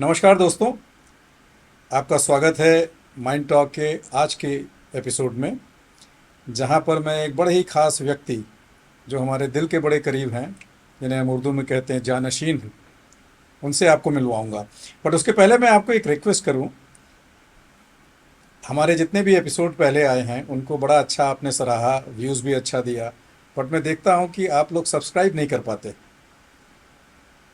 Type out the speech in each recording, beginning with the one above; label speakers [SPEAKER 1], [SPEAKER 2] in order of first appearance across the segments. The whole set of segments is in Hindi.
[SPEAKER 1] नमस्कार दोस्तों, आपका स्वागत है माइंड टॉक के आज के एपिसोड में, जहां पर मैं एक बड़े ही ख़ास व्यक्ति जो हमारे दिल के बड़े करीब हैं, जिन्हें हम उर्दू में कहते हैं जानशीन, उनसे आपको मिलवाऊंगा। बट उसके पहले मैं आपको एक रिक्वेस्ट करूं। हमारे जितने भी एपिसोड पहले आए हैं उनको बड़ा अच्छा आपने सराहा, व्यूज़ भी अच्छा दिया, बट मैं देखता हूं कि आप लोग सब्सक्राइब नहीं कर पाते।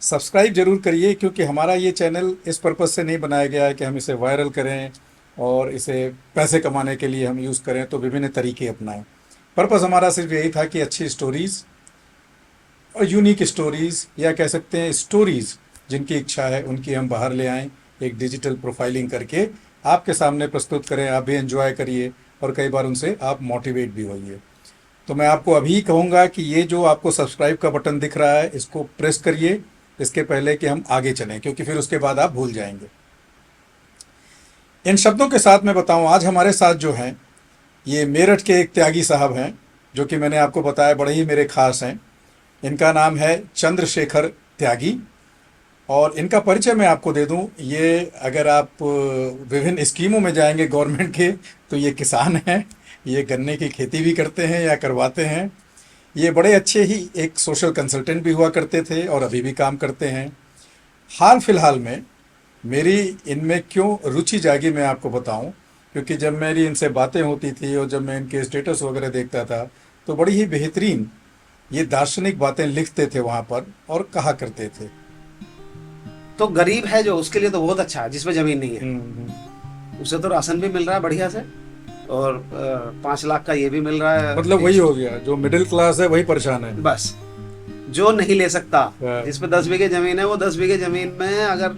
[SPEAKER 1] सब्सक्राइब जरूर करिए, क्योंकि हमारा ये चैनल इस पर्पज़ से नहीं बनाया गया है कि हम इसे वायरल करें और इसे पैसे कमाने के लिए हम यूज़ करें तो विभिन्न तरीके अपनाएं। पर्पज़ हमारा सिर्फ यही था कि अच्छी स्टोरीज़ और यूनिक स्टोरीज़, या कह सकते हैं स्टोरीज़ जिनकी इच्छा है उनकी हम बाहर ले आएँ, एक डिजिटल प्रोफाइलिंग करके आपके सामने प्रस्तुत करें। आप भी एंजॉय करिए और कई बार उनसे आप मोटिवेट भी होइए। तो मैं आपको अभी कहूँगा कि ये जो आपको सब्सक्राइब का बटन दिख रहा है, इसको प्रेस करिए इसके पहले कि हम आगे चलें, क्योंकि फिर उसके बाद आप भूल जाएंगे। इन शब्दों के साथ मैं बताऊं, आज हमारे साथ जो हैं ये मेरठ के एक त्यागी साहब हैं, जो कि मैंने आपको बताया बड़े ही मेरे खास हैं। इनका नाम है चंद्रशेखर त्यागी, और इनका परिचय मैं आपको दे दूं। ये अगर आप विभिन्न स्कीमों में जाएंगे गवर्नमेंट के, तो ये किसान हैं, ये गन्ने की खेती भी करते हैं या करवाते हैं। ये बड़े अच्छे ही एक सोशल कंसल्टेंट भी हुआ करते थे और अभी भी काम करते हैं। हाल फिलहाल में मेरी इनमें क्यों रुचि जागी मैं आपको बताऊं, क्योंकि जब मेरी इनसे बातें होती थी और जब मैं इनके स्टेटस वगैरह देखता था तो बड़ी ही बेहतरीन ये दार्शनिक बातें लिखते थे वहाँ पर और कहा करते थे।
[SPEAKER 2] तो गरीब है जो, उसके लिए तो बहुत अच्छा है। जिसमें जमीन नहीं है
[SPEAKER 1] हम्म।
[SPEAKER 2] उसे तो राशन भी मिल रहा है बढ़िया से, और 5 लाख का ये भी मिल रहा है।
[SPEAKER 1] मतलब वही हो गया, जो मिडिल क्लास है वही परेशान है।
[SPEAKER 2] बस जो नहीं ले सकता,
[SPEAKER 1] हाँ।
[SPEAKER 2] जिस पे 10 बीघे जमीन है, वो 10 बीघे जमीन में अगर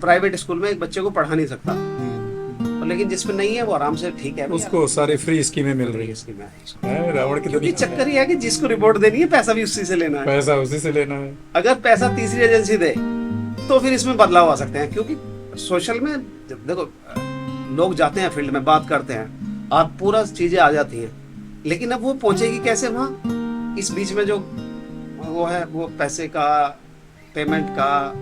[SPEAKER 2] प्राइवेट स्कूल में एक बच्चे को पढ़ा नहीं सकता, और लेकिन जिस पे नहीं है वो आराम से ठीक है,
[SPEAKER 1] उसको सारी फ्री स्कीमें मिल रही
[SPEAKER 2] इसकी मैं
[SPEAKER 1] है। रावण की
[SPEAKER 2] क्योंकि
[SPEAKER 1] दुनिया
[SPEAKER 2] चक्कर ये है कि जिसको रिपोर्ट देनी है पैसा भी उसी से लेना है।
[SPEAKER 1] पैसा उसी से लेना है।
[SPEAKER 2] अगर पैसा तीसरी एजेंसी दे तो फिर इसमें बदलाव आ सकते हैं, क्योंकि सोशल में देखो, लोग जाते हैं फील्ड में, बात करते हैं, आप पूरा चीजें आ जाती हैं, लेकिन अब वो पहुंचेगी कैसे वहां? इस बीच में जो वो है, वो पैसे का, पेमेंट का,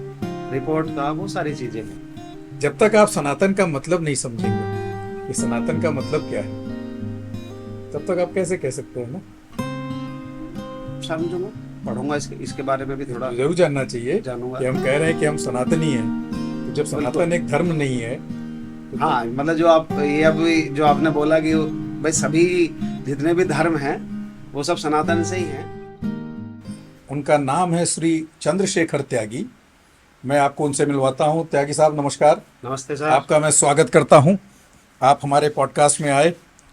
[SPEAKER 2] रिपोर्ट का, वो सारी चीजें हैं।
[SPEAKER 1] जब तक आप सनातन का मतलब नहीं समझेंगे कि सनातन का मतलब क्या है, तब तक आप कैसे कह सकते हैं ना।
[SPEAKER 2] समझूंगा, पढ़ूंगा इसके बारे में भी थोड़ा,
[SPEAKER 1] जरूर जानना चाहिए
[SPEAKER 2] जानूंगा
[SPEAKER 1] कि हम कह रहे हैं कि हम सनातनी हैं, तो जब सनातन एक धर्म नहीं है तो
[SPEAKER 2] हाँ, मतलब जो आप ये अभी जो आपने बोला कि भाई सभी जितने भी धर्म हैं वो सब सनातन से ही हैं।
[SPEAKER 1] उनका नाम है श्री चंद्रशेखर त्यागी। मैं आपको उनसे मिलवाता हूं। त्यागी साहब नमस्कार।
[SPEAKER 2] नमस्ते सर।
[SPEAKER 1] आपका मैं स्वागत करता हूं। आप हमारे पॉडकास्ट में आए,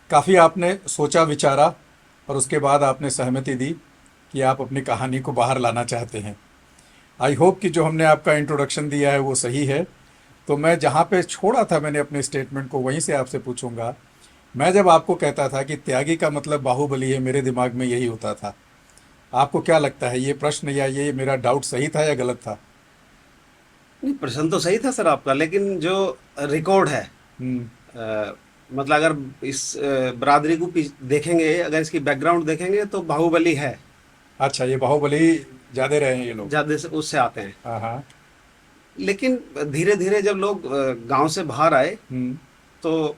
[SPEAKER 1] काफ़ी आपने सोचा विचारा और उसके बाद आपने सहमति दी कि आप अपनी कहानी को बाहर लाना चाहते हैं। आई होप कि जो हमने आपका इंट्रोडक्शन दिया है वो सही है। तो मैं जहाँ पे छोड़ा था मैंने अपने स्टेटमेंट को, वहीं से आपसे पूछूंगा। मैं जब आपको कहता था कि त्यागी का मतलब बाहुबली है, मेरे दिमाग में यही होता था। आपको क्या लगता है, ये प्रश्न या ये मेरा डाउट सही था या गलत था?
[SPEAKER 2] नहीं, प्रश्न तो सही था सर आपका, लेकिन जो रिकॉर्ड है,
[SPEAKER 1] हम्म।
[SPEAKER 2] मतलब अगर इस बरादरी को देखेंगे, अगर इसकी बैकग्राउंड देखेंगे तो बाहुबली है।
[SPEAKER 1] अच्छा, ये बाहुबली ज्यादा रहे हैं ये लोग।
[SPEAKER 2] ज्यादा से उससे आते हैं।
[SPEAKER 1] हाँ हाँ।
[SPEAKER 2] लेकिन धीरे धीरे जब लोग गांव से बाहर आए
[SPEAKER 1] हम्म
[SPEAKER 2] तो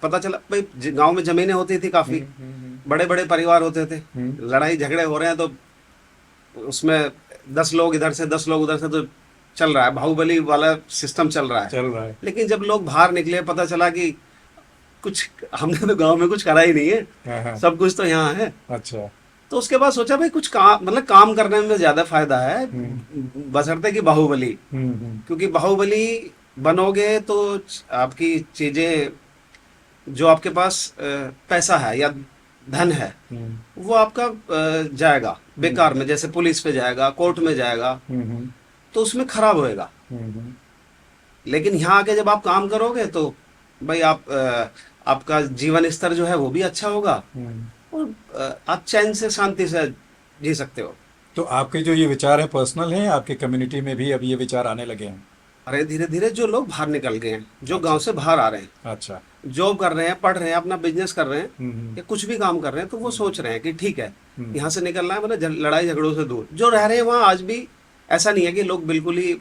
[SPEAKER 2] पता चला भाई गांव में जमीनें होती थी काफी, बड़े बड़े परिवार होते थे,
[SPEAKER 1] हम्म।
[SPEAKER 2] लड़ाई झगड़े हो रहे हैं तो उसमें 10 लोग इधर से 10 लोग उधर से, तो चल रहा है, बाहुबली वाला सिस्टम चल रहा है।
[SPEAKER 1] चल रहा है।
[SPEAKER 2] लेकिन जब लोग बाहर निकले पता चला कि कुछ हमने तो गांव में कुछ करा ही नहीं है,
[SPEAKER 1] हाँ हाँ।
[SPEAKER 2] सब कुछ तो यहाँ है।
[SPEAKER 1] अच्छा।
[SPEAKER 2] तो उसके बाद सोचा भाई कुछ काम, मतलब काम करने में ज्यादा फायदा है बशर्ते कि बाहुबली, क्योंकि बाहुबली बनोगे तो आपकी चीजें, जो आपके पास पैसा है या धन है, वो आपका जाएगा बेकार में, जैसे पुलिस पे जाएगा, कोर्ट में जाएगा, तो उसमें खराब होएगा। लेकिन यहाँ आके जब आप काम करोगे तो भाई आपका जीवन स्तर जो है वो भी अच्छा होगा, और आप चैन से, शांति से जी सकते हो।
[SPEAKER 1] तो आपके जो ये विचार हैं पर्सनल हैं, आपके कम्युनिटी में भी अब ये विचार आने लगे हैं?
[SPEAKER 2] अरे धीरे धीरे जो लोग बाहर निकल गए हैं, जो गांव से बाहर आ रहे हैं,
[SPEAKER 1] अच्छा।
[SPEAKER 2] जॉब कर रहे हैं, पढ़ रहे हैं, अपना बिजनेस कर रहे हैं,
[SPEAKER 1] हम्म।
[SPEAKER 2] या कुछ भी काम कर रहे हैं, तो वो सोच रहे हैं कि ठीक है यहाँ से निकलना है, मतलब लड़ाई झगड़ों से दूर। जो रह रहे हैं वहाँ आज भी ऐसा नहीं है कि लोग बिल्कुल ही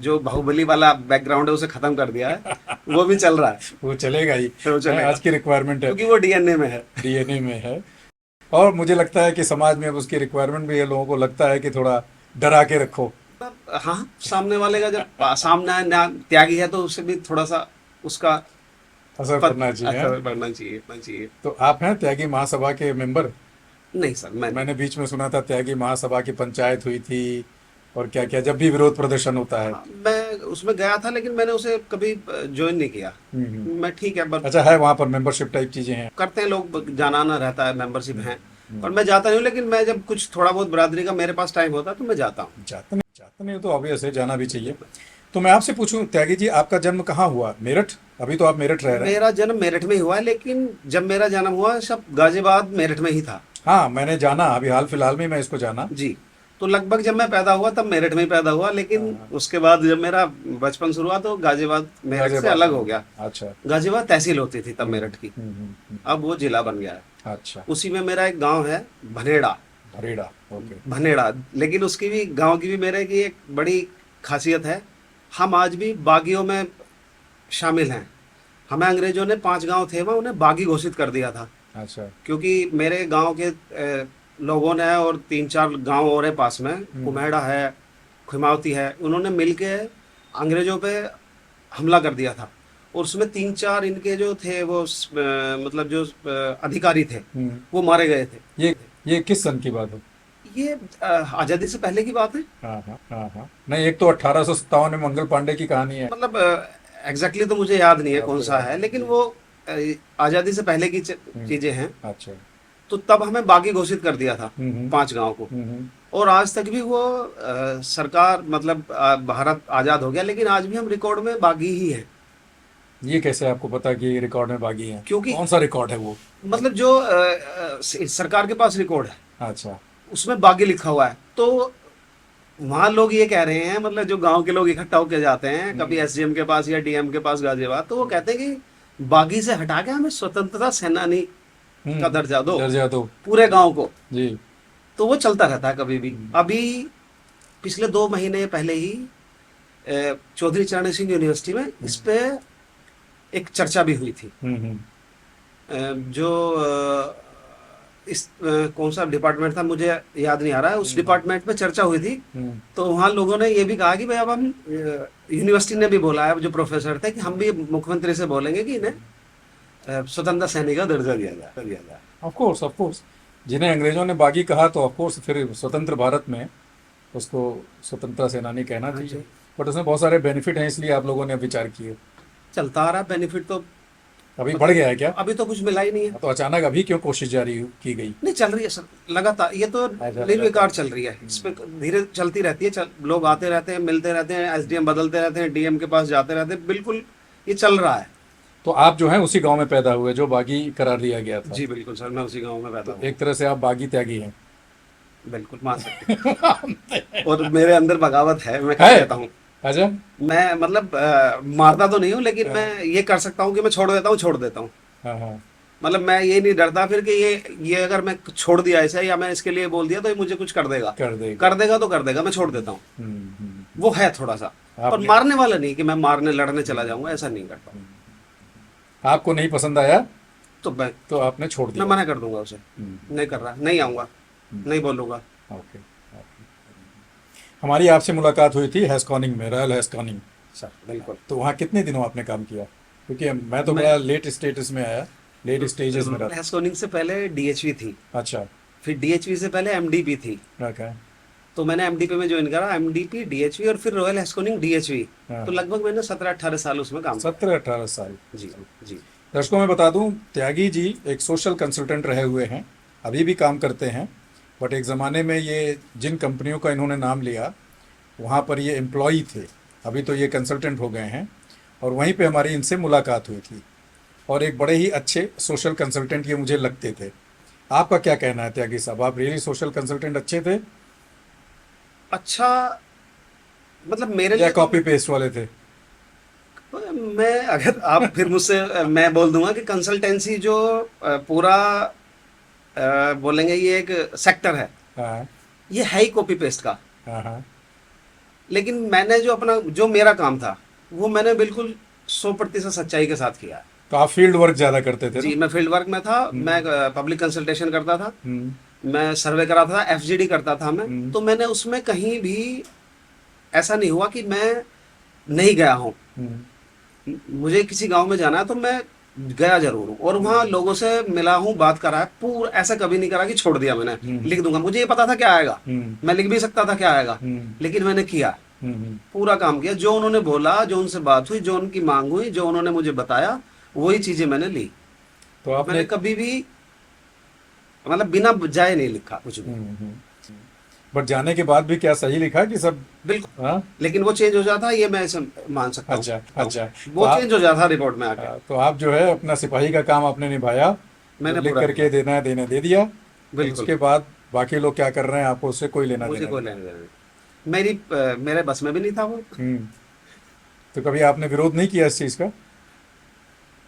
[SPEAKER 2] जो बाहुबली वाला बैकग्राउंड है उसे खत्म कर दिया है, वो भी चल रहा है।
[SPEAKER 1] वो चलेगा ही,
[SPEAKER 2] वो चलेगा।
[SPEAKER 1] आज की रिक्वायरमेंट है,
[SPEAKER 2] क्योंकि वो डीएनए में है।
[SPEAKER 1] डीएनए में है। और मुझे लगता है कि समाज में अब उसकी रिक्वायरमेंट भी है, लोगों को लगता है कि थोड़ा डरा के रखो।
[SPEAKER 2] हाँ, सामने वाले का जब सामने ना त्यागी है तो उसे भी थोड़ा सा उसका
[SPEAKER 1] असर पड़ना चाहिए।
[SPEAKER 2] असर बढ़ना चाहिए, इतना चाहिए।
[SPEAKER 1] तो आप हैं त्यागी महासभा के मेंबर?
[SPEAKER 2] नहीं सर, मैं
[SPEAKER 1] मैंने बीच में सुना था त्यागी महासभा की पंचायत हुई थी, और क्या क्या, जब भी विरोध प्रदर्शन होता है।
[SPEAKER 2] हाँ, मैं उसमें गया था लेकिन मैंने उसे कभी ज्वाइन नहीं किया। मैं ठीक है, बस
[SPEAKER 1] अच्छा, है वहाँ पर मेंबरशिप टाइप चीजें हैं?
[SPEAKER 2] करते हैं लोग, जाना आना रहता है, मेंबरशिप है।
[SPEAKER 1] हम्म।
[SPEAKER 2] और मैं जाता नहीं हूँ, लेकिन मैं जब कुछ थोड़ा बहुत बरादरी का मेरे पास टाइम होता है तो मैं जाता हूँ।
[SPEAKER 1] जाते नहीं तो ऑब्वियस है, जाना भी चाहिए। तो मैं आपसे पूछूं त्यागी जी, आपका जन्म कहाँ हुआ? मेरठ? अभी तो आप मेरठ रह रहे हैं।
[SPEAKER 2] मेरा जन्म मेरठ में ही हुआ है, लेकिन जब मेरा जन्म हुआ सब गाजियाबाद मेरठ में ही था।
[SPEAKER 1] हाँ, मैंने जाना, अभी हाल फिलहाल में मैं इसको जाना।
[SPEAKER 2] जी। तो लगभग जब मैं पैदा हुआ तब मेरठ में ही पैदा हुआ, लेकिन उसके बाद जब मेरा बचपन शुरू हुआ तो गाजियाबाद मेरठ से
[SPEAKER 1] गाजियाबाद
[SPEAKER 2] अलग
[SPEAKER 1] में।
[SPEAKER 2] हो गया।
[SPEAKER 1] अच्छा।
[SPEAKER 2] गाजियाबाद तहसील होती थी तब मेरठ की,
[SPEAKER 1] हम्म।
[SPEAKER 2] अब वो जिला बन गया है।
[SPEAKER 1] अच्छा।
[SPEAKER 2] उसी में मेरा एक गांव है भनेड़ा।
[SPEAKER 1] भरेड़ा। ओके।
[SPEAKER 2] भनेड़ा, लेकिन उसकी भी, गांव की भी मेरे की एक बड़ी खासियत है, हम आज भी बागियों में शामिल हैं। हमें अंग्रेजों ने 5 गांव थे वहाँ, उन्हें बागी घोषित कर दिया था।
[SPEAKER 1] अच्छा।
[SPEAKER 2] क्योंकि मेरे गांव के लोगों ने और 3-4 गांव और है पास में, कुम्हेड़ा है, खुमावती है, उन्होंने मिलके अंग्रेजों पे हमला कर दिया था। और उसमें 3-4 इनके जो थे वो मतलब जो अधिकारी थे वो मारे गए थे।
[SPEAKER 1] ये किस सन की बात है?
[SPEAKER 2] ये आज़ादी से पहले की बात है।
[SPEAKER 1] हाँ हाँ हाँ हाँ, नहीं, एक तो 1857 में मंगल पांडे की कहानी है।
[SPEAKER 2] मतलब एग्जैक्टली तो मुझे याद नहीं है कौन सा है,
[SPEAKER 1] आपको
[SPEAKER 2] लेकिन वो आज़ादी से पहले की
[SPEAKER 1] हम्म,
[SPEAKER 2] चीज़ें हैं।
[SPEAKER 1] अच्छा।
[SPEAKER 2] तो तब हमें बागी घोषित कर दिया था
[SPEAKER 1] हम्म
[SPEAKER 2] 5 गांव को।
[SPEAKER 1] हम्म।
[SPEAKER 2] और आज तक भी वो सरकार, मतलब भारत आज़ाद हो गया लेकिन आज भी हम रिकॉर्ड में बागी ही हैं।
[SPEAKER 1] ये कैसे आपको पता कि ये रिकॉर्ड में बागी हैं?
[SPEAKER 2] क्योंकि
[SPEAKER 1] कौन सा रिकॉर्ड है वो?
[SPEAKER 2] मतलब जो सरकार के पास रिकॉर्ड है
[SPEAKER 1] अच्छा।
[SPEAKER 2] उसमें बागी लिखा हुआ है। तो वहाँ लोग ये कह रहे हैं, मतलब जो गांव के लोग इकट्ठा होकर जाते हैं कभी एसडीएम के पास या डीएम के पास गाजियाबाद, तो वो कहते हैं कि बागी से हटा के हमें स्वतंत्रता सेनानी का दर्जा दो,
[SPEAKER 1] दर्जा दो
[SPEAKER 2] पूरे गांव को।
[SPEAKER 1] जी।
[SPEAKER 2] तो वो चलता रहता है कभी भी। अभी पिछले 2 महीने पहले ही चौधरी चरण सिंह यूनिवर्सिटी में इस पे एक चर्चा भी हुई थी। जो कौन सा डिपार्टमेंट था मुझे याद नहीं आ रहा है, उस डिपार्टमेंट में चर्चा हुई थी। तो वहाँ लोगों ने ये भी कहा कि भाई अब हम, यूनिवर्सिटी ने भी बोला है, जो प्रोफेसर थे, कि हम भी मुख्यमंत्री से बोलेंगे कि इन्हें स्वतंत्रता सैनिक का दर्जा दिया जाए।
[SPEAKER 1] ऑफ कोर्स, जिन्हें अंग्रेजों ने बागी कहा तो ऑफ कोर्स फिर स्वतंत्र भारत में उसको स्वतंत्रता सेनानी कहना चाहिए। बट उसमें बहुत सारे बेनिफिट हैं, इसलिए आप लोगों ने विचार किए।
[SPEAKER 2] चलता आ रहा है बेनिफिट तो।
[SPEAKER 1] अभी बढ़ गया है क्या?
[SPEAKER 2] अभी तो कुछ मिला ही नहीं है।
[SPEAKER 1] तो अचानक अभी क्यों कोशिश जारी की गई?
[SPEAKER 2] नहीं, चल रही है सर लगातार, ये तो निर्विकार चल रही है। इस पे धीरे चलती रहती है, लोग आते रहते हैं, मिलते रहते हैं, एसडीएम बदलते रहते हैं, डीएम के पास जाते रहते हैं, बिल्कुल ये चल रहा है।
[SPEAKER 1] तो आप जो हैं उसी गांव में पैदा हुए जो बागी करार दिया गया था?
[SPEAKER 2] जी बिल्कुल सर, मैं उसी गांव में पैदा हूँ।
[SPEAKER 1] एक तरह से आप बागी त्यागी हैं।
[SPEAKER 2] बिल्कुल मान सकते हैं। और मेरे अंदर बगावत है, मैं
[SPEAKER 1] है?
[SPEAKER 2] कर देता हूँ।
[SPEAKER 1] अच्छा।
[SPEAKER 2] मैं मतलब मारता तो नहीं हूँ, लेकिन मैं ये कर सकता हूँ कि मैं छोड़ देता हूँ।
[SPEAKER 1] हाँ हाँ।
[SPEAKER 2] मतलब मैं ये नहीं डरता फिर कि ये अगर मैं छोड़ दिया ऐसा, या मैं इसके लिए बोल दिया तो ये मुझे कुछ कर देगा तो कर देगा, मैं छोड़ देता हूँ। वो है थोड़ा सा, पर मारने वाला नहीं कि मैं मारने लड़ने चला जाऊंगा, ऐसा नहीं करता।
[SPEAKER 1] आपको नहीं पसंद आया
[SPEAKER 2] तो
[SPEAKER 1] आपने छोड़ दिया?
[SPEAKER 2] मैं मना कर दूंगा उसे, नहीं कर रहा, नहीं आऊंगा, नहीं बोलूंगा।
[SPEAKER 1] ओके। हमारी आपसे मुलाकात हुई थी हैस्कॉनिंग में, रॉयल हैस्कॉनिंग।
[SPEAKER 2] सर बिल्कुल।
[SPEAKER 1] तो वहाँ कितने दिनों आपने काम किया? क्योंकि मैं तो बड़ा लेट स्टेजेस में रहा।
[SPEAKER 2] हैस्कॉनिंग से पहले डीएचवी थी।
[SPEAKER 1] अच्छा।
[SPEAKER 2] फिर डीएचवी से पहले एमडीपी थी।
[SPEAKER 1] ओके।
[SPEAKER 2] तो मैंने एमडीपी में ज्वाइन करा, एमडीपी, डीएचवी और फिर रॉयल हैस्कॉनिंग डीएचवी। तो लगभग मैंने 17-18 साल उसमें काम किया।
[SPEAKER 1] 17-18 साल।
[SPEAKER 2] जी जी।
[SPEAKER 1] दर्शकों में बता दूं, त्यागी जी एक सोशल कंसल्टेंट रहे हुए हैं, अभी भी काम करते हैं। बट एक ज़माने में ये जिन कंपनियों का इन्होंने नाम लिया वहाँ पर ये एम्प्लॉई थे, अभी तो ये कंसल्टेंट हो गए हैं। और वहीं पे हमारी इनसे मुलाकात हुई थी, और एक बड़े ही अच्छे सोशल कंसल्टेंट ये मुझे लगते थे। आपका क्या कहना है त्यागी साहब, आप रियली सोशल कंसल्टेंट अच्छे थे
[SPEAKER 2] अच्छा? मतलब मेरे
[SPEAKER 1] या
[SPEAKER 2] लिए
[SPEAKER 1] कॉपी पेस्ट वाले थे?
[SPEAKER 2] मैं, अगर आप फिर मुझसे मैं बोल दूंगा कि कंसल्टेंसी जो पूरा बोलेंगे ये एक सेक्टर है,
[SPEAKER 1] हाँ
[SPEAKER 2] ये है ही कॉपी पेस्ट का।
[SPEAKER 1] हाँ हाँ।
[SPEAKER 2] लेकिन मैंने जो अपना जो मेरा काम था वो मैंने बिल्कुल 100% सच्चाई के साथ किया है।
[SPEAKER 1] तो आप फील्ड वर्क ज्यादा करते थे
[SPEAKER 2] जी,
[SPEAKER 1] ना?
[SPEAKER 2] मैं फील्ड वर्क में था, मैं पब्लिक कंसल्टेशन करता था,
[SPEAKER 1] हम्म
[SPEAKER 2] मैं सर्वे कराता था, एफजीडी करता था मैं।
[SPEAKER 1] हम्म
[SPEAKER 2] तो मैंने उसमें कहीं भी ऐसा नहीं हुआ कि मैं नहीं गया हूँ।
[SPEAKER 1] हम्म
[SPEAKER 2] मुझे किसी गांव में जाना है तो मैं गया जरूर हूँ और वहाँ लोगों से मिला हूँ, बात करा है। पूरा ऐसा कभी नहीं करा कि छोड़ दिया मैंने,
[SPEAKER 1] हम्म
[SPEAKER 2] लिख दूंगा। मुझे ये पता था क्या आएगा,
[SPEAKER 1] हम्म
[SPEAKER 2] मैं लिख भी सकता था क्या आएगा,
[SPEAKER 1] हम्म
[SPEAKER 2] लेकिन मैंने किया,
[SPEAKER 1] हम्म।
[SPEAKER 2] पूरा काम किया। जो उन्होंने बोला, जो उनसे बात हुई, जो उनकी मांग हुई, जो उन्होंने मुझे बताया, वही चीजें मैंने ली।
[SPEAKER 1] तो
[SPEAKER 2] मैंने
[SPEAKER 1] आपने
[SPEAKER 2] कभी भी मतलब बिना जाए नहीं लिखा कुछ भी।
[SPEAKER 1] हम्म। बट जाने के बाद भी क्या सही लिखा कि सब?
[SPEAKER 2] बिल्कुल।
[SPEAKER 1] हाँ।
[SPEAKER 2] लेकिन वो चेंज हो जाता है, ये मैं ऐसे मान सकता
[SPEAKER 1] अच्छा
[SPEAKER 2] हूँ।
[SPEAKER 1] अच्छा। तो
[SPEAKER 2] वो
[SPEAKER 1] आप
[SPEAKER 2] चेंज हो जाता है रिपोर्ट में आके।
[SPEAKER 1] तो आप जो है अपना सिपाही का काम आपने निभाया, जो
[SPEAKER 2] मैंने
[SPEAKER 1] लिख
[SPEAKER 2] पूरा
[SPEAKER 1] करके
[SPEAKER 2] किया।
[SPEAKER 1] देना है देने दे दिया। और
[SPEAKER 2] बिल्कुल।
[SPEAKER 1] उसके बाद बाकी लोग क्या कर रहे हैं आपको उससे कोई लेना
[SPEAKER 2] मुझे
[SPEAKER 1] देना
[SPEAKER 2] कोई
[SPEAKER 1] नहीं।
[SPEAKER 2] लेने देना नहीं। मेरे बस में भी नहीं था वो।
[SPEAKER 1] हम्म। तो कभी आपने विरोध नहीं किया इस चीज का?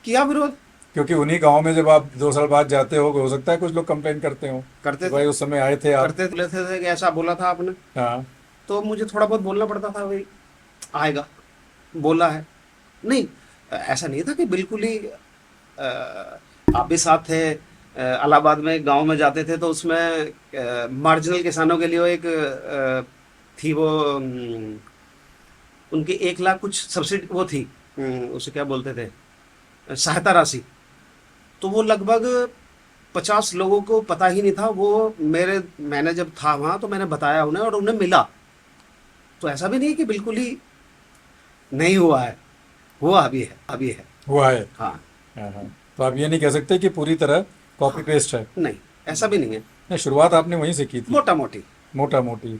[SPEAKER 2] किया विरोध।
[SPEAKER 1] क्योंकि उन्हीं गांव में जब आप 2 साल बाद जाते हो सकता है कुछ लोग कंप्लेन करते हो कि
[SPEAKER 2] करते थे,
[SPEAKER 1] भाई उस समय आए थे आप।
[SPEAKER 2] करते थे कि ऐसा बोला था आपने।
[SPEAKER 1] हाँ।
[SPEAKER 2] तो मुझे थोड़ा बहुत बोलना पड़ता था, भाई आएगा, बोला है। नहीं, ऐसा नहीं था कि बिल्कुल ही आप भी साथ थे। इलाहाबाद में गांव में जाते थे तो उसमें मार्जिनल किसानों के लिए वो एक थी वो उनकी 1 लाख कुछ सब्सिडी वो थी, उसे क्या बोलते थे, सहायता राशि। तो वो लगभग 50 लोगों को पता ही नहीं था वो। मैंने जब था वहां तो मैंने बताया उन्हें और उन्हें मिला। तो ऐसा भी नहीं है कि बिल्कुल ही नहीं हुआ है, हुआ भी है, अभी है।
[SPEAKER 1] हुआ है।
[SPEAKER 2] हाँ।
[SPEAKER 1] हाँ हाँ। तो आप ये नहीं कह सकते कि पूरी तरह कॉपी
[SPEAKER 2] हाँ।
[SPEAKER 1] पेस्ट है।
[SPEAKER 2] नहीं, ऐसा भी नहीं है।
[SPEAKER 1] नहीं, शुरुआत आपने वहीं से की थी।
[SPEAKER 2] मोटा मोटी।
[SPEAKER 1] मोटा मोटी।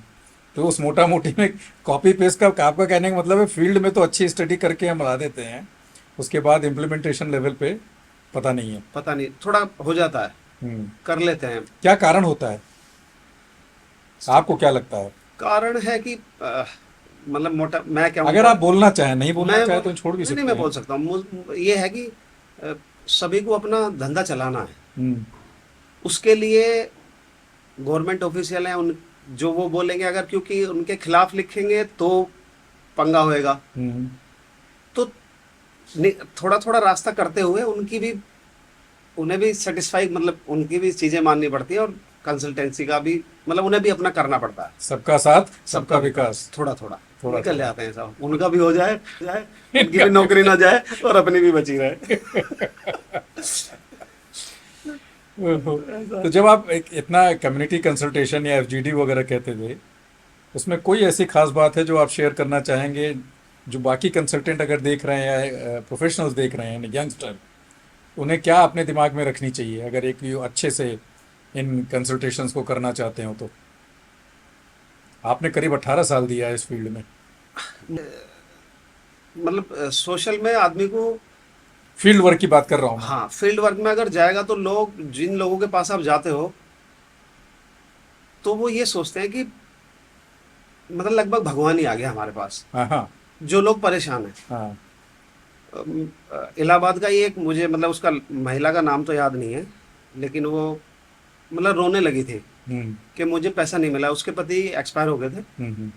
[SPEAKER 1] तो उस मोटा मोटी में कॉपी पेस्ट का आपका कहने का मतलब है फील्ड में तो अच्छी स्टडी करके हम बना देते हैं, उसके बाद इम्प्लीमेंटेशन लेवल पे पता नहीं है।
[SPEAKER 2] पता नहीं, थोड़ा हो जाता है,
[SPEAKER 1] हम्म।
[SPEAKER 2] कर लेते हैं।
[SPEAKER 1] क्या कारण होता है? आपको क्या लगता है?
[SPEAKER 2] कारण है कि मतलब मोटा मैं क्या
[SPEAKER 1] अगर
[SPEAKER 2] हूँ।
[SPEAKER 1] आप बोलना चाहें, नहीं बोलना चाहें तो छोड़ भी
[SPEAKER 2] नहीं नहीं,
[SPEAKER 1] सकते
[SPEAKER 2] मैं
[SPEAKER 1] हैं।
[SPEAKER 2] बोल सकता हूँ। ये है कि अ, सभी को अपना धंधा चलाना है।
[SPEAKER 1] हम्म
[SPEAKER 2] उसके लिए गवर्नमेंट ऑफिशियल हैं, उन जो वो बोलेंगे, अगर क्योंकि उनके खिलाफ लिखेंगे तो पंगा होएगा।
[SPEAKER 1] हम्म
[SPEAKER 2] तो थोड़ा थोड़ा रास्ता करते हुए उन्हें भी सेटिस्फाई, मतलब उनकी भी चीजें माननी पड़ती है, और कंसल्टेंसी का भी मतलब उन्हें भी अपना करना पड़ता है।
[SPEAKER 1] सबका साथ सबका
[SPEAKER 2] सबका विकास
[SPEAKER 1] विकास।
[SPEAKER 2] थोड़ा थोड़ा
[SPEAKER 1] थोड़ा
[SPEAKER 2] निकल
[SPEAKER 1] थोड़ा।
[SPEAKER 2] जाते हैं सब, उनका भी हो जाए जाए, उनकी
[SPEAKER 1] इनका
[SPEAKER 2] भी नौकरी ना जाए और अपनी भी बची रहे।
[SPEAKER 1] ओहो। तो जब आप इतना कम्युनिटी कंसल्टेशन या एफजीडी वगैरह कहते थे, उसमें कोई ऐसी खास बात है जो आप शेयर करना चाहेंगे, जो बाकी कंसल्टेंट अगर देख रहे हैं या प्रोफेशनल्स देख रहे हैं, यंगस्टर, उन्हें क्या अपने दिमाग में रखनी चाहिए अगर एक भी अच्छे से इन कंसल्टेशंस को करना चाहते हो तो? आपने करीब 18 साल दिया है इस फील्ड में।
[SPEAKER 2] मतलब सोशल में आदमी को,
[SPEAKER 1] फील्ड वर्क की बात कर रहा हूँ मैं।
[SPEAKER 2] हाँ, फील्ड वर्क में अगर जाएगा तो लोग, जिन लोगों के पास आप जाते हो, तो वो ये सोचते हैं कि मतलब लगभग भगवान ही आ गया हमारे पास।
[SPEAKER 1] हाँ हाँ
[SPEAKER 2] जो लोग परेशान हैं।
[SPEAKER 1] हाँ।
[SPEAKER 2] इलाहाबाद का ही एक, मुझे मतलब उसका महिला का नाम तो याद नहीं है, लेकिन वो मतलब रोने लगी थी
[SPEAKER 1] हम्म
[SPEAKER 2] कि मुझे पैसा नहीं मिला। उसके पति एक्सपायर हो गए थे
[SPEAKER 1] हम्म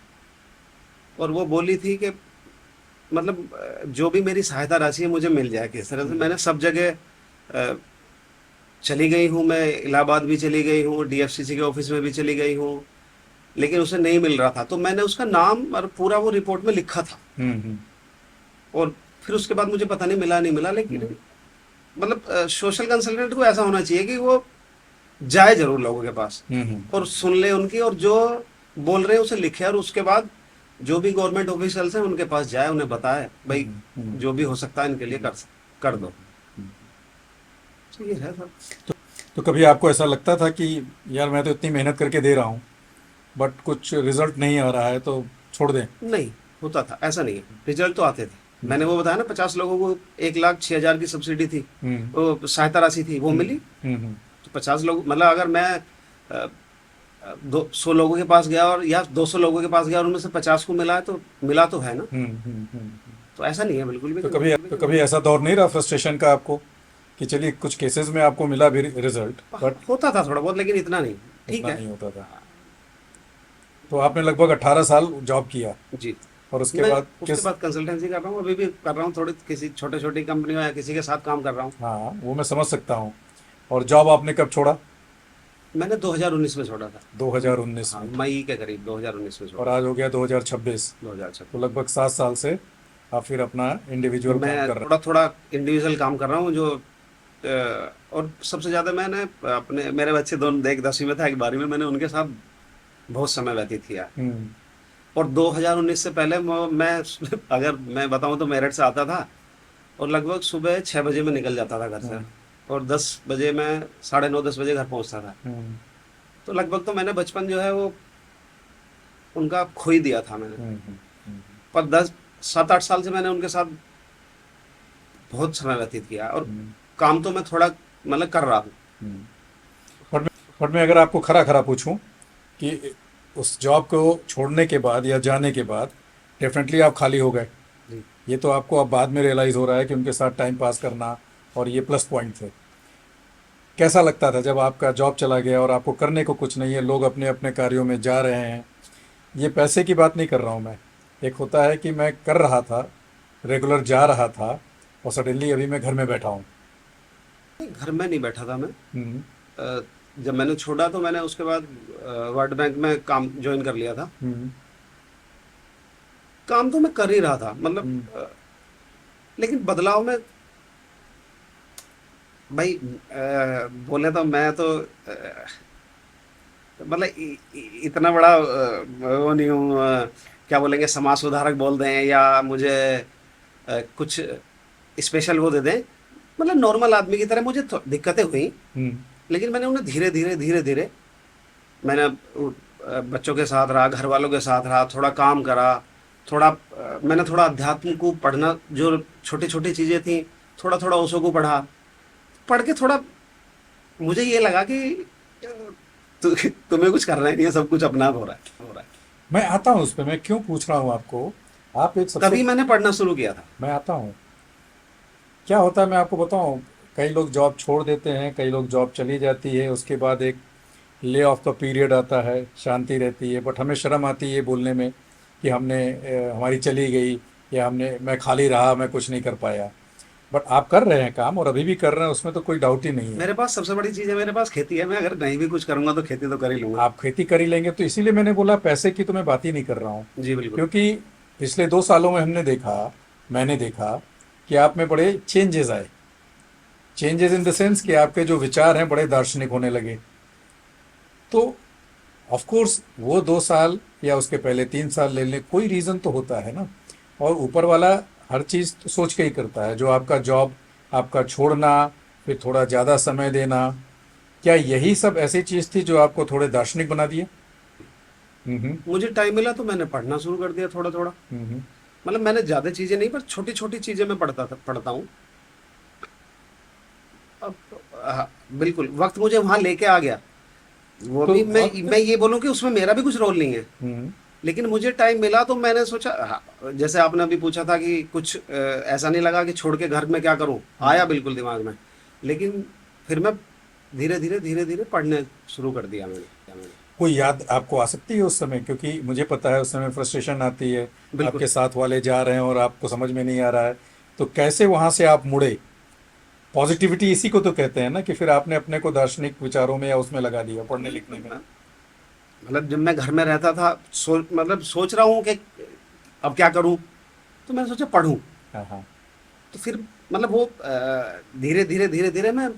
[SPEAKER 2] और वो बोली थी कि मतलब जो भी मेरी सहायता राशि है मुझे मिल जाए किस तरह से।
[SPEAKER 1] हम्म
[SPEAKER 2] मैंने सब जगह अ, चली गई हूँ, मैं इलाहाबाद भी चली गई हूँ, डीएफसीसी के ऑफिस में भी चली गई हूँ, लेकिन उसे नहीं मिल रहा था। तो मैंने उसका नाम और पूरा वो रिपोर्ट में लिखा था।
[SPEAKER 1] हम्म
[SPEAKER 2] और फिर उसके बाद मुझे पता नहीं मिला, नहीं मिला,
[SPEAKER 1] हम्म
[SPEAKER 2] लेकिन मतलब सोशल कंसल्टेंट को ऐसा होना चाहिए कि वो जाए जरूर लोगों के पास
[SPEAKER 1] हम्म
[SPEAKER 2] और सुन ले उनकी, और जो बोल रहे हैं उसे लिखे, और उसके बाद जो भी गवर्नमेंट ऑफिशियल्स हैं उनके पास जाए, उन्हें बताए भाई
[SPEAKER 1] हम्म
[SPEAKER 2] जो भी हो सकता है इनके लिए कर दो।
[SPEAKER 1] हम्म।
[SPEAKER 2] तो ये है सर।
[SPEAKER 1] तो कभी आपको ऐसा लगता था कि यार मैं तो इतनी मेहनत करके दे रहा हूँ बट कुछ रिजल्ट नहीं आ रहा है तो छोड़ दें?
[SPEAKER 2] नहीं, होता था, ऐसा नहीं है, रिजल्ट तो आते थे।
[SPEAKER 1] हम्म
[SPEAKER 2] मैंने वो बताया ना, 50 लोगों को 1,06,000 की सब्सिडी थी,
[SPEAKER 1] हम्म
[SPEAKER 2] वो सहायता राशि थी, वो मिली।
[SPEAKER 1] हम्म।
[SPEAKER 2] तो 50 लोग, मतलब अगर मैं 100 लोगों के पास गया और या 200 लोगों के पास गया और उनमें से 50 को मिला है, तो मिला तो है ना।
[SPEAKER 1] हम्म।
[SPEAKER 2] तो ऐसा नहीं है बिल्कुल भी
[SPEAKER 1] तो
[SPEAKER 2] कि
[SPEAKER 1] कभी ऐसा दौर नहीं रहा फ्रस्ट्रेशन का आपको कि चलिए कुछ केसेस में आपको मिला भी रिजल्ट बट
[SPEAKER 2] होता था थोड़ा बहुत, लेकिन इतना नहीं। ठीक
[SPEAKER 1] इतना
[SPEAKER 2] है।
[SPEAKER 1] नहीं होता था? तो आपने लगभग 18 साल जॉब किया
[SPEAKER 2] जी।
[SPEAKER 1] और उसके
[SPEAKER 2] मैं
[SPEAKER 1] बाद
[SPEAKER 2] उसके बाद कंसल्टेंसी कर रहा हूँ, अभी भी कर रहा हूँ, थोड़ी किसी छोटे छोटी कंपनियों या किसी के साथ काम कर रहा हूँ।
[SPEAKER 1] हाँ वो मैं समझ सकता हूँ। और जॉब आपने कब छोड़ा?
[SPEAKER 2] मैंने 2019 में छोड़ा था।
[SPEAKER 1] 2019
[SPEAKER 2] हाँ,
[SPEAKER 1] में।
[SPEAKER 2] मई के करीब 2019 में
[SPEAKER 1] और
[SPEAKER 2] छोड़ा
[SPEAKER 1] आज
[SPEAKER 2] था।
[SPEAKER 1] हो गया 2026।
[SPEAKER 2] 2006।
[SPEAKER 1] तो लगभग 7 साल से आप फिर अपना इंडिविजुअल काम
[SPEAKER 2] मैं
[SPEAKER 1] कर रहे
[SPEAKER 2] थोड़ा थोड़ा इंडिविजुअल काम कर रहा हूँ, जो और सबसे ज्यादा मैंने अपने, मेरे बच्चे दोनों, एक 10वीं में था एक 12वीं में, मैंने उनके साथ बहुत समय व्यतीत किया।
[SPEAKER 1] हैं।
[SPEAKER 2] और 2019 से पहले मैं अगर मैं बताऊं तो मेरठ से आता था और लगभग सुबह 6 बजे में निकल जाता था घर से,
[SPEAKER 1] हम्म,
[SPEAKER 2] और 10 बजे मैं 9:30 10 बजे घर पहुंचता था।
[SPEAKER 1] हम्म,
[SPEAKER 2] तो लगभग तो मैंने बचपन जो है वो उनका खो ही दिया था मैंने।
[SPEAKER 1] हम्म, हम्म,
[SPEAKER 2] पर 10 7 8 साल से मैंने उनके साथ बहुत समय व्यतीत किया, और
[SPEAKER 1] हम्म,
[SPEAKER 2] काम तो मैं थोड़ा मतलब कर रहा हूँ।
[SPEAKER 1] हम्म। पर मैं अगर आपको खरा खरा पूछूं कि उस जॉब को छोड़ने के बाद या जाने के बाद डेफिनेटली आप खाली हो गए।
[SPEAKER 2] जी।
[SPEAKER 1] ये तो आपको अब बाद में रियलाइज़ हो रहा है कि उनके साथ टाइम पास करना और ये प्लस पॉइंट थे। कैसा लगता था जब आपका जॉब चला गया और आपको करने को कुछ नहीं है, लोग अपने अपने कार्यों में जा रहे हैं? ये पैसे की बात नहीं कर रहा हूँ मैं। एक होता है कि मैं कर रहा था, रेगुलर जा रहा था, और सडनली अभी मैं घर में बैठा हूँ।
[SPEAKER 2] घर में नहीं बैठा था मैं।
[SPEAKER 1] हम्म,
[SPEAKER 2] अ, जब मैंने छोड़ा तो मैंने उसके बाद वर्ल्ड बैंक में काम ज्वाइन कर लिया था।
[SPEAKER 1] हम्म,
[SPEAKER 2] काम तो मैं कर ही रहा था, मतलब
[SPEAKER 1] हम्म,
[SPEAKER 2] लेकिन बदलाव में भाई, बोले तो मैं तो मतलब इतना बड़ा वो नहीं हूँ, क्या बोलेंगे, समाज सुधारक बोल दें या मुझे कुछ स्पेशल वो दे दें। मतलब नॉर्मल आदमी की तरह मुझे दिक्कतें हुई,
[SPEAKER 1] हम्म,
[SPEAKER 2] लेकिन मैंने उन्हें धीरे धीरे धीरे धीरे, मैंने बच्चों के साथ रहा, घर वालों के साथ रहा, थोड़ा काम करा, थोड़ा मैंने थोड़ा अध्यात्म को पढ़ना, जो छोटी छोटी चीज़ें थी, थोड़ा थोड़ा उसको को पढ़ा। पढ़ के थोड़ा मुझे ये लगा कि तुम्हें कुछ करना ही नहीं है, सब कुछ अपना आप हो रहा है।
[SPEAKER 1] मैं आता हूँ उस पर, मैं क्यों पूछ रहा हूँ आपको। आप एक सबसे,
[SPEAKER 2] तभी मैंने पढ़ना शुरू किया था।
[SPEAKER 1] मैं आता हूँ। क्या होता है मैं आपको बताऊँ, कई लोग जॉब छोड़ देते हैं, कई लोग जॉब चली जाती है, उसके बाद एक ले ऑफ का पीरियड आता है, शांति रहती है, बट हमें शर्म आती है बोलने में कि हमने हमारी चली गई, या हमने, मैं खाली रहा, मैं कुछ नहीं कर पाया। बट आप कर रहे हैं काम और अभी भी कर रहे हैं, उसमें तो कोई डाउट ही नहीं है।
[SPEAKER 2] मेरे पास सबसे बड़ी चीज़ है, मेरे पास खेती है। मैं अगर नहीं भी कुछ करूंगा तो खेती तो कर ही लूंगा।
[SPEAKER 1] आप खेती कर ही लेंगे, तो इसीलिए मैंने बोला पैसे की तो मैं बात ही नहीं कर रहा हूँ।
[SPEAKER 2] जी बिल्कुल।
[SPEAKER 1] क्योंकि पिछले 2 सालों में हमने देखा, मैंने देखा कि आप में बड़े चेंजेस आए। चेंजेस इन द सेंस कि आपके जो विचार हैं बड़े दार्शनिक होने लगे। तो ऑफ कोर्स वो 2 साल या उसके पहले 3 साल ले लें, कोई रीज़न तो होता है ना। और ऊपर वाला हर चीज़ तो सोच के ही करता है। जो आपका जॉब, आपका छोड़ना, फिर थोड़ा ज़्यादा समय देना, क्या यही सब ऐसी चीज़ थी जो आपको थोड़े दार्शनिक बना दिए? हम्म,
[SPEAKER 2] मुझे टाइम मिला तो मैंने पढ़ना शुरू कर दिया, थोड़ा थोड़ा।
[SPEAKER 1] हम्म,
[SPEAKER 2] मतलब मैंने ज्यादा चीजें नहीं, पर छोटी छोटी चीजें मैं पढ़ता हूँ। अब बिल्कुल वक्त मुझे वहां लेके आ गया। वो
[SPEAKER 1] तो
[SPEAKER 2] भी
[SPEAKER 1] वक्त,
[SPEAKER 2] मैं ये बोलूं कि उसमें मेरा भी कुछ रोल नहीं है,
[SPEAKER 1] हम्म,
[SPEAKER 2] लेकिन मुझे टाइम मिला तो मैंने सोचा, जैसे आपने अभी पूछा था कि कुछ ऐसा नहीं लगा कि छोड़ के घर में क्या करूं, आया बिल्कुल दिमाग में। लेकिन फिर मैं धीरे धीरे पढ़ने शुरू कर दिया मैंने।
[SPEAKER 1] कोई याद आपको आ सकती है उस समय? क्योंकि मुझे पता है उस समय फ्रस्ट्रेशन आती है,
[SPEAKER 2] बिल्कुल।
[SPEAKER 1] आपके साथ वाले जा रहे हैं और आपको समझ में नहीं आ रहा है, तो कैसे वहाँ से आप मुड़े? पॉजिटिविटी इसी को तो कहते हैं ना, कि फिर आपने अपने को दार्शनिक विचारों में या उसमें लगा दिया, पढ़ने लिखने में।
[SPEAKER 2] मतलब जब मैं घर में रहता था, मतलब सोच रहा हूँ कि अब क्या करूं, तो मैंने सोचा पढूं।
[SPEAKER 1] हाँ, हाँ।
[SPEAKER 2] तो फिर मतलब वो धीरे धीरे मैं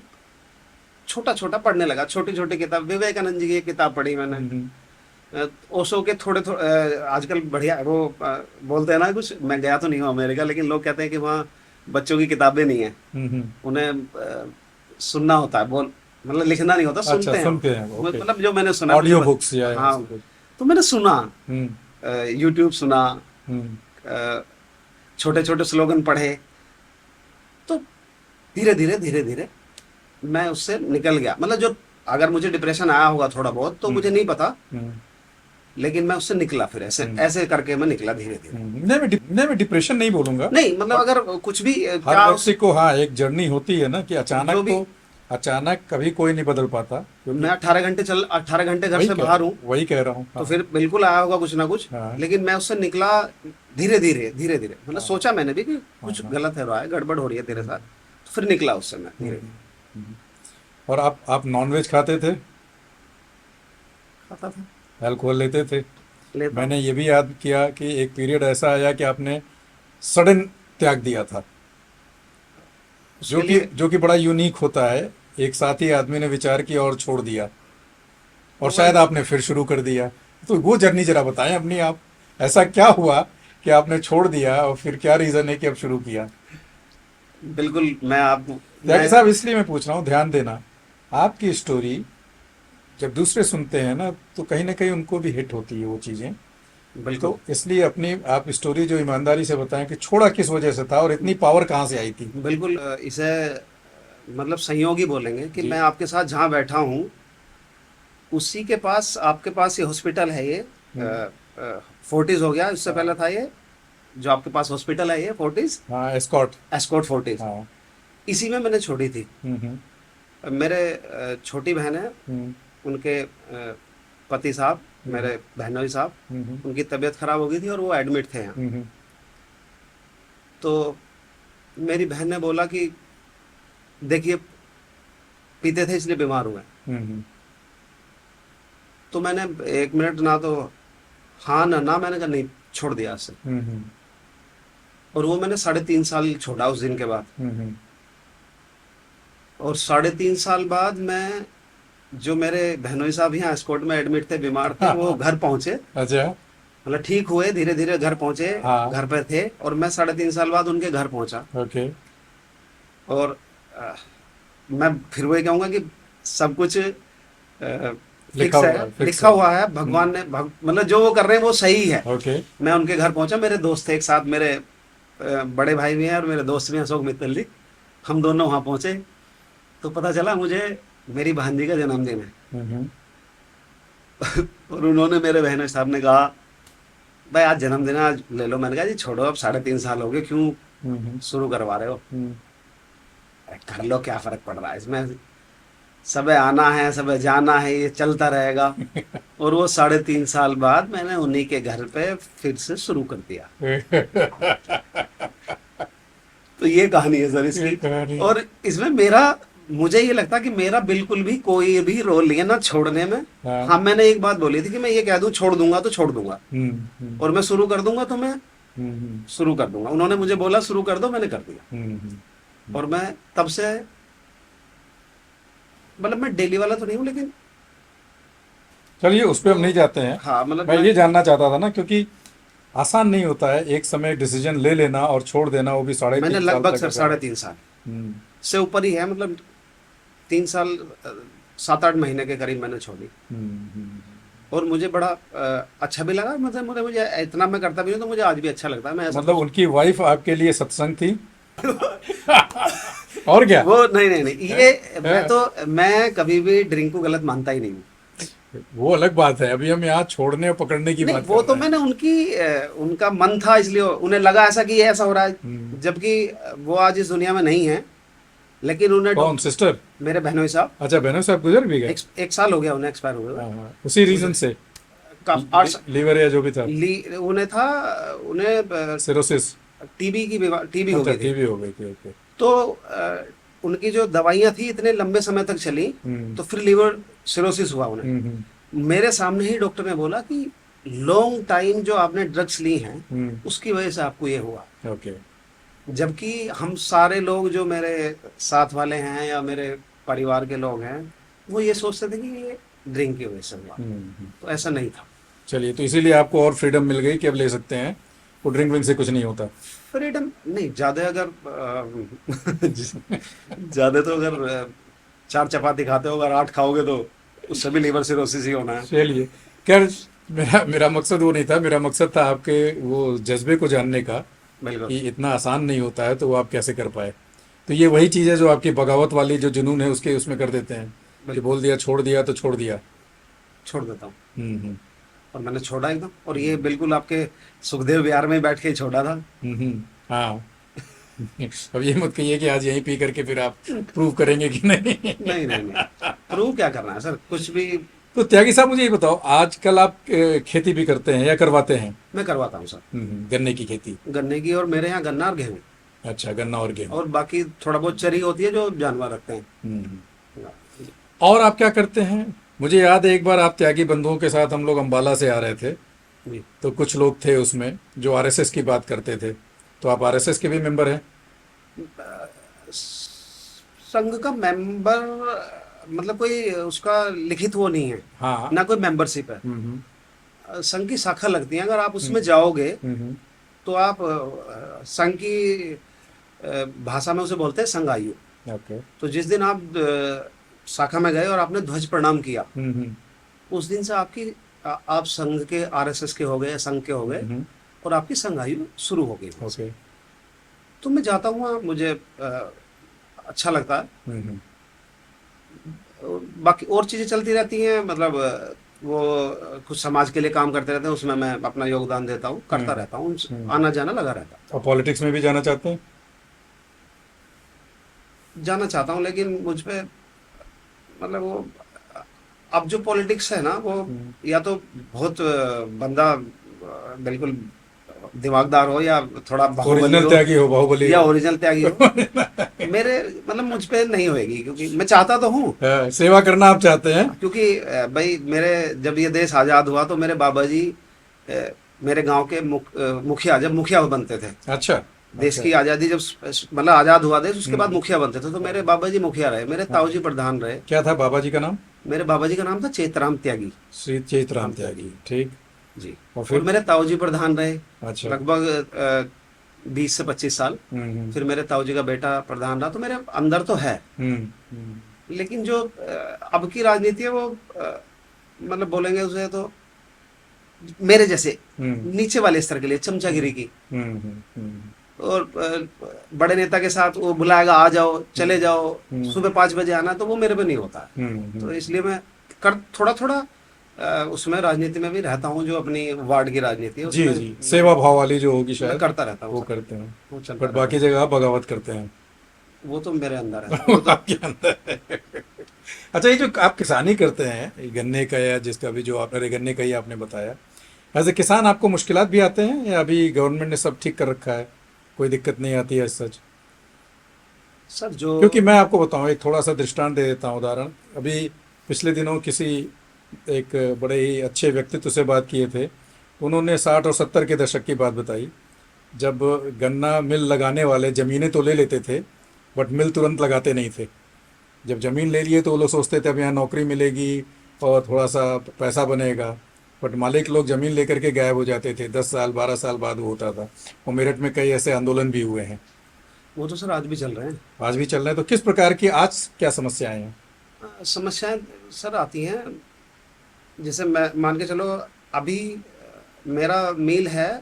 [SPEAKER 2] छोटा छोटा पढ़ने लगा, छोटी छोटी किताब, विवेकानंद जी की एक किताब पढ़ी मैंने।
[SPEAKER 1] हम्म,
[SPEAKER 2] ओशो के थोड़े थोड़े, आजकल बढ़िया वो बोलते हैं ना, कुछ मैं गया तो नहीं हूँ अमेरिका, लेकिन लोग कहते हैं कि वहाँ बच्चों की किताबें नहीं है,
[SPEAKER 1] हम्म,
[SPEAKER 2] उन्हें सुनना होता है, बोल मतलब लिखना नहीं होता,
[SPEAKER 1] अच्छा,
[SPEAKER 2] सुनते हैं वो।
[SPEAKER 1] सुनते हैं, ओके।
[SPEAKER 2] मतलब जो मैंने सुना मुझे
[SPEAKER 1] ऑडियो बुक्स या
[SPEAKER 2] हाँ,
[SPEAKER 1] ऐसे कुछ?
[SPEAKER 2] तो मैंने सुना,
[SPEAKER 1] हम्म,
[SPEAKER 2] यूट्यूब सुना,
[SPEAKER 1] हम्म,
[SPEAKER 2] छोटे छोटे स्लोगन पढ़े। तो धीरे धीरे मैं उससे निकल गया। मतलब जो, अगर मुझे डिप्रेशन आया होगा थोड़ा बहुत तो मुझे
[SPEAKER 1] हम्म,
[SPEAKER 2] नहीं पता,
[SPEAKER 1] हम्म,
[SPEAKER 2] लेकिन मैं उससे निकला, फिर ऐसे
[SPEAKER 1] हम्म,
[SPEAKER 2] ऐसे करके मैं निकला धीरे धीरे।
[SPEAKER 1] नहीं, मैं डिप्रेशन नहीं बोलूंगा।
[SPEAKER 2] नहीं मतलब
[SPEAKER 1] बट
[SPEAKER 2] अगर कुछ भी
[SPEAKER 1] हर
[SPEAKER 2] क्या उस
[SPEAKER 1] व्यक्ति को, हाँ, एक जर्नी होती है ना कि
[SPEAKER 2] जो
[SPEAKER 1] अचानक
[SPEAKER 2] भी
[SPEAKER 1] तो अचानक कभी कोई नहीं बदल पाता, क्योंकि
[SPEAKER 2] मैं 18 घंटे घर
[SPEAKER 1] वही
[SPEAKER 2] से
[SPEAKER 1] कह
[SPEAKER 2] बाहर हूँ,
[SPEAKER 1] वही कह रहा हूँ।
[SPEAKER 2] तो
[SPEAKER 1] हाँ,
[SPEAKER 2] फिर बिल्कुल आया होगा कुछ ना कुछ।
[SPEAKER 1] हाँ,
[SPEAKER 2] लेकिन मैं उससे निकला धीरे धीरे धीरे धीरे, मतलब
[SPEAKER 1] हाँ,
[SPEAKER 2] सोचा मैंने भी कि
[SPEAKER 1] हाँ,
[SPEAKER 2] कुछ
[SPEAKER 1] हाँ।
[SPEAKER 2] गलत है रहा है, गड़बड़ हो रही है तेरे
[SPEAKER 1] हम्म,
[SPEAKER 2] साथ, तो फिर निकला उससे मैं
[SPEAKER 1] हम्म,
[SPEAKER 2] धीरे।
[SPEAKER 1] हम्म। और आप नॉनवेज खाते थे?
[SPEAKER 2] खाता था,
[SPEAKER 1] अल्कोहल लेते थे?
[SPEAKER 2] लेता।
[SPEAKER 1] मैंने ये भी याद किया कि एक पीरियड ऐसा आया कि आपने सडन त्याग दिया था,
[SPEAKER 2] उसके लिए
[SPEAKER 1] जो कि बड़ा यूनिक होता है। एक साथ ही आदमी ने विचार किया और छोड़ दिया, और
[SPEAKER 2] वो
[SPEAKER 1] शायद आपने फिर शुरू कर दिया। तो वो जर्नी जरा बताएं अपनी आप, ऐसा क्या हुआ कि आपने छोड़ दिया और फिर क्या रीज़न है कि अब शुरू किया?
[SPEAKER 2] बिल्कुल मैं आप
[SPEAKER 1] त्यागी
[SPEAKER 2] मैं
[SPEAKER 1] साहब, इसलिए मैं पूछ रहा हूँ, ध्यान देना, आपकी स्टोरी जब दूसरे सुनते हैं ना, तो कहीं ना कहीं उनको भी हिट होती है वो चीज़ें।
[SPEAKER 2] बिल्कुल
[SPEAKER 1] तो इसलिए अपनी आप स्टोरी जो ईमानदारी से बताएं कि छोड़ा किस वजह से था और इतनी पावर कहाँ से आई थी।
[SPEAKER 2] बिल्कुल इसे मतलब संयोगी बोलेंगे कि
[SPEAKER 1] जी।
[SPEAKER 2] मैं आपके साथ जहाँ बैठा हूँ, उसी के पास, आपके पास ये हॉस्पिटल है, ये
[SPEAKER 1] हम्म,
[SPEAKER 2] फोर्टिस हो गया, उससे पहले
[SPEAKER 1] हाँ,
[SPEAKER 2] था ये जो आपके पास हॉस्पिटल है, ये फोर्टिस,
[SPEAKER 1] हाँ, एस्कॉट।
[SPEAKER 2] एस्कॉर्ट फोर्टिस,
[SPEAKER 1] हाँ।
[SPEAKER 2] इसी में मैंने छोड़ी थी।
[SPEAKER 1] हम्म,
[SPEAKER 2] मेरे छोटी बहन है,
[SPEAKER 1] हम्म,
[SPEAKER 2] उनके पति साहब,
[SPEAKER 1] हम्म,
[SPEAKER 2] मेरे बहनोई साहब,
[SPEAKER 1] हम्म,
[SPEAKER 2] उनकी तबीयत खराब हो गई थी और वो एडमिट थे यहाँ।
[SPEAKER 1] हम्म,
[SPEAKER 2] तो मेरी बहन ने बोला कि देखिए, पीते थे इसलिए बीमार हुए।
[SPEAKER 1] हम्म,
[SPEAKER 2] तो मैंने 1 मिनट ना तो हाँ ना ना, मैंने कहा नहीं, छोड़ दिया उससे।
[SPEAKER 1] हम्म,
[SPEAKER 2] और वो मैंने 3.5 साल छोड़ा उस दिन के बाद।
[SPEAKER 1] हम्म।
[SPEAKER 2] और 3.5 साल बाद मैं, जो मेरे बहनोई साहब यहाँ एस्कॉर्ट में एडमिट थे, बीमार थे, वो घर पहुंचे,
[SPEAKER 1] अच्छा।
[SPEAKER 2] मतलब ठीक हुए, धीरे धीरे घर पहुंचे,
[SPEAKER 1] हाँ।
[SPEAKER 2] घर पे थे, और मैं 3.5 साल बाद उनके घर पहुंचा।
[SPEAKER 1] ओके।
[SPEAKER 2] और अ, मैं फिर वही कहूंगा कि सब कुछ
[SPEAKER 1] लिखा
[SPEAKER 2] फिक्स है,
[SPEAKER 1] हुआ है, फिक्स
[SPEAKER 2] लिखा
[SPEAKER 1] है।
[SPEAKER 2] हुआ है, भगवान ने मतलब जो वो कर रहे हैं वो सही है।
[SPEAKER 1] ओके।
[SPEAKER 2] मैं उनके घर पहुंचा, मेरे दोस्त थे एक साथ, मेरे बड़े भाई भी हैं और मेरे दोस्त भी हैं, अशोक मित्तल जी। हम दोनों वहां पहुंचे, तो पता चला मुझे मेरी भांजी का जन्मदिन है।
[SPEAKER 1] हम्म,
[SPEAKER 2] और उन्होंने, मेरे बहनोई साहब ने कहा, भाई आज जन्मदिन है, आज ले लो। मैंने कहा जी छोड़ो, अब 3.5 साल हो गए, क्यों
[SPEAKER 1] हम्म,
[SPEAKER 2] शुरू करवा रहे हो,
[SPEAKER 1] हम्म।
[SPEAKER 2] कर लो, क्या फर्क पड़ रहा है इसमें, सब आना है, सब जाना है, ये चलता रहेगा। और वो 3.5 साल बाद मैंने उन्हीं के घर पे फिर से शुरू कर दिया। तो ये कहानी है सर
[SPEAKER 1] ये
[SPEAKER 2] इसकी।
[SPEAKER 1] कहानी।
[SPEAKER 2] और इसमें मेरा, मुझे ये लगता है कि मेरा बिल्कुल भी कोई भी रोल नहीं है ना छोड़ने में।
[SPEAKER 1] हाँ।
[SPEAKER 2] हाँ, मैंने एक बात बोली थी कि मैं ये कह दूं छोड़ दूंगा तो छोड़ दूंगा,
[SPEAKER 1] हम्म, हम्म,
[SPEAKER 2] और मैं शुरू कर दूंगा तो मैं
[SPEAKER 1] हम्म,
[SPEAKER 2] शुरू कर दूंगा। उन्होंने मुझे बोला शुरू कर दो, मैंने कर दिया।
[SPEAKER 1] हम्म,
[SPEAKER 2] और मैं तब से, मतलब मैं डेली वाला तो नहीं हूँ, लेकिन
[SPEAKER 1] चलिए उस पर
[SPEAKER 2] वो,
[SPEAKER 1] हम नहीं जाते हैं।
[SPEAKER 2] हाँ मतलब
[SPEAKER 1] मैं
[SPEAKER 2] मैं,
[SPEAKER 1] ये जानना चाहता था ना, क्योंकि आसान नहीं होता है एक समय डिसीजन ले लेना और छोड़ देना, वो भी साढ़े
[SPEAKER 2] मैंने
[SPEAKER 1] तीन साल
[SPEAKER 2] लगभग
[SPEAKER 1] तक
[SPEAKER 2] सर
[SPEAKER 1] अगर।
[SPEAKER 2] 3.5 साल
[SPEAKER 1] हम्म,
[SPEAKER 2] से ऊपर ही है, मतलब 3 साल 7-8 महीने के करीब मैंने छोड़ी।
[SPEAKER 1] हम्म,
[SPEAKER 2] और मुझे बड़ा अच्छा भी लगा, मतलब मुझे इतना, मैं करता भी नहीं तो मुझे आज भी अच्छा लगता है, मैं ऐसा
[SPEAKER 1] मतलब
[SPEAKER 2] कुछ।
[SPEAKER 1] उनकी वाइफ आपके लिए सत्संग थी। और क्या?
[SPEAKER 2] वो नहीं नहीं नहीं,
[SPEAKER 1] है?
[SPEAKER 2] ये
[SPEAKER 1] है?
[SPEAKER 2] मैं कभी भी ड्रिंक को गलत मानता ही नहीं हूँ।
[SPEAKER 1] वो अलग बात है, अभी हम यहाँ छोड़ने और पकड़ने की
[SPEAKER 2] नहीं,
[SPEAKER 1] बात
[SPEAKER 2] वो
[SPEAKER 1] कर
[SPEAKER 2] तो
[SPEAKER 1] रहे हैं।
[SPEAKER 2] मैंने उनका मन था, इसलिए उन्हें लगा ऐसा कि ये ऐसा हो रहा
[SPEAKER 1] हम्म।
[SPEAKER 2] है, जबकि वो आज इस दुनिया में नहीं है। लेकिन उन्हें
[SPEAKER 1] कौन,
[SPEAKER 2] डॉक्टर,
[SPEAKER 1] सिस्टर?
[SPEAKER 2] मेरे बहनोई साहब,
[SPEAKER 1] अच्छा, बहनों साहब गुजर भी गए?
[SPEAKER 2] एक साल हो गया उन्हें एक्सपायर हुए हुए।
[SPEAKER 1] हाँ, हाँ, उसी रीजन
[SPEAKER 2] गुजरे
[SPEAKER 1] से।
[SPEAKER 2] काफी 8।
[SPEAKER 1] लीवर या जो भी था।
[SPEAKER 2] उन्हें था, उन्हें
[SPEAKER 1] सिरोसिस।
[SPEAKER 2] टीबी हो
[SPEAKER 1] अच्छा,
[SPEAKER 2] गई थी।
[SPEAKER 1] टीबी हो गई थी, ओके।
[SPEAKER 2] तो उनकी जो दवाइयाँ थी इतने लंबे समय तक चली,
[SPEAKER 1] हम्म,
[SPEAKER 2] तो फिर लीवर सिरोसिस हुआ उन्हें।
[SPEAKER 1] हम्म,
[SPEAKER 2] मेरे सामने ही डॉक्टर ने बोला कि लॉन्ग टाइम जो आपने ड्रग्स ली हैं,
[SPEAKER 1] हम्म,
[SPEAKER 2] उसकी वजह से आपको ये हुआ।
[SPEAKER 1] ओके।
[SPEAKER 2] जबकि हम सारे लोग जो मेरे साथ वाले हैं या मेरे परिवार के लोग हैं, वो ये सोचते थे कि ये ड्रिंक की वजह से हुआ। तो ऐसा नहीं था।
[SPEAKER 1] चलिए, तो इसीलिए आपको और फ्रीडम मिल गई कि अब ले सकते हैं, वो ड्रिंक विंक से कुछ नहीं होता।
[SPEAKER 2] फ्रीडम नहीं, ज्यादा अगर ज्यादा तो अगर 4 चपाती खाते हो, अगर 8 खाओगे तो उससे भी लीवर सिरोसिस ही होना है।
[SPEAKER 1] चलिए, खैर, मेरा मेरा मकसद वो नहीं था, मेरा मकसद था आपके वो जज्बे को जानने का,
[SPEAKER 2] बिल्कुल
[SPEAKER 1] कि इतना आसान नहीं होता है तो वो आप कैसे कर पाए। तो ये वही चीज़ है जो आपकी बगावत वाली जो जुनून है उसके उसमें कर देते हैं, कि
[SPEAKER 2] बिल्कुल,
[SPEAKER 1] बोल दिया छोड़ दिया तो छोड़ दिया।
[SPEAKER 2] छोड़ देता हूँ।
[SPEAKER 1] हम्म,
[SPEAKER 2] और मैंने छोड़ा एकदम, और ये बिल्कुल आपके सुखदेव विहार में ही बैठ के ही छोड़ा था।
[SPEAKER 1] हाँ। अब ये मत कहिए कि आज यहीं पी करके फिर आप प्रूव करेंगे कि नहीं।
[SPEAKER 2] नहीं नहीं नहीं, प्रूव क्या करना है सर, कुछ भी।
[SPEAKER 1] तो त्यागी साहब मुझे ये बताओ, आजकल आप खेती भी करते हैं या करवाते हैं?
[SPEAKER 2] मैं करवाता हूँ सर,
[SPEAKER 1] गन्ने की खेती।
[SPEAKER 2] गन्ने की, और मेरे यहाँ गन्ना और गेहूँ,
[SPEAKER 1] अच्छा, गन्ना और गेहूं।
[SPEAKER 2] और बाकी थोड़ा बहुत चरी होती है जो जानवर रखते हैं।
[SPEAKER 1] हम्म। और आप क्या करते हैं? मुझे याद है एक बार आप त्यागी बंधुओं के साथ हम लोग अंबाला से आ रहे थे,
[SPEAKER 2] जी।
[SPEAKER 1] तो कुछ लोग थे उसमें जो आरएसएस की बात करते थे। तो आप आरएसएस के भी मेंबर हैं?
[SPEAKER 2] संघ का मेंबर मतलब कोई उसका लिखित वो नहीं है,
[SPEAKER 1] हाँ।
[SPEAKER 2] ना कोई मेंबरशिप है।
[SPEAKER 1] हम्म।
[SPEAKER 2] संघ की शाखा लगती है, अगर आप उसमें जाओगे
[SPEAKER 1] हम्म।
[SPEAKER 2] तो आप संघ की भाषा में उसे बोलते हैं संघ आयु।
[SPEAKER 1] ओके।
[SPEAKER 2] तो जिस दिन आप शाखा में गए और आपने ध्वज प्रणाम किया,
[SPEAKER 1] हम्म।
[SPEAKER 2] उस दिन से आपकी आप संघ के आरएसएस के हो गए, संघ के हो गए,
[SPEAKER 1] हम्म।
[SPEAKER 2] और आपकी संघ आयु शुरू हो गई वहाँ से।
[SPEAKER 1] ओके।
[SPEAKER 2] तो मैं जाता हूँ वहाँ, मुझे अच्छा लगता है।
[SPEAKER 1] हम्म।
[SPEAKER 2] और बाकी और चीज़ें चलती रहती हैं, मतलब वो कुछ समाज के लिए काम करते रहते हैं, उसमें मैं अपना योगदान देता हूँ, करता रहता हूँ, आना जाना लगा रहता
[SPEAKER 1] और पॉलिटिक्स में भी जाना चाहते हैं?
[SPEAKER 2] है। जाना चाहता हूँ, लेकिन मुझ पे मतलब वो अब जो पॉलिटिक्स है ना, वो या तो बहुत बंदा बिल्कुल दिमागदार हो, या थोड़ा बाहुबली
[SPEAKER 1] ओरिजिनल
[SPEAKER 2] हो,
[SPEAKER 1] त्यागी हो, बाहुबली
[SPEAKER 2] या
[SPEAKER 1] हो।
[SPEAKER 2] ओरिजिनल त्यागी हो। मेरे मतलब मुझ पे नहीं होएगी, क्योंकि मैं चाहता तो हूँ।
[SPEAKER 1] सेवा करना आप चाहते हैं?
[SPEAKER 2] क्योंकि भाई मेरे जब ये देश आज़ाद हुआ तो मेरे बाबा जी मेरे गांव के मुखिया, जब मुखिया बनते थे,
[SPEAKER 1] अच्छा।
[SPEAKER 2] देश
[SPEAKER 1] अच्छा।
[SPEAKER 2] की आज़ादी जब मतलब आज़ाद हुआ देश, उसके बाद मुखिया बनते थे, तो मेरे बाबा जी मुखिया रहे, मेरे ताऊ जी प्रधान रहे।
[SPEAKER 1] क्या था बाबा जी का नाम?
[SPEAKER 2] मेरे बाबा जी का नाम था चेतराम त्यागी।
[SPEAKER 1] श्री चैतराम
[SPEAKER 2] राम त्यागी।
[SPEAKER 1] त्यागी, ठीक।
[SPEAKER 2] जी।
[SPEAKER 1] और
[SPEAKER 2] और
[SPEAKER 1] फिर?
[SPEAKER 2] मेरे ताऊ जी प्रधान रहे
[SPEAKER 1] अच्छा।
[SPEAKER 2] लगभग 20 से 25 साल। फिर मेरे ताऊ जी का बेटा प्रधान रहा, तो मेरे अंदर तो है। लेकिन जो अब की राजनीति है वो मतलब बोलेंगे उसे तो मेरे जैसे नीचे वाले स्तर के लिए चमचागिरी की, और बड़े नेता के साथ वो बुलाएगा, आ जाओ चले जाओ, सुबह 5 बजे आना, तो वो मेरे पे नहीं होता है। तो इसलिए मैं कर थोड़ा थोड़ा उसमें राजनीति में भी रहता हूँ, जो अपनी वार्ड की राजनीति है
[SPEAKER 1] जी
[SPEAKER 2] उसमें
[SPEAKER 1] जी, सेवा भाव वाली जो होगी
[SPEAKER 2] मैं
[SPEAKER 1] शायद
[SPEAKER 2] करता रहता हूँ
[SPEAKER 1] वो
[SPEAKER 2] सर,
[SPEAKER 1] करते हैं।
[SPEAKER 2] वो चलता
[SPEAKER 1] बट
[SPEAKER 2] रहता
[SPEAKER 1] बाकी
[SPEAKER 2] है।
[SPEAKER 1] जगह आप बगावत करते हैं।
[SPEAKER 2] वो तो मेरे अंदर है,
[SPEAKER 1] वो
[SPEAKER 2] वो तो
[SPEAKER 1] आपके अंदर है। अच्छा, ये जो आप किसानी करते हैं, ये गन्ने का या जिसका भी जो आपने गन्ने का ही आपने बताया, एज ए किसान आपको मुश्किलात भी आते हैं या अभी गवर्नमेंट ने सब ठीक कर रखा है, कोई दिक्कत नहीं आती है सच?
[SPEAKER 2] सर जो
[SPEAKER 1] क्योंकि मैं आपको बताऊं, एक थोड़ा सा दृष्टांत दे देता हूं, उदाहरण। अभी पिछले दिनों किसी एक बड़े ही अच्छे व्यक्तित्व से बात किए थे, उन्होंने 60 और 70 के दशक की बात बताई, जब गन्ना मिल लगाने वाले ज़मीनें तो ले लेते थे, बट मिल तुरंत लगाते नहीं थे। जब ज़मीन ले लिए तो वो लोग सोचते थे अब यहाँ नौकरी मिलेगी और थोड़ा सा पैसा बनेगा, बट मालिक लोग ज़मीन लेकर के गायब हो जाते थे। 10 साल 12 साल बाद वो होता था। और मेरठ में कई ऐसे आंदोलन भी हुए हैं।
[SPEAKER 2] वो तो सर आज भी चल रहे हैं।
[SPEAKER 1] आज भी चल रहे हैं। तो किस प्रकार की आज क्या समस्याएं हैं?
[SPEAKER 2] समस्याएं सर आती हैं, जैसे मैं मान के चलो, अभी मेरा मिल है,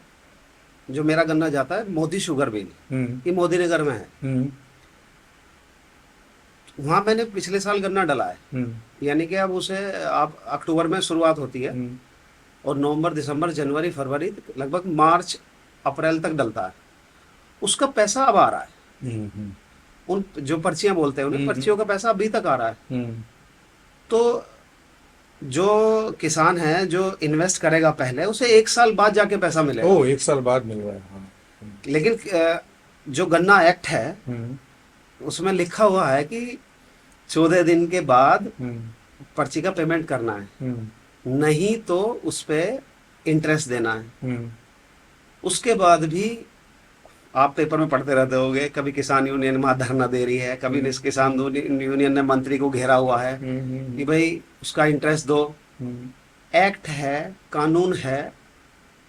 [SPEAKER 2] जो मेरा गन्ना जाता है मोदी शुगर मिल,
[SPEAKER 1] हम्म।
[SPEAKER 2] ये मोदी नगर में है।
[SPEAKER 1] हम्म।
[SPEAKER 2] वहाँ मैंने पिछले साल गन्ना डला है,
[SPEAKER 1] हम्म।
[SPEAKER 2] यानी कि अब उसे आप अक्टूबर में शुरुआत होती है,
[SPEAKER 1] हम्म।
[SPEAKER 2] और नवंबर दिसंबर जनवरी फरवरी लगभग मार्च अप्रैल तक डलता है। उसका पैसा अब आ रहा है,
[SPEAKER 1] हम्म।
[SPEAKER 2] उन जो पर्चियां बोलते हैं उन्हें, पर्चियों का पैसा अभी तक आ रहा है।
[SPEAKER 1] हम्म।
[SPEAKER 2] तो जो किसान है जो इन्वेस्ट करेगा पहले, उसे 1 साल बाद जाके पैसा मिलेगा।
[SPEAKER 1] ओह, 1 साल बाद मिल रहा है, हाँ।
[SPEAKER 2] लेकिन जो गन्ना एक्ट है
[SPEAKER 1] हम्म।
[SPEAKER 2] उसमें लिखा हुआ है कि 14 दिन के बाद
[SPEAKER 1] हम्म।
[SPEAKER 2] पर्ची का पेमेंट करना है,
[SPEAKER 1] हम्म।
[SPEAKER 2] नहीं तो उस पे इंटरेस्ट देना है।
[SPEAKER 1] हम्म।
[SPEAKER 2] उसके बाद भी आप पेपर में पढ़ते रहते होंगे, कभी किसान यूनियन वहाँ धरना दे रही है, कभी किसान यूनियन ने मंत्री को घेरा हुआ है कि भाई उसका इंटरेस्ट दो। एक्ट है, कानून है,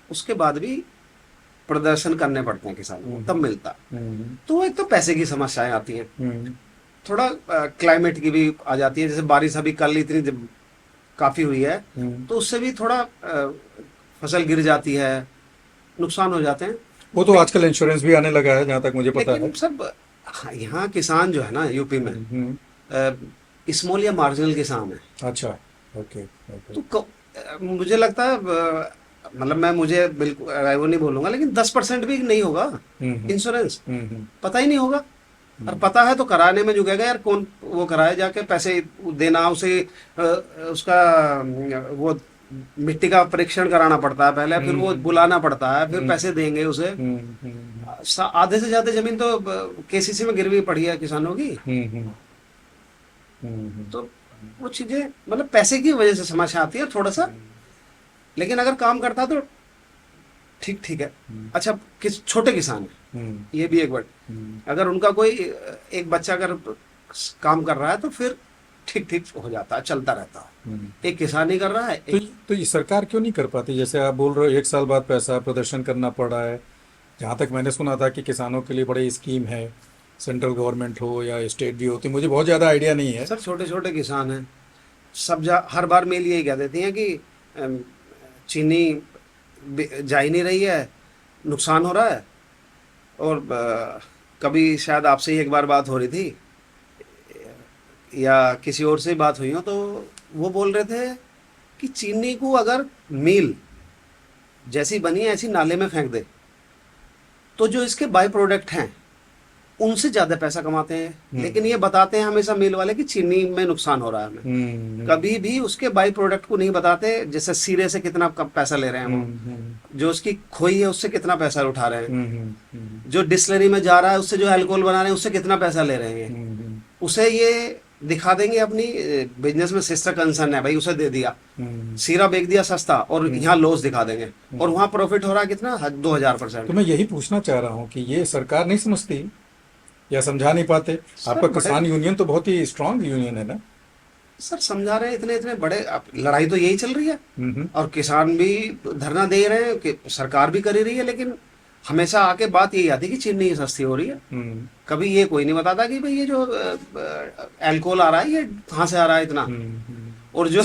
[SPEAKER 2] उसके बाद भी प्रदर्शन करने पड़ते हैं किसानों को, तब मिलता। तो एक तो पैसे की समस्याएं आती हैं, थोड़ा क्लाइमेट की भी आ जाती है, जैसे बारिश अभी कल इतनी काफी हुई है, तो उससे भी थोड़ा फसल गिर जाती है, नुकसान हो जाते हैं।
[SPEAKER 1] वो तो आजकल इंश्योरेंस भी आने लगा है, जहाँ तक मुझे पता है।
[SPEAKER 2] लेकिन सब यहाँ किसान जो है ना यूपी में स्मॉल या मार्जिनल किसान है।
[SPEAKER 1] अच्छा। ओके। ओके।
[SPEAKER 2] तो मुझे लगता है मतलब मैं मुझे बिल्कुल वो नहीं बोलूंगा, लेकिन 10% भी नहीं होगा
[SPEAKER 1] हम्म
[SPEAKER 2] इंश्योरेंस,
[SPEAKER 1] हम्म
[SPEAKER 2] पता ही नहीं होगा। और पता है तो कराने में जुगेगा यार कौन, वो कराए जाके पैसे देना उसे, उसका वो मिट्टी का परीक्षण कराना पड़ता है पहले, फिर वो
[SPEAKER 1] हम्म
[SPEAKER 2] बुलाना पड़ता है, फिर
[SPEAKER 1] हम्म
[SPEAKER 2] पैसे देंगे उसे।
[SPEAKER 1] हम्म
[SPEAKER 2] आधे से ज्यादा जमीन तो केसीसी में गिरवी पड़ी है किसानों की।
[SPEAKER 1] हम्म
[SPEAKER 2] तो वो चीजें मतलब पैसे की वजह से समस्या आती है थोड़ा सा, लेकिन अगर काम करता तो ठीक ठीक है। अच्छा, किस छोटे किसान है,
[SPEAKER 1] हम्म
[SPEAKER 2] ये भी एक बात, अगर उनका कोई एक बच्चा अगर काम कर रहा है तो फिर ठीक ठीक हो जाता है, चलता रहता
[SPEAKER 1] हम्म।
[SPEAKER 2] है। एक किसान ही कर रहा है,
[SPEAKER 1] तो
[SPEAKER 2] एक
[SPEAKER 1] तो ये सरकार क्यों नहीं कर पाती? जैसे आप बोल रहे हो 1 साल बाद पैसा प्रदर्शन करना पड़ा है। जहाँ तक मैंने सुना था कि किसानों के लिए बड़ी स्कीम है, सेंट्रल गवर्नमेंट हो या स्टेट भी होती, मुझे बहुत ज़्यादा आइडिया नहीं है।
[SPEAKER 2] सर छोटे छोटे किसान हैं, हर बार मेल यही कह देती हैं कि अम, चीनी जा ही नहीं रही है, नुकसान हो रहा है। और कभी शायद आपसे ही एक बार बात हो रही थी या किसी और से बात हुई हो, तो वो बोल रहे थे कि चीनी को अगर मिल जैसी बनी है ऐसी नाले में फेंक दे तो जो इसके बाय प्रोडक्ट हैं उनसे ज्यादा पैसा कमाते हैं। लेकिन ये बताते हैं हमेशा मिल वाले कि चीनी में नुकसान हो रहा है हमें, कभी भी उसके बाई प्रोडक्ट को नहीं बताते, जैसे सीरे से कितना कम पैसा ले रहे हैं वो, जो उसकी खोई है उससे कितना पैसा उठा रहे हैं, जो डिस्टिलरी में जा रहा है उससे जो अल्कोहल बना रहे हैं उससे कितना पैसा ले रहे हैं, उसे ये दिखा देंगे अपनी बिजनेस में सिस्टर कंसर्न है भाई, उसे दे दिया सीरा बेच दिया सस्ता और यहाँ लॉस दिखा देंगे, और वहां प्रॉफिट हो रहा है कितना 2000%।
[SPEAKER 1] तो मैं यही पूछना चाह रहा हूँ कि ये सरकार नहीं समझती या समझा नहीं पाते?
[SPEAKER 2] सर
[SPEAKER 1] आपका
[SPEAKER 2] बड़े
[SPEAKER 1] किसान यूनियन तो बहुत ही स्ट्रांग यूनियन है ना।
[SPEAKER 2] सर समझा रहे हैं, इतने इतने बड़े, अब लड़ाई तो यही चल रही है
[SPEAKER 1] हम्म
[SPEAKER 2] और किसान भी धरना दे रहे हैं कि सरकार भी कर ही रही है, लेकिन हमेशा आके बात यही आती है कि चीनी सस्ती हो रही है।
[SPEAKER 1] हम्म
[SPEAKER 2] कभी ये कोई नहीं बताता कि भाई ये जो अल्कोहल आ रहा है ये कहाँ से आ रहा है इतना,
[SPEAKER 1] हम्म
[SPEAKER 2] और जो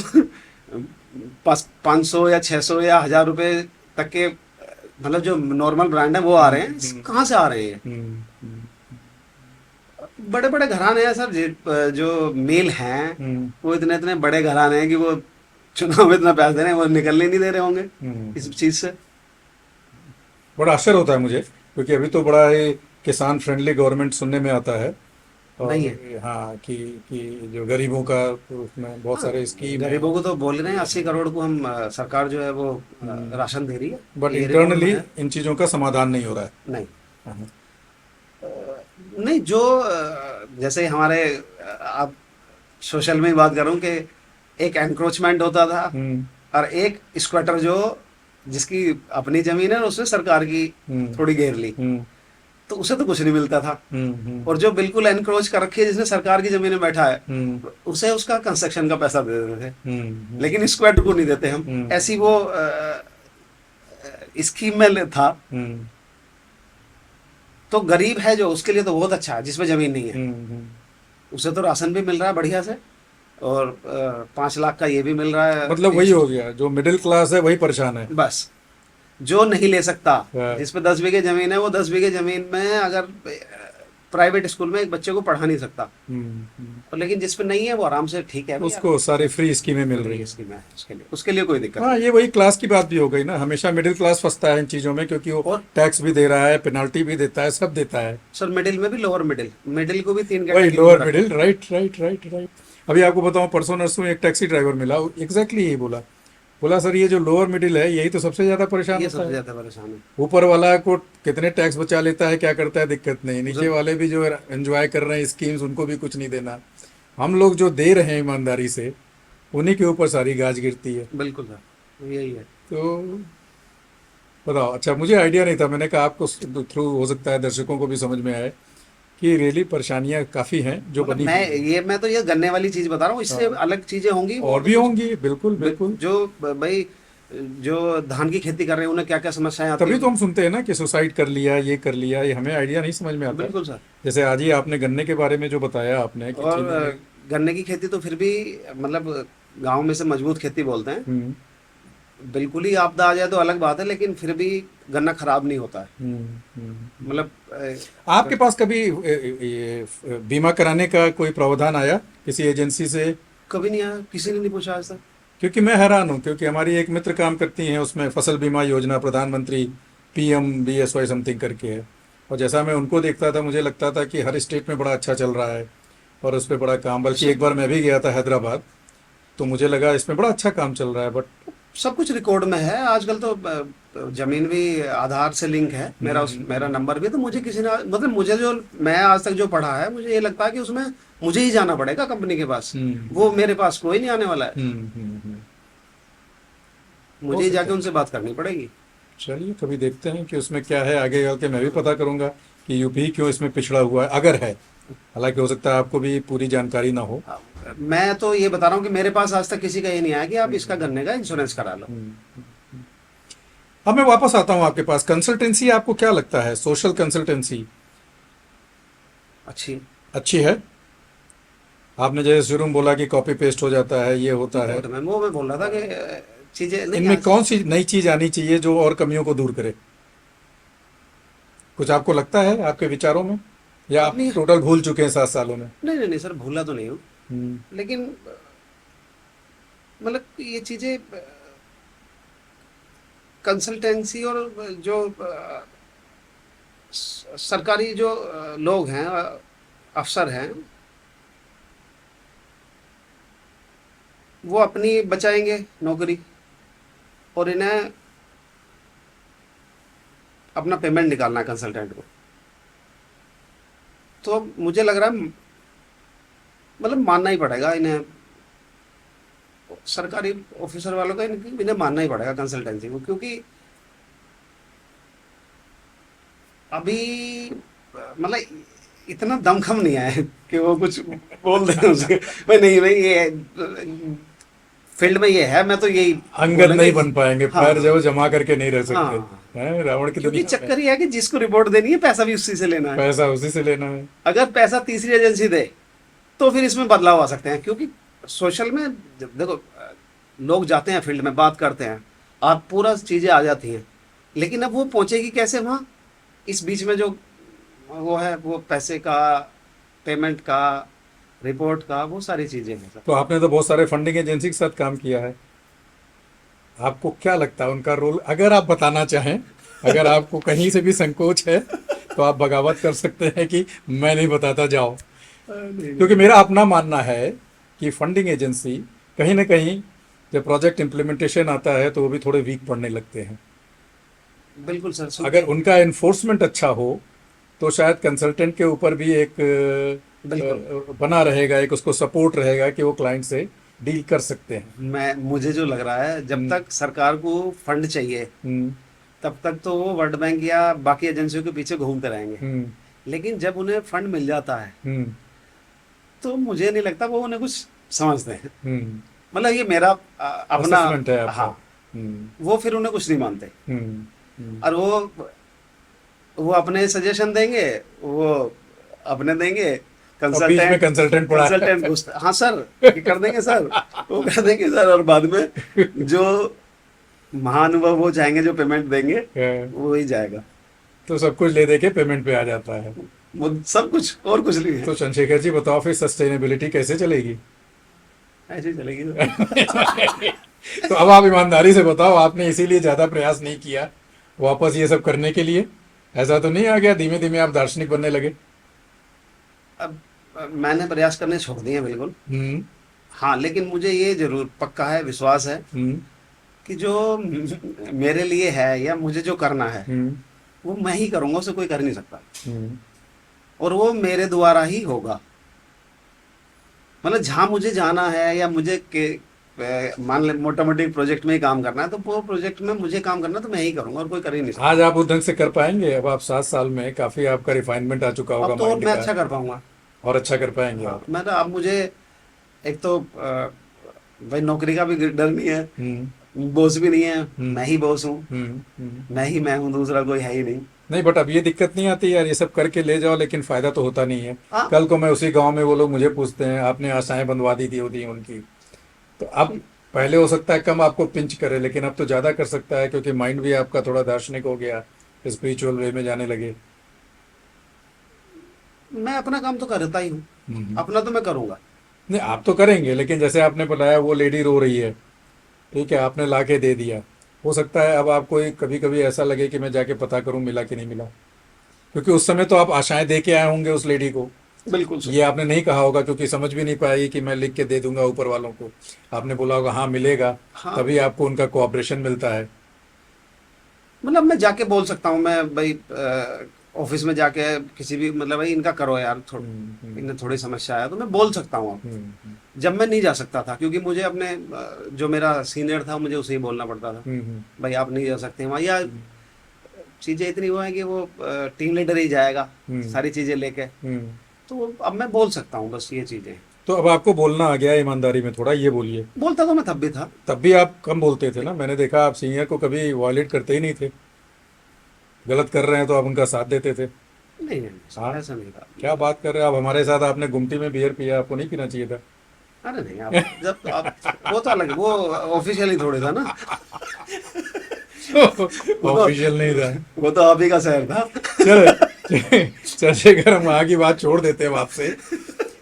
[SPEAKER 2] 500 या 600 या 1000 रुपए तक के मतलब जो नॉर्मल ब्रांड है वो आ रहे हैं, कहाँ से आ रहे हैं?
[SPEAKER 1] हम्म
[SPEAKER 2] बड़े बड़े घराने हैं सर, जो मिल हैं
[SPEAKER 1] हम्म
[SPEAKER 2] वो इतने इतने बड़े घराने हैं कि वो चुनाव में इतना पैसा दे रहे हैं, वो निकलने नहीं दे रहे होंगे इस चीज से।
[SPEAKER 1] बड़ा आश्चर्य होता है मुझे, क्योंकि अभी तो बड़ा ही किसान फ्रेंडली गवर्नमेंट सुनने में आता है। और
[SPEAKER 2] नहीं है।
[SPEAKER 1] हाँ कि जो गरीबों का तो उसमें बहुत
[SPEAKER 2] हाँ,
[SPEAKER 1] सारे स्कीम है।
[SPEAKER 2] गरीबों को तो बोल रहे हैं 80 करोड़ को हम सरकार जो है वो राशन दे रही है,
[SPEAKER 1] बट
[SPEAKER 2] ये रिपोर्ट में
[SPEAKER 1] इंटरनली
[SPEAKER 2] है।
[SPEAKER 1] इन चीज़ों का समाधान नहीं हो रहा है।
[SPEAKER 2] नहीं
[SPEAKER 1] हाँ,
[SPEAKER 2] नहीं, जो जैसे हमारे आप सोशल में ही बात करूं कि एक एनक्रोचमेंट होता था
[SPEAKER 1] हम्म
[SPEAKER 2] और एक स्क्वाटर जो जिसकी अपनी जमीन है और उसने सरकार की
[SPEAKER 1] हम्म
[SPEAKER 2] थोड़ी घेर ली,
[SPEAKER 1] हम्म
[SPEAKER 2] तो उसे तो कुछ नहीं मिलता था।
[SPEAKER 1] हम्म
[SPEAKER 2] और जो बिल्कुल एनक्रोच कर रखी है जिसने सरकार की जमीन में बैठा है
[SPEAKER 1] हम्म
[SPEAKER 2] उसे उसका कंस्ट्रक्शन का पैसा दे देते थे,
[SPEAKER 1] हम्म
[SPEAKER 2] लेकिन स्क्वाटर को नहीं देते हम।
[SPEAKER 1] हम्म
[SPEAKER 2] ऐसी वो स्कीम में था।
[SPEAKER 1] हम्म
[SPEAKER 2] तो गरीब है जो, उसके लिए तो बहुत अच्छा है जिसमें जमीन नहीं है,
[SPEAKER 1] हम्म
[SPEAKER 2] उसे तो राशन भी मिल रहा है बढ़िया से, और 5 लाख का ये भी मिल रहा है
[SPEAKER 1] मतलब वही हो गया, जो मिडिल क्लास है वही परेशान है।
[SPEAKER 2] बस जो नहीं ले सकता,
[SPEAKER 1] हाँ,
[SPEAKER 2] जिस पे 10 बीघे जमीन है वो 10 बीघे जमीन में अगर प्राइवेट स्कूल में एक बच्चे को पढ़ा नहीं सकता, और लेकिन जिस पे नहीं है वो आराम से ठीक है भैया,
[SPEAKER 1] उसको सारी फ्री स्कीमें मिल रही
[SPEAKER 2] फ्री
[SPEAKER 1] है।
[SPEAKER 2] स्कीम है उसके लिए कोई दिक्कत
[SPEAKER 1] हाँ, ये वही क्लास की बात भी हो गई ना, हमेशा मिडिल क्लास फंसता है इन चीज़ों में, क्योंकि वो
[SPEAKER 2] नहीं। और
[SPEAKER 1] टैक्स भी दे रहा है, पेनल्टी भी देता है, सब देता है।
[SPEAKER 2] सर मिडिल में भी लोअर मिडिल, मिडिल को भी 3
[SPEAKER 1] वही
[SPEAKER 2] कैटेगरी
[SPEAKER 1] लोअर
[SPEAKER 2] में रखा
[SPEAKER 1] middle, right right right right. अभी आपको बताऊं, परसों नरसों एक टैक्सी ड्राइवर मिला, एग्जैक्टली यही बोला। बोला सर ये जो लोअर मिडिल है यही तो सबसे ज़्यादा
[SPEAKER 2] है।
[SPEAKER 1] परेशान
[SPEAKER 2] ये
[SPEAKER 1] होता
[SPEAKER 2] सबसे
[SPEAKER 1] है।
[SPEAKER 2] ज्यादा परेशान है।
[SPEAKER 1] ऊपर वाला को कितने टैक्स बचा लेता है, क्या करता है, दिक्कत नहीं।
[SPEAKER 2] उसे
[SPEAKER 1] नीचे वाले भी जो एंजॉय कर रहे हैं स्कीम्स, उनको भी कुछ नहीं देना। हम लोग जो दे रहे हैं ईमानदारी से, उन्हीं के ऊपर सारी गाज गिरती है।
[SPEAKER 2] बिल्कुल सर यही है।
[SPEAKER 1] तो बताओ। अच्छा, मुझे आइडिया नहीं था, मैंने कहा आपको थ्रू हो सकता है दर्शकों को भी समझ में आए कि रियली परेशानियां काफ़ी हैं जो
[SPEAKER 2] मतलब
[SPEAKER 1] बनी हुई हैं।
[SPEAKER 2] मैं तो ये गन्ने वाली चीज बता रहा हूँ, इससे
[SPEAKER 1] हाँ,
[SPEAKER 2] अलग चीजें होंगी वो
[SPEAKER 1] और
[SPEAKER 2] तो
[SPEAKER 1] भी
[SPEAKER 2] कुछ
[SPEAKER 1] होंगी, बिल्कुल बिल्कुल।
[SPEAKER 2] जो भाई जो धान की खेती कर रहे हैं उन्हें क्या क्या समस्याएं आती
[SPEAKER 1] तभी तो
[SPEAKER 2] होंगी।
[SPEAKER 1] हम सुनते हैं ना कि सुसाइड कर लिया, ये कर लिया, ये हमें आइडिया नहीं समझ में आता।
[SPEAKER 2] बिल्कुल सर।
[SPEAKER 1] जैसे आज ही आपने गन्ने के बारे में जो बताया आपने कि
[SPEAKER 2] और
[SPEAKER 1] चीनी में।
[SPEAKER 2] गन्ने की खेती तो फिर भी मतलब गांव में से मजबूत खेती बोलते हैं,
[SPEAKER 1] हम्म
[SPEAKER 2] बिल्कुल ही आपदा आ जाए तो अलग बात है, लेकिन फिर भी गन्ना खराब नहीं होता है। मतलब
[SPEAKER 1] आपके पास कभी बीमा कराने का कोई प्रावधान आया किसी एजेंसी से?
[SPEAKER 2] कभी नहीं आया, किसी ने नहीं पूछा आज तक।
[SPEAKER 1] क्योंकि मैं हैरान हूँ, क्योंकि हमारी एक मित्र काम करती हैं उसमें, फसल बीमा योजना प्रधानमंत्री PMBSY समथिंग करके है। और जैसा मैं उनको देखता था मुझे लगता था कि हर स्टेट में बड़ा अच्छा चल रहा है और उस पर बड़ा काम, बल्कि एक बार मैं भी गया था हैदराबाद, तो मुझे लगा इसमें बड़ा अच्छा काम चल रहा है, बट
[SPEAKER 2] सब कुछ रिकॉर्ड में है आजकल तो। जमीन भी आधार से लिंक है, मेरा नंबर भी। तो मुझे किसी ने, मतलब मुझे जो, मैं आज तक जो पढ़ा है, मुझे ये लगता है कि उसमें मुझे ही जाना पड़ेगा कंपनी के पास। वो मेरे पास कोई नहीं आने वाला है,
[SPEAKER 1] हो
[SPEAKER 2] मुझे ही
[SPEAKER 1] सकता
[SPEAKER 2] जाके
[SPEAKER 1] है।
[SPEAKER 2] उनसे बात करनी पड़ेगी।
[SPEAKER 1] चलिए कभी देखते हैं कि उसमें क्या है, आगे चल के मैं भी पता करूंगा कि यूपी क्यों इसमें पिछड़ा हुआ है, अगर है। हालांकि हो सकता है आपको भी पूरी जानकारी ना हो।
[SPEAKER 2] मैं तो ये बता रहा हूँ कि मेरे पास आज तक किसी का ये नहीं आया कि आप इसका गन्ने का इंश्योरेंस करा लो।
[SPEAKER 1] अब मैं वापस आता हूँ आपके पास। कंसल्टेंसी आपको क्या लगता है, सोशल कंसल्टेंसी
[SPEAKER 2] अच्छी
[SPEAKER 1] अच्छी है? आपने जैसे शुरू में बोला कि कॉपी पेस्ट हो जाता है, ये होता है,
[SPEAKER 2] रिपोर्ट में वो मैं बोल रहा था कि चीजें नहीं
[SPEAKER 1] इनमें
[SPEAKER 2] आज।
[SPEAKER 1] कौन सी नई चीज आनी चाहिए जो और कमियों को दूर करे? कुछ आपको लगता है आपके विचारों में, या आप
[SPEAKER 2] अपनी,
[SPEAKER 1] टोटल भूल चुके हैं 7 सालों में?
[SPEAKER 2] नहीं नहीं नहीं सर, भूला तो नहीं हूँ,
[SPEAKER 1] हम्म,
[SPEAKER 2] लेकिन मतलब ये चीजें, कंसल्टेंसी और जो सरकारी जो लोग हैं, अफसर हैं, वो अपनी बचाएंगे नौकरी, और इन्हें अपना पेमेंट निकालना है कंसल्टेंट को। तो मुझे लग रहा है, मतलब मानना ही पड़ेगा इन्हें, सरकारी ऑफिसर वालों का इन्हें मानना ही पड़ेगा कंसल्टेंसी को, क्योंकि अभी मतलब इतना दमखम नहीं आया है कि वो कुछ बोल दें उसके। भाई नहीं भाई, ये फील्ड में ये है, मैं तो यही
[SPEAKER 1] अंगद
[SPEAKER 2] बोलेंगे।
[SPEAKER 1] नहीं बन पाएंगे,
[SPEAKER 2] हाँ
[SPEAKER 1] पैर जो जमा करके नहीं रह सकते
[SPEAKER 2] हाँ,
[SPEAKER 1] हैं रावण की
[SPEAKER 2] क्योंकि
[SPEAKER 1] दुनिया में।
[SPEAKER 2] चक्कर ये है कि जिसको रिपोर्ट देनी है, पैसा भी उसी से लेना है।
[SPEAKER 1] पैसा उसी से लेना है।
[SPEAKER 2] अगर पैसा तीसरी एजेंसी दे तो फिर इसमें बदलाव आ सकते हैं, क्योंकि सोशल में जब देखो, लोग जाते हैं फील्ड में, बात करते हैं, आप पूरा चीजें आ जाती हैं, लेकिन अब वो पहुंचेगी कैसे वहां? इस बीच में जो वो है, वो पैसे का, पेमेंट का, रिपोर्ट का, वो सारी चीजें हैं सर।
[SPEAKER 1] तो आपने तो बहुत सारे फंडिंग एजेंसी के साथ काम किया है, आपको क्या लगता है उनका रोल, अगर आप बताना चाहें? अगर आपको कहीं से भी संकोच है तो आप बगावत कर सकते हैं कि मैं नहीं बताता, जाओ।
[SPEAKER 2] नहीं
[SPEAKER 1] क्योंकि
[SPEAKER 2] नहीं,
[SPEAKER 1] मेरा अपना मानना है कि फंडिंग एजेंसी कहीं ना कहीं जब प्रोजेक्ट इम्प्लीमेंटेशन आता है तो वो भी थोड़े वीक पड़ने लगते हैं।
[SPEAKER 2] बिल्कुल सर,
[SPEAKER 1] अगर
[SPEAKER 2] सुनते,
[SPEAKER 1] उनका इन्फोर्समेंट अच्छा हो तो शायद कंसल्टेंट के ऊपर भी एक
[SPEAKER 2] बिल्कुल।
[SPEAKER 1] बना रहेगा, एक उसको सपोर्ट रहेगा कि वो क्लाइंट से डील कर सकते हैं।
[SPEAKER 2] मुझे जो लग रहा है, जब
[SPEAKER 1] हम्म,
[SPEAKER 2] तक सरकार को फंड चाहिए,
[SPEAKER 1] हम्म,
[SPEAKER 2] तब तक तो वो वर्ल्ड बैंक या बाकी एजेंसियों के पीछे घूमते रहेंगे।
[SPEAKER 1] हम्म,
[SPEAKER 2] लेकिन जब उन्हें फंड मिल जाता है,
[SPEAKER 1] हम्म,
[SPEAKER 2] तो मुझे नहीं लगता वो उन्हें कुछ समझते हैं।
[SPEAKER 1] हम्म।
[SPEAKER 2] मतलब ये मेरा अपना,
[SPEAKER 1] असेसमेंट है आपका।
[SPEAKER 2] हाँ,
[SPEAKER 1] हम्म,
[SPEAKER 2] वो फिर उन्हें कुछ नहीं मानते,
[SPEAKER 1] हम्म, हम्म।
[SPEAKER 2] और वो अपने सजेशन देंगे, वो अपने देंगे,
[SPEAKER 1] और बीच में
[SPEAKER 2] कंसल्टेंट
[SPEAKER 1] कंसल्टेंट पड़ा
[SPEAKER 2] कंसल्टेंट
[SPEAKER 1] है।
[SPEAKER 2] घुसता, हाँ सर, ये कर देंगे सर, वो कर देंगे सर, और बाद में जो महानुभाव वो चाहेंगे, जो पेमेंट देंगे, वो ही जाएगा।
[SPEAKER 1] तो सब कुछ ले दे के पेमेंट पे आ जाता है।
[SPEAKER 2] वो सब कुछ, और कुछ नहीं है।
[SPEAKER 1] तो चंद्रशेखर जी बताओ फिर सस्टेनेबिलिटी कैसे चलेगी?
[SPEAKER 2] ऐसे ही चलेगी सर।
[SPEAKER 1] तो अब आप ईमानदारी से बताओ, आपने इसीलिए ज्यादा प्रयास नहीं किया वापस ये सब करने के लिए? ऐसा तो नहीं आ गया धीमे धीमे आप दार्शनिक बनने लगे?
[SPEAKER 2] अब मैंने प्रयास करने छोड़ दिए बिल्कुल।
[SPEAKER 1] हम्म,
[SPEAKER 2] हाँ, लेकिन मुझे ये जरूर पक्का है, विश्वास है
[SPEAKER 1] हम्म,
[SPEAKER 2] कि जो मेरे लिए है या मुझे जो करना है,
[SPEAKER 1] हम्म,
[SPEAKER 2] वो मैं ही करूंगा, उसे कोई कर नहीं सकता,
[SPEAKER 1] हम्म।
[SPEAKER 2] और वो मेरे द्वारा ही होगा। मतलब जहाँ मुझे जाना है, या मुझे मान ले मोटा मोटी प्रोजेक्ट में ही काम करना है, तो वो प्रोजेक्ट में मुझे काम करना, तो मैं ही करूंगा, और कोई कर ही नहीं
[SPEAKER 1] आज
[SPEAKER 2] सकता।
[SPEAKER 1] आप उस ढंग से कर पाएंगे? अब आप 7 साल में काफी आपका रिफाइनमेंट आ चुका होगा
[SPEAKER 2] अब तो और
[SPEAKER 1] माइंड
[SPEAKER 2] मैं
[SPEAKER 1] का,
[SPEAKER 2] अच्छा कर पाऊंगा।
[SPEAKER 1] और अच्छा कर पाएंगे
[SPEAKER 2] हाँ,
[SPEAKER 1] आप।
[SPEAKER 2] मैं तो, अब मुझे एक तो भाई नौकरी का भी डर नहीं है,
[SPEAKER 1] हम्म,
[SPEAKER 2] बॉस भी नहीं है,
[SPEAKER 1] हम्म,
[SPEAKER 2] मैं ही बॉस हूँ,
[SPEAKER 1] हम्म।
[SPEAKER 2] मैं हूँ, दूसरा कोई है ही नहीं।
[SPEAKER 1] नहीं, बट अब ये दिक्कत नहीं आती यार, ये सब करके ले जाओ लेकिन फायदा तो होता नहीं है।
[SPEAKER 2] हाँ,
[SPEAKER 1] कल को मैं उसी गांव में, वो लोग मुझे पूछते हैं आपने आशाएं बंधवा दी थी होती हैं उनकी। तो अब पहले हो सकता है कम आपको पिंच करे, लेकिन अब तो ज्यादा कर सकता है, क्योंकि माइंड भी आपका थोड़ा दार्शनिक हो गया, स्पिरिचुअल वे में जाने लगे।
[SPEAKER 2] मैं अपना काम तो करता ही हूँ,
[SPEAKER 1] हम्म।
[SPEAKER 2] अपना तो मैं करूंगा।
[SPEAKER 1] नहीं, आप तो करेंगे, लेकिन जैसे आपने बताया वो लेडी रो रही है, ठीक है, आपने ला के दे दिया। हो सकता है अब आपको कभी कभी ऐसा लगे कि मैं जाके पता करूं मिला कि नहीं मिला, क्योंकि उस समय तो आप आशाएं दे के आए होंगे उस लेडी को।
[SPEAKER 2] बिल्कुल सर।
[SPEAKER 1] ये आपने नहीं कहा होगा, क्योंकि समझ भी नहीं पाई कि मैं लिख के दे दूंगा ऊपर वालों को। आपने बोला होगा हाँ मिलेगा,
[SPEAKER 2] हाँ,
[SPEAKER 1] तभी आपको उनका कोऑपरेशन मिलता है।
[SPEAKER 2] मतलब मैं जाके बोल सकता हूँ, मैं भाई ऑफिस में जाके किसी भी, मतलब भाई इनका करो यार,
[SPEAKER 1] हम्म।
[SPEAKER 2] इन्हें थोड़ी समस्या है, तो मैं बोल सकता हूँ।
[SPEAKER 1] हम्म।
[SPEAKER 2] जब मैं नहीं जा सकता था, क्योंकि मुझे अपने जो मेरा सीनियर था मुझे उसे ही बोलना पड़ता था,
[SPEAKER 1] हम्म।
[SPEAKER 2] भाई आप नहीं जा सकते वहाँ, या
[SPEAKER 1] हम्म।
[SPEAKER 2] चीज़ें इतनी वो है कि वो टीम लीडर ही जाएगा
[SPEAKER 1] हम्म।
[SPEAKER 2] सारी चीज़ें लेके।
[SPEAKER 1] हम्म।
[SPEAKER 2] तो अब मैं बोल सकता हूँ, बस ये चीज़ें।
[SPEAKER 1] तो अब आपको बोलना आ गया है, ईमानदारी में थोड़ा ये बोलिए।
[SPEAKER 2] बोलता तो मैं तब भी था।
[SPEAKER 1] तब भी आप कम बोलते थे ना, मैंने देखा आप सीनियर को कभी वॉयलेट करते ही नहीं थे। गलत कर रहे हैं तो आप उनका साथ देते थे।
[SPEAKER 2] नहीं नहीं नहीं
[SPEAKER 1] हाँ,
[SPEAKER 2] सर, ऐसा नहीं था।
[SPEAKER 1] क्या बात कर रहे हैं आप, हमारे साथ आपने गुमटी में बियर पिया, आपको नहीं पीना चाहिए था।
[SPEAKER 2] अरे नहीं, आप जब आप, वो तो अलग, वो ऑफिशियली थोड़े था ना। वो तो
[SPEAKER 1] ऑफिशियल नहीं था।
[SPEAKER 2] वो तो आप ही का शहर था।
[SPEAKER 1] चलो, चंद्रशेखर, हम वहाँ की बात छोड़ देते हैं आपसे।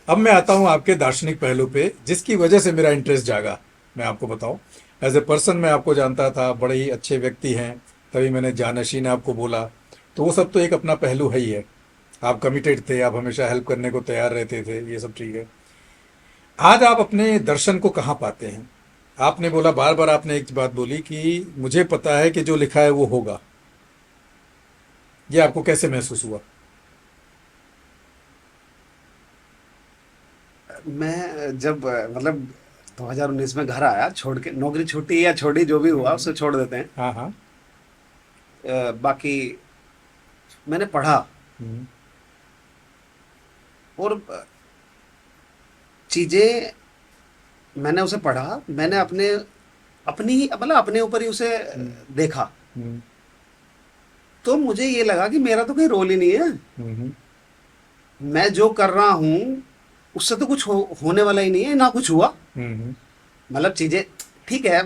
[SPEAKER 1] अब मैं आता हूँ आपके दार्शनिक पहलू पे, जिसकी वजह से मेरा इंटरेस्ट जागा। मैं आपको बताऊं, एज ए पर्सन मैं आपको जानता था, बड़े ही अच्छे व्यक्ति हैं, तभी मैंने जानशी ने आपको बोला। तो वो सब तो एक अपना पहलू है ही है। आप कमिटेड थे, आप हमेशा हेल्प करने को तैयार रहते थे, ये सब ठीक है। आज आप अपने दर्शन को कहाँ पाते हैं? आपने बोला, बार बार आपने एक बात बोली कि मुझे पता है कि जो लिखा है वो होगा। ये आपको कैसे महसूस हुआ?
[SPEAKER 2] मैं जब मतलब 2019 में घर आया, छोड़ के नौकरी छूटी या छोड़ी, जो भी हुआ
[SPEAKER 1] हम्म।
[SPEAKER 2] उसे छोड़ देते हैं।
[SPEAKER 1] हाँ हाँ।
[SPEAKER 2] बाकी मैंने पढ़ा,
[SPEAKER 1] हम्म।
[SPEAKER 2] और चीजें, मैंने उसे पढ़ा, मैंने अपने, अपनी ही मतलब अपने ऊपर ही उसे
[SPEAKER 1] हम्म।
[SPEAKER 2] देखा।
[SPEAKER 1] हम्म।
[SPEAKER 2] तो मुझे ये लगा कि मेरा तो कोई रोल ही नहीं है,
[SPEAKER 1] हम्म।
[SPEAKER 2] मैं जो कर रहा हूँ उससे तो कुछ होने वाला ही नहीं है, ना कुछ हुआ।
[SPEAKER 1] हम्म।
[SPEAKER 2] मतलब चीजें ठीक है,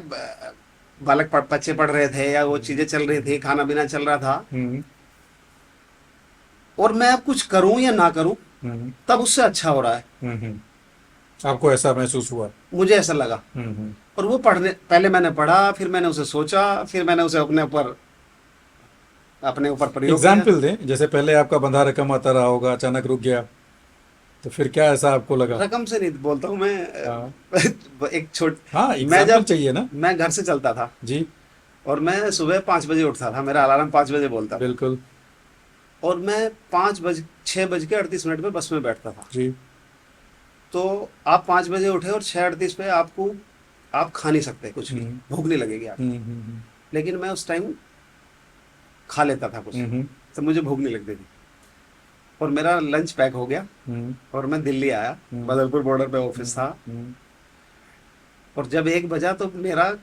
[SPEAKER 2] बालक बच्चे पढ़ रहे थे या वो चीजें चल रही थी, खाना पीना चल रहा था,
[SPEAKER 1] हम्म।
[SPEAKER 2] और मैं अब कुछ करूं या ना करूं,
[SPEAKER 1] हम्म।
[SPEAKER 2] तब उससे अच्छा हो रहा है।
[SPEAKER 1] हम्म। आपको ऐसा महसूस हुआ?
[SPEAKER 2] मुझे ऐसा लगा।
[SPEAKER 1] हम्म।
[SPEAKER 2] और वो पढ़ने, पहले मैंने पढ़ा, फिर मैंने उसे सोचा, फिर मैंने उसे अपने ऊपर प्रयोग किया।
[SPEAKER 1] एग्जाम्पल दें, जैसे पहले आपका बंधा रकम आता रहा होगा, अचानक रुक गया, तो फिर क्या ऐसा आपको लगा?
[SPEAKER 2] रकम से नहीं बोलता हूँ मैं,
[SPEAKER 1] हाँ
[SPEAKER 2] एक छोट
[SPEAKER 1] हाँ,
[SPEAKER 2] मैं
[SPEAKER 1] एग्जाम्पल
[SPEAKER 2] जब,
[SPEAKER 1] चाहिए ना।
[SPEAKER 2] मैं घर से चलता था,
[SPEAKER 1] जी।
[SPEAKER 2] और मैं सुबह 5 बजे उठता था, मेरा अलार्म 5 बजे बोलता था,
[SPEAKER 1] बिल्कुल।
[SPEAKER 2] और मैं 6:38 पे बस में बैठता था।
[SPEAKER 1] जी।
[SPEAKER 2] तो आप 5 बजे उठे और 6:38 पे आपको, आप खा नहीं सकते कुछ भी,
[SPEAKER 1] हम्म।
[SPEAKER 2] भूख नहीं लगेगी आपको।
[SPEAKER 1] हम्म।
[SPEAKER 2] लेकिन मैं उस टाइम खा लेता था कुछ,
[SPEAKER 1] हम्म।
[SPEAKER 2] तो मुझे भूख नहीं लगती थी। और मेरा लंच पैक हो गया,
[SPEAKER 1] हम्म।
[SPEAKER 2] और मैं दिल्ली आया,
[SPEAKER 1] हम्म।
[SPEAKER 2] बदरपुर बॉर्डर पे ऑफिस
[SPEAKER 1] हम्म।
[SPEAKER 2] था।
[SPEAKER 1] हम्म।
[SPEAKER 2] और जब 1 बजा तो मेरा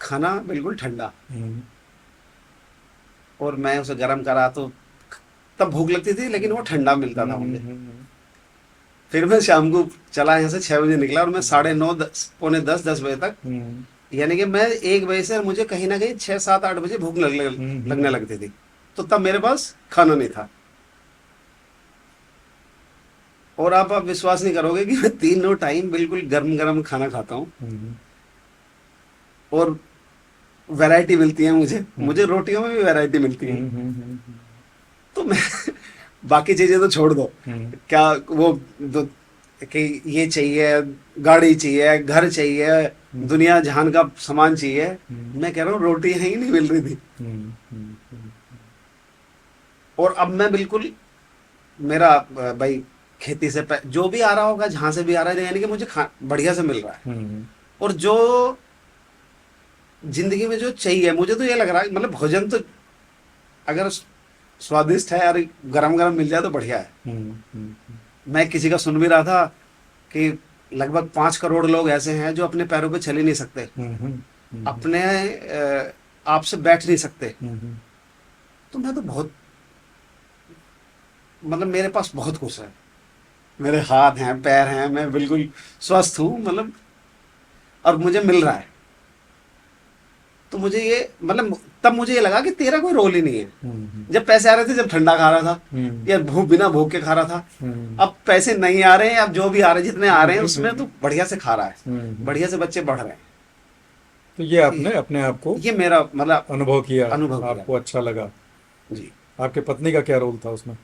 [SPEAKER 2] खाना बिल्कुल ठंडा,
[SPEAKER 1] हम्म।
[SPEAKER 2] और मैं उसे गर्म करा तो तब भूख लगती थी, लेकिन वो ठंडा मिलता था मुझे।
[SPEAKER 1] हम्म।
[SPEAKER 2] फिर मैं शाम को चला, यहाँ से 6 बजे निकला, और मैं 9:30, 10 पौने 10 बजे तक,
[SPEAKER 1] हम्म।
[SPEAKER 2] यानी कि मैं 1 बजे से, मुझे कहीं ना कहीं 6, 7, 8 बजे भूख लगने
[SPEAKER 1] हम्म।
[SPEAKER 2] लगती थी। तो तब मेरे पास खाना नहीं था। और आप विश्वास नहीं करोगे कि मैं तीनों टाइम बिल्कुल गर्म गर्म खाना खाता हूँ,
[SPEAKER 1] हम्म।
[SPEAKER 2] और वैरायटी मिलती है मुझे
[SPEAKER 1] हम्म।
[SPEAKER 2] मुझे रोटियों में भी वैरायटी मिलती है।
[SPEAKER 1] हम्म।
[SPEAKER 2] तो मैं बाकी चीजें तो छोड़ दो,
[SPEAKER 1] हम्म।
[SPEAKER 2] क्या वो दो, कि ये चाहिए, गाड़ी चाहिए, घर चाहिए,
[SPEAKER 1] हम्म।
[SPEAKER 2] दुनिया जहान का सामान चाहिए,
[SPEAKER 1] हम्म।
[SPEAKER 2] मैं कह रहा हूँ रोटी ही नहीं मिल रही थी।
[SPEAKER 1] हम्म।
[SPEAKER 2] और अब मैं बिल्कुल, मेरा भाई खेती से जो भी आ रहा होगा, जहां से भी आ रहा है, यानी कि मुझे बढ़िया से मिल रहा है।
[SPEAKER 1] हम्म।
[SPEAKER 2] और जो जिंदगी में जो चाहिए, मुझे तो ये लग रहा है, मतलब भोजन तो अगर स्वादिष्ट है यार, गरम गरम मिल जाए तो बढ़िया है।
[SPEAKER 1] हम्म।
[SPEAKER 2] मैं किसी का सुन भी रहा था कि लगभग 5 करोड़ लोग ऐसे हैं जो अपने पैरों पे चल ही नहीं सकते,
[SPEAKER 1] हम्म।
[SPEAKER 2] अपने आप से बैठ नहीं सकते।
[SPEAKER 1] हम्म।
[SPEAKER 2] तो मैं तो बहुत, मतलब मेरे पास बहुत कुछ है, मेरे हाथ हैं, पैर हैं, मैं बिल्कुल स्वस्थ हूँ, मतलब, और मुझे मिल रहा है। तो मुझे ये, मतलब तब मुझे ये लगा कि तेरा कोई रोल ही नहीं है।
[SPEAKER 1] हम्म।
[SPEAKER 2] जब पैसे आ रहे थे, जब ठंडा खा रहा था,
[SPEAKER 1] हम्म।
[SPEAKER 2] या बिना भूख के खा रहा था।
[SPEAKER 1] हम्म।
[SPEAKER 2] अब पैसे नहीं आ रहे हैं, अब जो भी आ रहे हैं, जितने आ रहे हैं उसमें तो बढ़िया से खा रहा है,
[SPEAKER 1] हम्म।
[SPEAKER 2] बढ़िया से बच्चे बढ़ रहे हैं।
[SPEAKER 1] तो ये आपने
[SPEAKER 2] कि
[SPEAKER 1] अपने आप को
[SPEAKER 2] ये मेरा मतलब
[SPEAKER 1] अनुभव किया,
[SPEAKER 2] अनुभव किया।
[SPEAKER 1] आपको अच्छा लगा।
[SPEAKER 2] जी।
[SPEAKER 1] आपके पत्नी का क्या रोल था उसमें?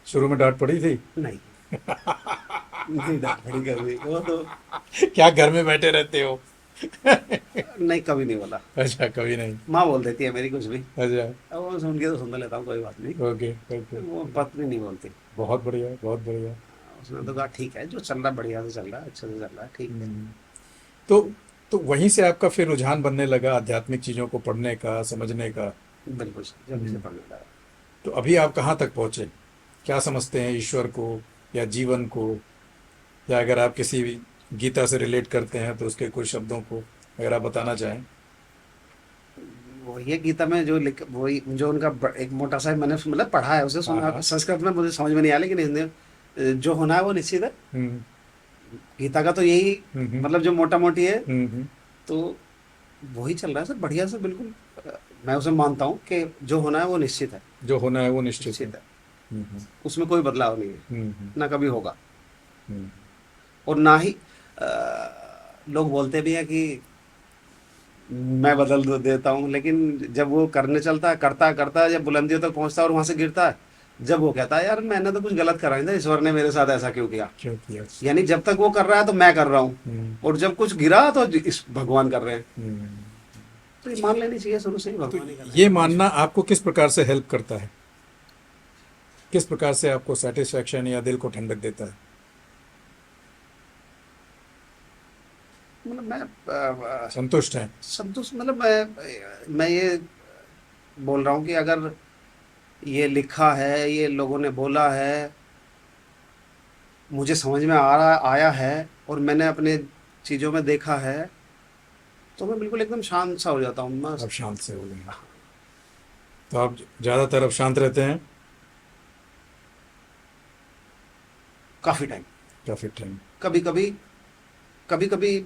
[SPEAKER 1] शुरू में डांट पड़ी थी?
[SPEAKER 2] नहीं, नहीं डांट पड़ी कभी, वो तो
[SPEAKER 1] क्या घर में बैठे रहते हो?
[SPEAKER 2] नहीं, कभी नहीं बोला।
[SPEAKER 1] अच्छा, कभी नहीं।
[SPEAKER 2] माँ बोल देती है मेरी कुछ भी,
[SPEAKER 1] अच्छा।
[SPEAKER 2] अब वो सुन के तो सुन लेता हूँ, कोई बात नहीं।
[SPEAKER 1] Okay okay.
[SPEAKER 2] वो पत्नी नहीं बोलती।
[SPEAKER 1] बहुत बढ़िया, बहुत बढ़िया।
[SPEAKER 2] उसने तो कहा ठीक है, जो चल रहा है बढ़िया से चल रहा है, अच्छे से चल रहा है, ठीक है।
[SPEAKER 1] हम्म। तो तो वहीं से आपका फिर रुझान बनने लगा आध्यात्मिक चीजों को पढ़ने का, समझने का।
[SPEAKER 2] बिल्कुल जल्दी से
[SPEAKER 1] हम्म।
[SPEAKER 2] पढ़ने लगा।
[SPEAKER 1] तो अभी आप कहाँ तक पहुंचे? क्या समझते हैं ईश्वर को, या जीवन को, या अगर आप किसी भी गीता से रिलेट करते हैं तो उसके कुछ शब्दों को अगर आप बताना चाहें।
[SPEAKER 2] वो ये गीता में जो लिख, वही जो उनका एक मोटा सा मैंने मतलब पढ़ा है, उसे
[SPEAKER 1] हाँ
[SPEAKER 2] सुना,
[SPEAKER 1] हाँ।
[SPEAKER 2] संस्कृत में मुझे समझ में नहीं आया, लेकिन हिंदी में जो होना है वो निश्चित है।
[SPEAKER 1] हम्म
[SPEAKER 2] गीता का तो यही
[SPEAKER 1] हम्म
[SPEAKER 2] मतलब जो मोटा मोटी है,
[SPEAKER 1] हम्म।
[SPEAKER 2] तो वही चल रहा है सर, बढ़िया से बिल्कुल। मैं उसे मानता हूँ कि जो होना है वो निश्चित है।
[SPEAKER 1] जो होना है वो निश्चित है।
[SPEAKER 2] निश्चित है,
[SPEAKER 1] हम्म
[SPEAKER 2] उसमें कोई बदलाव नहीं है,
[SPEAKER 1] हम्म।
[SPEAKER 2] ना कभी होगा।
[SPEAKER 1] हम्म।
[SPEAKER 2] और ना ही लोग बोलते भी हैं कि मैं बदल देता हूँ, लेकिन जब वो करने चलता है, करता करता है, जब बुलंदियों तक पहुंचता है और वहां से गिरता है, जब वो कहता है यार मैंने तो कुछ गलत करा नहीं था, ईश्वर ने मेरे साथ ऐसा क्यों किया।
[SPEAKER 1] क्यों किया?
[SPEAKER 2] यानी जब तक वो कर रहा है तो मैं कर रहा हूँ,
[SPEAKER 1] हम्म
[SPEAKER 2] और जब कुछ गिरा तो इस भगवान कर रहे हैं।
[SPEAKER 1] हम्म।
[SPEAKER 2] तो ये मान लेनी चाहिए शुरू से ही
[SPEAKER 1] तो
[SPEAKER 2] भगवान ही कर रहे
[SPEAKER 1] ये
[SPEAKER 2] हैं,
[SPEAKER 1] मानना
[SPEAKER 2] ईश्वर।
[SPEAKER 1] आपको किस प्रकार से हेल्प करता है? किस प्रकार से आपको सेटिस्फैक्शन या दिल को ठंडक देता है?
[SPEAKER 2] मतलब मैं
[SPEAKER 1] संतुष्ट है?
[SPEAKER 2] संतुष्ट, मतलब मैं ये बोल रहा हूँ कि अगर ये लिखा है, ये लोगों ने बोला है, मुझे समझ में आ रहा आया है, और मैंने अपने चीजों में देखा है, तो मैं बिल्कुल एकदम शांत सा हो जाता हूँ
[SPEAKER 1] अब
[SPEAKER 2] मस्त।
[SPEAKER 1] शांत से हो गए हैं। तो आप ज्यादातर अब शांत रहते हैं?
[SPEAKER 2] काफी टाइम।
[SPEAKER 1] काफी टाइम।
[SPEAKER 2] कभी कभी, कभी कभी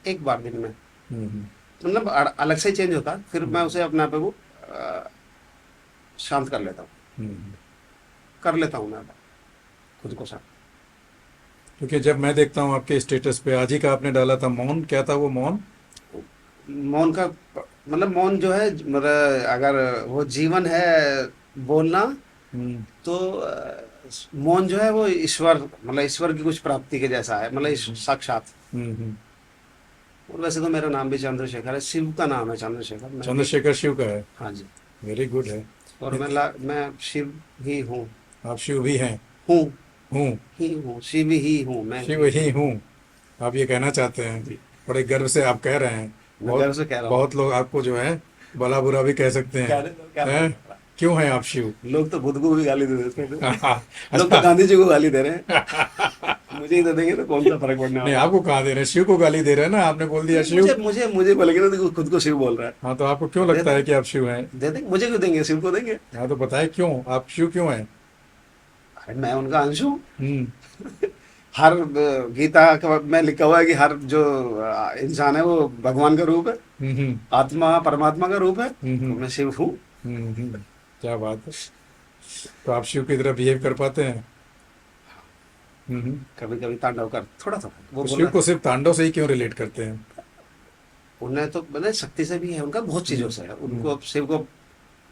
[SPEAKER 2] एक बार दिन में,
[SPEAKER 1] हम्म
[SPEAKER 2] मतलब अलग से चेंज होता है, फिर मैं
[SPEAKER 1] हम्म
[SPEAKER 2] उसे अपने आप को शांत कर लेता हूँ,
[SPEAKER 1] हम्म।
[SPEAKER 2] कर लेता हूँ मैं खुद को शांत।
[SPEAKER 1] क्योंकि जब मैं देखता हूँ आपके स्टेटस पे, आज ही का आपने डाला था मौन, क्या था वो मौन?
[SPEAKER 2] मौन का मतलब मौन जो है, मतलब अगर वो जीवन है बोलना,
[SPEAKER 1] हम्म
[SPEAKER 2] तो मौन जो है वो ईश्वर, मतलब ईश्वर की कुछ प्राप्ति के जैसा है, मतलब
[SPEAKER 1] हम्म
[SPEAKER 2] साक्षात।
[SPEAKER 1] हम्म।
[SPEAKER 2] और वैसे तो मेरा नाम भी चंद्रशेखर है, शिव का नाम है चंद्रशेखर, मैं भी।
[SPEAKER 1] चंद्रशेखर शिव का है?
[SPEAKER 2] हाँ जी।
[SPEAKER 1] वेरी गुड है।
[SPEAKER 2] और मैं शिव ही हूँ।
[SPEAKER 1] आप शिव भी हैं?
[SPEAKER 2] हूँ,
[SPEAKER 1] हूँ।
[SPEAKER 2] ही हूँ, शिव ही हूँ, मैं
[SPEAKER 1] शिव
[SPEAKER 2] ही
[SPEAKER 1] ही
[SPEAKER 2] हूँ।
[SPEAKER 1] हूँ। आप ये कहना चाहते हैं?
[SPEAKER 2] जी,
[SPEAKER 1] बड़े गर्व से आप कह रहे हैं।
[SPEAKER 2] मैं
[SPEAKER 1] बहुत
[SPEAKER 2] गर्व से कह रहा हूँ।
[SPEAKER 1] बहुत लोग आपको जो है भला बुरा भी कह सकते हैं।
[SPEAKER 2] कहने दो, क्या फर्क
[SPEAKER 1] हैं?
[SPEAKER 2] पड़ रहा
[SPEAKER 1] क्यों हैं आप शिव?
[SPEAKER 2] है? लोग तो खुद को भी गाली दे देते हैं। लोग तो
[SPEAKER 1] अच्छा।
[SPEAKER 2] गांधी जी को गाली दे रहे हैं, मुझे ही दे देंगे तो कौन सा फर्क पड़ने
[SPEAKER 1] नहीं,
[SPEAKER 2] वाला है।
[SPEAKER 1] आपको कहाँ दे रहे हैं, शिव को गाली दे रहे हैं ना, आपने बोल दिया
[SPEAKER 2] नहीं,
[SPEAKER 1] शिव।
[SPEAKER 2] मुझे मुझे मुझे बोलेंगे ना, देखो खुद को शिव बोल रहा है।
[SPEAKER 1] हाँ, तो आपको क्यों
[SPEAKER 2] दे
[SPEAKER 1] लगता है
[SPEAKER 2] देंगे,
[SPEAKER 1] कि आप शिव हैं?
[SPEAKER 2] दे देंगे, मुझे क्यों देंगे, शिव को देंगे।
[SPEAKER 1] हाँ, तो बताएं क्यों आप शिव क्यों हैं?
[SPEAKER 2] अरे मैं उनका अंश हूँ।
[SPEAKER 1] हम्म
[SPEAKER 2] हर में लिखा हुआ है कि हर जो इंसान है वो भगवान का रूप है,
[SPEAKER 1] हम्म
[SPEAKER 2] आत्मा परमात्मा का रूप है, तो
[SPEAKER 1] हम्म
[SPEAKER 2] मैं शिव हूँ।
[SPEAKER 1] क्या बात है। तो आप शिव की तरह बिहेव कर पाते हैं? हम्म।
[SPEAKER 2] कभी कभी तांडव कर, थोड़ा थोड़ा वो
[SPEAKER 1] तो
[SPEAKER 2] बोल
[SPEAKER 1] शिव
[SPEAKER 2] रहा
[SPEAKER 1] को
[SPEAKER 2] था।
[SPEAKER 1] सिर्फ तांडव से ही क्यों रिलेट करते हैं?
[SPEAKER 2] उन्हें तो मैंने शक्ति से भी है, उनका बहुत चीजों से है उनको,
[SPEAKER 1] हम्म।
[SPEAKER 2] अब शिव को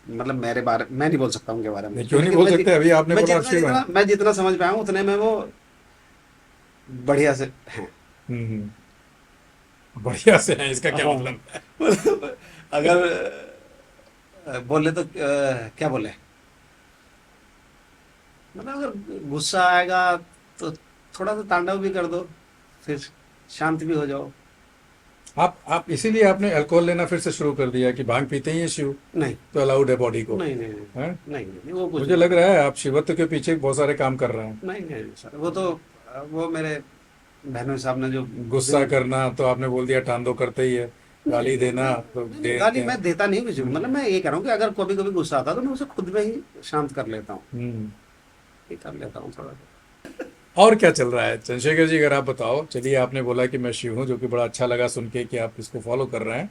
[SPEAKER 2] मतलब मेरे बारे मैं नहीं बोल सकता उनके बारे में
[SPEAKER 1] नहीं,
[SPEAKER 2] कुछ भी,
[SPEAKER 1] क्यों नहीं
[SPEAKER 2] लेकिन
[SPEAKER 1] बोल सकते? अभी आपने
[SPEAKER 2] मैं
[SPEAKER 1] बोला आप
[SPEAKER 2] जितना
[SPEAKER 1] शिव हैं।
[SPEAKER 2] जितना मैं जितना समझ पाया हूँ उतने में वो बढ़िया से हैं।
[SPEAKER 1] हम्म। बढ़िया से हैं, इसका क्या
[SPEAKER 2] हाँ,
[SPEAKER 1] मतलब?
[SPEAKER 2] मतलब अगर बोले तो क्या बोले, मतलब अगर गुस्सा आएगा तो थोड़ा सा तांडव भी कर दो, फिर शांत भी हो जाओ।
[SPEAKER 1] आप इसीलिए आपने अल्कोहल लेना फिर से शुरू कर दिया कि भांग पीते ही हैं शिव,
[SPEAKER 2] नहीं,
[SPEAKER 1] तो अलाउड है बॉडी को?
[SPEAKER 2] नहीं, नहीं, नहीं,
[SPEAKER 1] हैं?
[SPEAKER 2] नहीं, नहीं, नहीं, वो कुछ
[SPEAKER 1] मुझे
[SPEAKER 2] नहीं।
[SPEAKER 1] लग रहा है आप शिवत्व के पीछे बहुत सारे काम कर रहे हैं।
[SPEAKER 2] नहीं, नहीं सर, वो तो वो मेरे बहनोई साहब ने जो
[SPEAKER 1] गुस्सा
[SPEAKER 2] दिन।
[SPEAKER 1] करना तो आपने बोल दिया टांडो करते ही है,
[SPEAKER 2] नहीं,
[SPEAKER 1] गाली
[SPEAKER 2] नहीं,
[SPEAKER 1] देना
[SPEAKER 2] नहीं,
[SPEAKER 1] तो
[SPEAKER 2] नहीं,
[SPEAKER 1] दे
[SPEAKER 2] नहीं,
[SPEAKER 1] देते
[SPEAKER 2] गाली
[SPEAKER 1] हैं।
[SPEAKER 2] मैं देता नहीं किसी को, मतलब
[SPEAKER 1] हम्म
[SPEAKER 2] मैं ये कह रहा हूँ कि अगर कभी कभी गुस्सा आता है तो मैं उसे खुद में ही शांत कर लेता हूँ,
[SPEAKER 1] हम्म।
[SPEAKER 2] ये कर लेता हूँ थोड़ा सा।
[SPEAKER 1] और क्या चल रहा है चंद्रशेखर जी, अगर आप बताओ। चलिए, आपने बोला कि मैं शिव हूँ, जो कि बड़ा अच्छा लगा सुन के कि आप इसको फॉलो कर रहे हैं,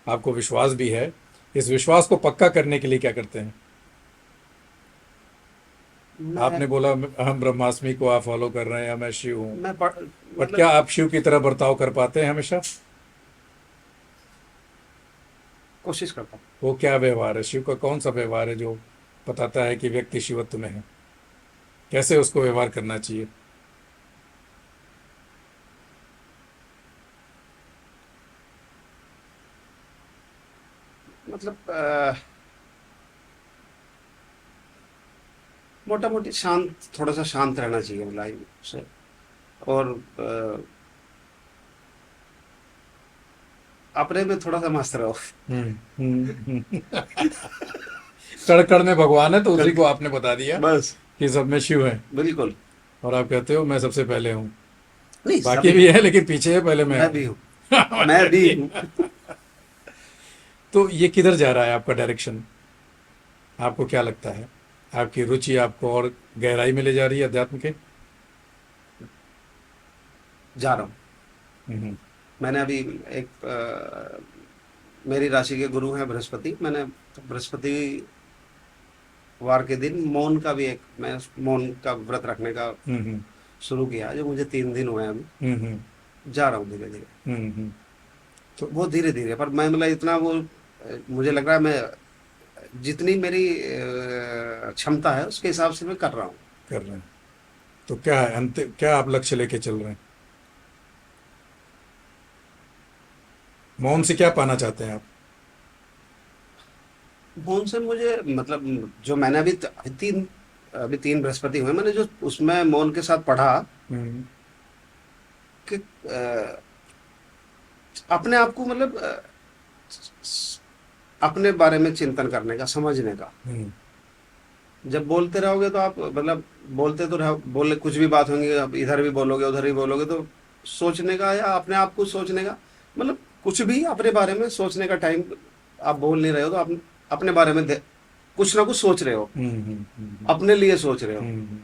[SPEAKER 1] आपको विश्वास भी है। इस विश्वास को पक्का करने के लिए क्या करते हैं?
[SPEAKER 2] मैं
[SPEAKER 1] आपने बोला हम ब्रह्मास्मि को आप फॉलो कर रहे हैं या मैं शिव हूँ,
[SPEAKER 2] मैं
[SPEAKER 1] बट क्या
[SPEAKER 2] मतलब
[SPEAKER 1] आप शिव की तरह बर्ताव कर पाते हैं हमेशा?
[SPEAKER 2] कोशिश करता हूँ।
[SPEAKER 1] वो क्या व्यवहार है, शिव का कौन सा व्यवहार है जो बताता है कि व्यक्ति शिवत्व में है? कैसे उसको व्यवहार करना चाहिए?
[SPEAKER 2] मतलब मोटा मोटी शांत, थोड़ा सा शांत रहना चाहिए लाइफ से। और अपने में थोड़ा सा मस्त रहो।
[SPEAKER 1] हम्म। कण कण में भगवान है, तो उसी को आपने बता दिया
[SPEAKER 2] बस,
[SPEAKER 1] कि सब में शिव है।
[SPEAKER 2] बिल्कुल।
[SPEAKER 1] और आप कहते हो मैं सबसे पहले हूँ।
[SPEAKER 2] नहीं,
[SPEAKER 1] बाकी
[SPEAKER 2] सभी
[SPEAKER 1] भी
[SPEAKER 2] हैं।
[SPEAKER 1] है लेकिन पीछे है, पहले मैं
[SPEAKER 2] मैं
[SPEAKER 1] हूँ।
[SPEAKER 2] भी हूँ। मैं
[SPEAKER 1] मैं
[SPEAKER 2] भी
[SPEAKER 1] भी।
[SPEAKER 2] हूँ।
[SPEAKER 1] तो ये किधर जा रहा है आपका डायरेक्शन? आपको क्या लगता है? आपकी रुचि आपको और गहराई में ले जा रही है अध्यात्म के?
[SPEAKER 2] जा रहा हूँ।
[SPEAKER 1] हम्म।
[SPEAKER 2] मैंने अभी एक मेरी राशि के गुरु हैं बृहस्पति। मैंने बृहस्पति वार के दिन मौन का भी एक, मैं मौन का व्रत रखने का
[SPEAKER 1] हम्म।
[SPEAKER 2] शुरू किया है, जो मुझे 3 दिन हुए हैं अभी।
[SPEAKER 1] हम्म।
[SPEAKER 2] जा रहा हूँ धीरे धीरे।
[SPEAKER 1] हम्म। तो
[SPEAKER 2] वो धीरे धीरे, पर मैं मतलब इतना वो मुझे लग रहा है मैं जितनी मेरी क्षमता है उसके हिसाब से मैं कर रहा हूँ।
[SPEAKER 1] कर रहे हैं। तो क्या है अंत, क्या आप लक्ष्य लेके चल रहे हैं? मौन से क्या पाना चाहते हैं आप?
[SPEAKER 2] मौन से मुझे मतलब, जो मैंने अभी 3 बृहस्पति हुए, मैंने जो उसमें मौन के साथ पढ़ा
[SPEAKER 1] हम्म।
[SPEAKER 2] कि अपने आप को मतलब अपने बारे में चिंतन करने का, समझने का।
[SPEAKER 1] हम्म।
[SPEAKER 2] जब बोलते रहोगे तो आप मतलब बोलते तो रहो, बोले कुछ भी बात होंगी, अब इधर भी बोलोगे उधर भी बोलोगे, तो सोचने का या अपने आप को सोचने का, मतलब कुछ भी अपने बारे में सोचने का टाइम आप बोल नहीं रहे हो, तो आप अपने बारे में कुछ ना कुछ सोच रहे हो,
[SPEAKER 1] हम्म। हम्म।
[SPEAKER 2] अपने लिए सोच रहे हो।
[SPEAKER 1] हम्म।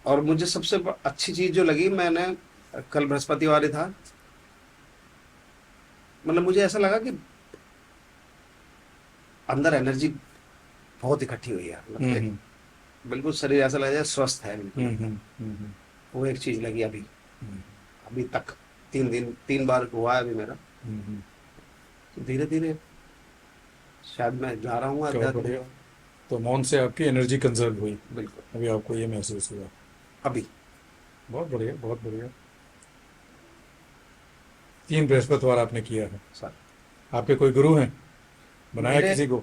[SPEAKER 2] और मुझे सबसे अच्छी चीज जो लगी, मैंने कल बृहस्पतिवार ही था, मतलब मुझे ऐसा लगा कि अंदर एनर्जी बहुत इकट्ठी हुई है, मतलब
[SPEAKER 1] हम्म।
[SPEAKER 2] बिल्कुल शरीर ऐसा लग रहा है स्वस्थ है बिल्कुल।
[SPEAKER 1] हम्म। हम्म।
[SPEAKER 2] वो एक चीज लगी अभी,
[SPEAKER 1] हम्म।
[SPEAKER 2] अभी तक 3 दिन 3 बार हुआ है अभी मेरा।
[SPEAKER 1] हम्म।
[SPEAKER 2] तो धीरे धीरे शायद मैं जा रहा हूँ
[SPEAKER 1] बहुत
[SPEAKER 2] अध्यात्म की
[SPEAKER 1] बढ़िया।
[SPEAKER 2] ओर।
[SPEAKER 1] तो मौन से आपकी एनर्जी कंजर्व हुई,
[SPEAKER 2] बिल्कुल।
[SPEAKER 1] अभी आपको ये महसूस हुआ?
[SPEAKER 2] अभी
[SPEAKER 1] बहुत बढ़िया, बहुत बढ़िया। 3 बृहस्पतिवार आपने किया है।
[SPEAKER 2] सर,
[SPEAKER 1] आपके कोई गुरु हैं? बनाया
[SPEAKER 2] मेरे
[SPEAKER 1] किसी को?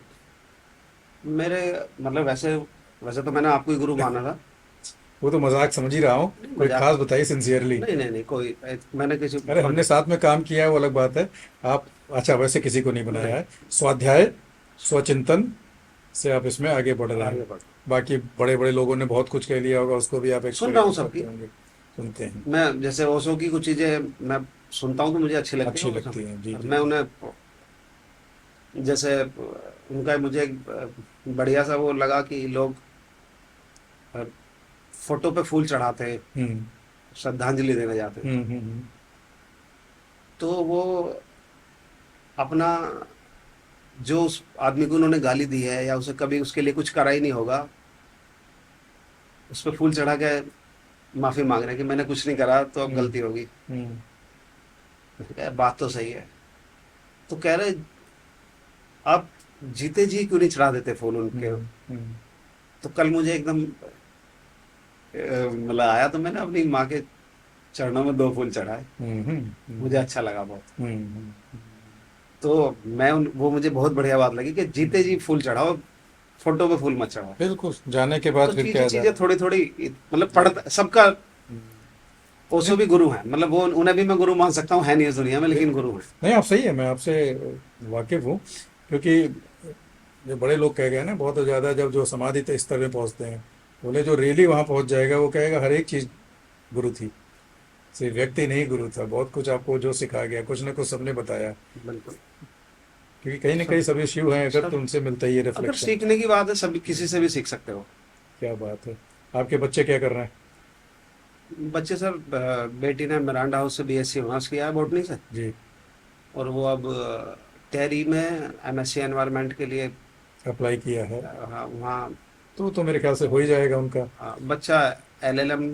[SPEAKER 2] मेरे मतलब वैसे वैसे तो मैंने आपको ही गुरु माना था।
[SPEAKER 1] वो तो मजाक समझ ही रहा हूँ।
[SPEAKER 2] नहीं,
[SPEAKER 1] कोई
[SPEAKER 2] मजाक।
[SPEAKER 1] खास बताइए सिंसियरली।
[SPEAKER 2] नहीं नहीं नहीं, कोई मैंने किसी
[SPEAKER 1] अरे
[SPEAKER 2] को
[SPEAKER 1] हमने
[SPEAKER 2] नहीं।
[SPEAKER 1] साथ में काम किया है वो अलग बात है। आप, अच्छा, वैसे किसी को नहीं बनाया
[SPEAKER 2] नहीं,
[SPEAKER 1] है। स्वाध्याय, स्वचिंतन से आप इसमें आगे बढ़ रहे
[SPEAKER 2] आगे
[SPEAKER 1] हैं।
[SPEAKER 2] बढ़।
[SPEAKER 1] बाकी बड़े बड़े लोगों ने बहुत कुछ कह लिया होगा, उसको भी आप
[SPEAKER 2] सुन रहा हूँ
[SPEAKER 1] एक्सपेरिमेंट
[SPEAKER 2] सबकी।
[SPEAKER 1] करते होंगे, सुनते हैं।
[SPEAKER 2] मैं जैसे ओशो की कुछ चीजें मैं सुनता हूँ तो मुझे अच्छी लगती है,
[SPEAKER 1] अच्छी
[SPEAKER 2] वो सब।
[SPEAKER 1] लगती हैं, जी
[SPEAKER 2] और
[SPEAKER 1] जी।
[SPEAKER 2] मैं उन्हें जैसे उनका मुझे एक बढ़िया सा वो लगा कि लोग फोटो पे फूल चढ़ाते हैं,
[SPEAKER 1] हम्म।
[SPEAKER 2] श्रद्धांजलि देने जाते हैं।
[SPEAKER 1] हम्म।
[SPEAKER 2] तो वो अपना, जो उस आदमी को उन्होंने गाली दी है या उसे कभी उसके लिए कुछ करा ही नहीं होगा, उस पर फूल चढ़ा के माफी मांग रहे हैं कि मैंने कुछ नहीं करा तो अब
[SPEAKER 1] हम्म।
[SPEAKER 2] गलती होगी।
[SPEAKER 1] हम्म।
[SPEAKER 2] मैंने कहा, बात तो सही है। तो कह रहे, आप जीते जी क्यों नहीं चढ़ा देते फूल उनके।
[SPEAKER 1] हम्म। हम्म।
[SPEAKER 2] तो कल मुझे एकदम मतलब आया, तो मैंने अपनी माँ के चरणों में 2 फूल चढ़ाए।
[SPEAKER 1] हम्म।
[SPEAKER 2] मुझे
[SPEAKER 1] हम्म।
[SPEAKER 2] अच्छा लगा बहुत।
[SPEAKER 1] हम्म।
[SPEAKER 2] तो वो मुझे बहुत बढ़िया बात लगी कि जीते जी फूल चढ़ाओ, फोटो पे फूल मत चढ़ाओ।
[SPEAKER 1] बिल्कुल, जाने के
[SPEAKER 2] तो
[SPEAKER 1] बाद फिर
[SPEAKER 2] चीजें
[SPEAKER 1] क्या जा
[SPEAKER 2] चीजें
[SPEAKER 1] रहा है?
[SPEAKER 2] थोड़ी थोड़ी मतलब
[SPEAKER 1] जी।
[SPEAKER 2] पढ़ता सबका।
[SPEAKER 1] हम्म।
[SPEAKER 2] ओशो
[SPEAKER 1] नहीं,
[SPEAKER 2] भी गुरु हैं, मतलब वो उन्हें भी मैं गुरु मान सकता हूँ, है नहीं इस दुनिया में, लेकिन
[SPEAKER 1] बिल्कुल।
[SPEAKER 2] गुरु हैं।
[SPEAKER 1] नहीं, आप सही है, मैं आपसे वाकिफ हूँ। क्योंकि जो बड़े लोग कह गए ना, बहुत ज़्यादा जब जो समाधि तक स्तर में पहुंचते हैं, बोले जो रियली वहां पहुंच जाएगा वो कहेगा हर एक चीज गुरु थी। सिर्फ व्यक्ति नहीं गुरु था, बहुत कुछ आपको जो सिखा गया, कुछ ना कुछ सबने बताया।
[SPEAKER 2] बिल्कुल।
[SPEAKER 1] क्योंकि कहीं ना कहीं
[SPEAKER 2] सब
[SPEAKER 1] सभी शिव हैं अगर, तो
[SPEAKER 2] सब
[SPEAKER 1] उनसे मिलता ही है
[SPEAKER 2] अगर
[SPEAKER 1] रिफ्लेक्शन।
[SPEAKER 2] सीखने की बात है, सभी किसी से भी सीख सकते हो।
[SPEAKER 1] क्या बात है। आपके बच्चे क्या कर रहे हैं?
[SPEAKER 2] बच्चे सर, बेटी ने मिरांडा हाउस से बीएससी ऑनर्स किया है बॉटनी से।
[SPEAKER 1] जी।
[SPEAKER 2] और वो अब टेरी में एमएससी एनवायरनमेंट के लिए
[SPEAKER 1] अप्लाई किया है?
[SPEAKER 2] हाँ, वहाँ
[SPEAKER 1] तो मेरे ख्याल से हो ही जाएगा उनका।
[SPEAKER 2] बच्चा एलएलएम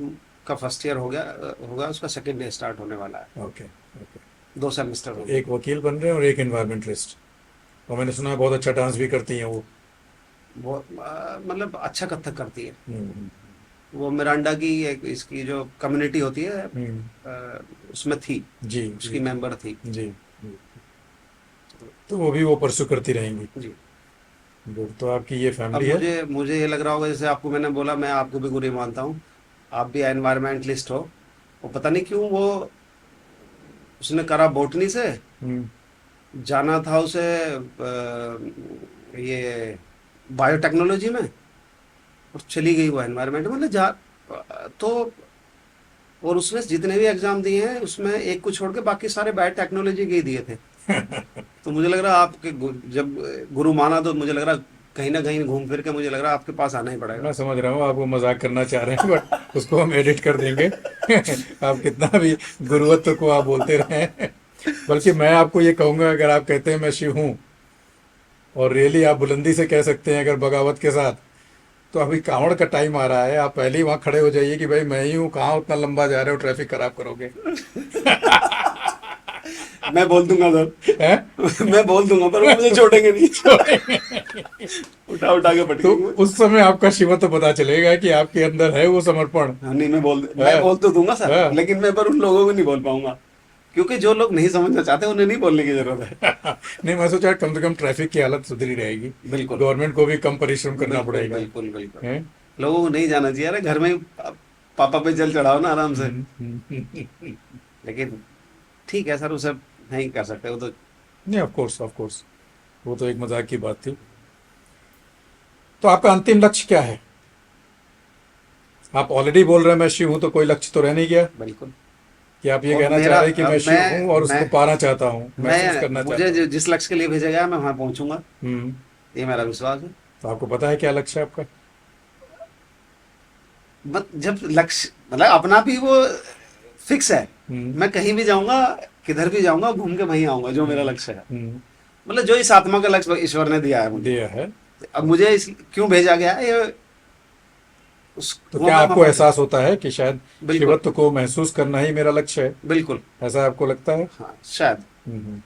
[SPEAKER 2] का फर्स्ट ईयर हो गया, होगा, उसका सेकेंड ईयर स्टार्ट होने वाला है।
[SPEAKER 1] Okay okay.
[SPEAKER 2] 2 सेमेस्टर
[SPEAKER 1] तो
[SPEAKER 2] होंगे।
[SPEAKER 1] एक वकील बन रहे हैं और एक एनवायरमेंटलिस्ट, और मैंने सुना है बहुत अच्छा डांस भी करती हैं वो।
[SPEAKER 2] बहुत मतलब अच्छा कथक करती है।
[SPEAKER 1] हम्म
[SPEAKER 2] वो मिरांडा की एक इसकी जो कम्युनिटी होती है,
[SPEAKER 1] हम्म,
[SPEAKER 2] उसमें थी,
[SPEAKER 1] जी
[SPEAKER 2] उसकी
[SPEAKER 1] जी
[SPEAKER 2] मेंबर थी।
[SPEAKER 1] जी जी। तो वो भी वो परसू करती रहेंगी।
[SPEAKER 2] जी।
[SPEAKER 1] गुड। तो आपकी ये
[SPEAKER 2] अब
[SPEAKER 1] फैमिली है।
[SPEAKER 2] मुझे मुझे ये लग रहा होगा, जैसे आपको मैंने बोला, मैं आपको भी बुरी मानता हूँ, आप भी एनवायरमेंटलिस्ट हो। वो पता नहीं क्यों वो उसने करा बोटनी से,
[SPEAKER 1] हम्म
[SPEAKER 2] जाना था उसे ये बायोटेक्नोलॉजी में, और चली गई वो एनवायरमेंट, मतलब जा तो। और उसने जितने भी एग्जाम दिए हैं उसमें एक को छोड़ के बाकी सारे बायोटेक्नोलॉजी के ही दिए थे। तो मुझे लग रहा आपके जब गुरु माना, तो मुझे लग रहा कहीं ना कहीं घूम फिर के मुझे लग रहा आपके पास आना ही पड़ेगा।
[SPEAKER 1] मैं समझ रहा हूँ आप वो मजाक करना चाह रहे हैं, बट उसको हम एडिट कर देंगे। आप कितना भी गुरुत्व को आप बोलते रहें। बल्कि मैं आपको ये कहूंगा, अगर आप कहते हैं मैं शिव हूँ, और रियली आप बुलंदी से कह सकते हैं अगर बगावत के साथ, तो अभी कांवड़ का टाइम आ रहा है, आप पहले ही वहां खड़े हो जाइए कि भाई मैं ही हूँ, कहाँ उतना लंबा जा रहे हो, ट्रैफिक खराब करोगे।
[SPEAKER 2] मैं बोल दूंगा
[SPEAKER 1] हैं?
[SPEAKER 2] सर। मैं बोल दूंगा, पर वो मुझे छोड़ेंगे नहीं। उठा उठा के
[SPEAKER 1] तो
[SPEAKER 2] पटकेंगे।
[SPEAKER 1] उस समय आपका शिवत्व पता चलेगा कि आपके अंदर है वो समर्पण।
[SPEAKER 2] हाँ, नहीं, मैं
[SPEAKER 1] है?
[SPEAKER 2] बोल तो दूंगा सर,
[SPEAKER 1] है?
[SPEAKER 2] लेकिन मैं पर उन लोगों को नहीं बोल पाऊंगा, क्योंकि जो लोग नहीं समझना चाहते उन्हें नहीं बोलने की जरूरत है।
[SPEAKER 1] नहीं, मैं सोचा कम से कम ट्रैफिक की हालत सुधरी रहेगी,
[SPEAKER 2] बिल्कुल
[SPEAKER 1] गवर्नमेंट को भी कम परिश्रम करना
[SPEAKER 2] बिल्कुल
[SPEAKER 1] पड़ेगा।
[SPEAKER 2] बिल्कुल बिल्कुल।
[SPEAKER 1] हैं?
[SPEAKER 2] लोगों को नहीं जाना चाहिए, अरे घर में ही पापा पे जल चढ़ाओ ना आराम से।
[SPEAKER 1] नहीं,
[SPEAKER 2] लेकिन ठीक है सर, उसे नहीं कर सकते वो तो।
[SPEAKER 1] ऑफ कोर्स ऑफ कोर्स, वो तो एक मजाक की बात थी। तो आपका अंतिम लक्ष्य क्या है? आप ऑलरेडी बोल रहे हैं मैं शिव हूं, तो कोई लक्ष्य तो रह नहीं गया
[SPEAKER 2] बिल्कुल।
[SPEAKER 1] कि आप ये
[SPEAKER 2] और
[SPEAKER 1] कहना चाह
[SPEAKER 2] मेरा
[SPEAKER 1] रहे हैं कि मैं शिव हूं और
[SPEAKER 2] मैं
[SPEAKER 1] उसको पाना चाहता हूं, महसूस
[SPEAKER 2] मैं
[SPEAKER 1] करना
[SPEAKER 2] मुझे
[SPEAKER 1] चाहता हूं।
[SPEAKER 2] जिस लक्ष्य के लिए भेजा गया है, मैं वहां पहुंचूंगा,
[SPEAKER 1] हम्म।
[SPEAKER 2] ये मेरा विश्वास है।
[SPEAKER 1] तो आपको पता है क्या लक्ष्य है आपका?
[SPEAKER 2] मत जब लक्ष्य मतलब अपना भी वो फिक्स है,
[SPEAKER 1] हम्म
[SPEAKER 2] मैं कहीं भी जाऊंगा, किधर भी जाऊंगा, घूम के वहीं आऊंगा, जो मेरा
[SPEAKER 1] हम्म
[SPEAKER 2] लक्ष्य है।
[SPEAKER 1] हम्म,
[SPEAKER 2] मतलब जो इस आत्मा का लक्ष्य ईश्वर ने दिया है मुझे।
[SPEAKER 1] दिया है।
[SPEAKER 2] अब मुझे इस क्यों भेजा गया है, ये
[SPEAKER 1] तो
[SPEAKER 2] वो
[SPEAKER 1] क्या
[SPEAKER 2] मैं वहां
[SPEAKER 1] आपको
[SPEAKER 2] पहुंचूंगा।
[SPEAKER 1] एहसास होता है कि शायद
[SPEAKER 2] बिल्कुल
[SPEAKER 1] शिवत्व को महसूस करना ही मेरा लक्ष्य है?
[SPEAKER 2] बिल्कुल।
[SPEAKER 1] ऐसा आपको लगता है?
[SPEAKER 2] हाँ शायद।
[SPEAKER 1] हम्म।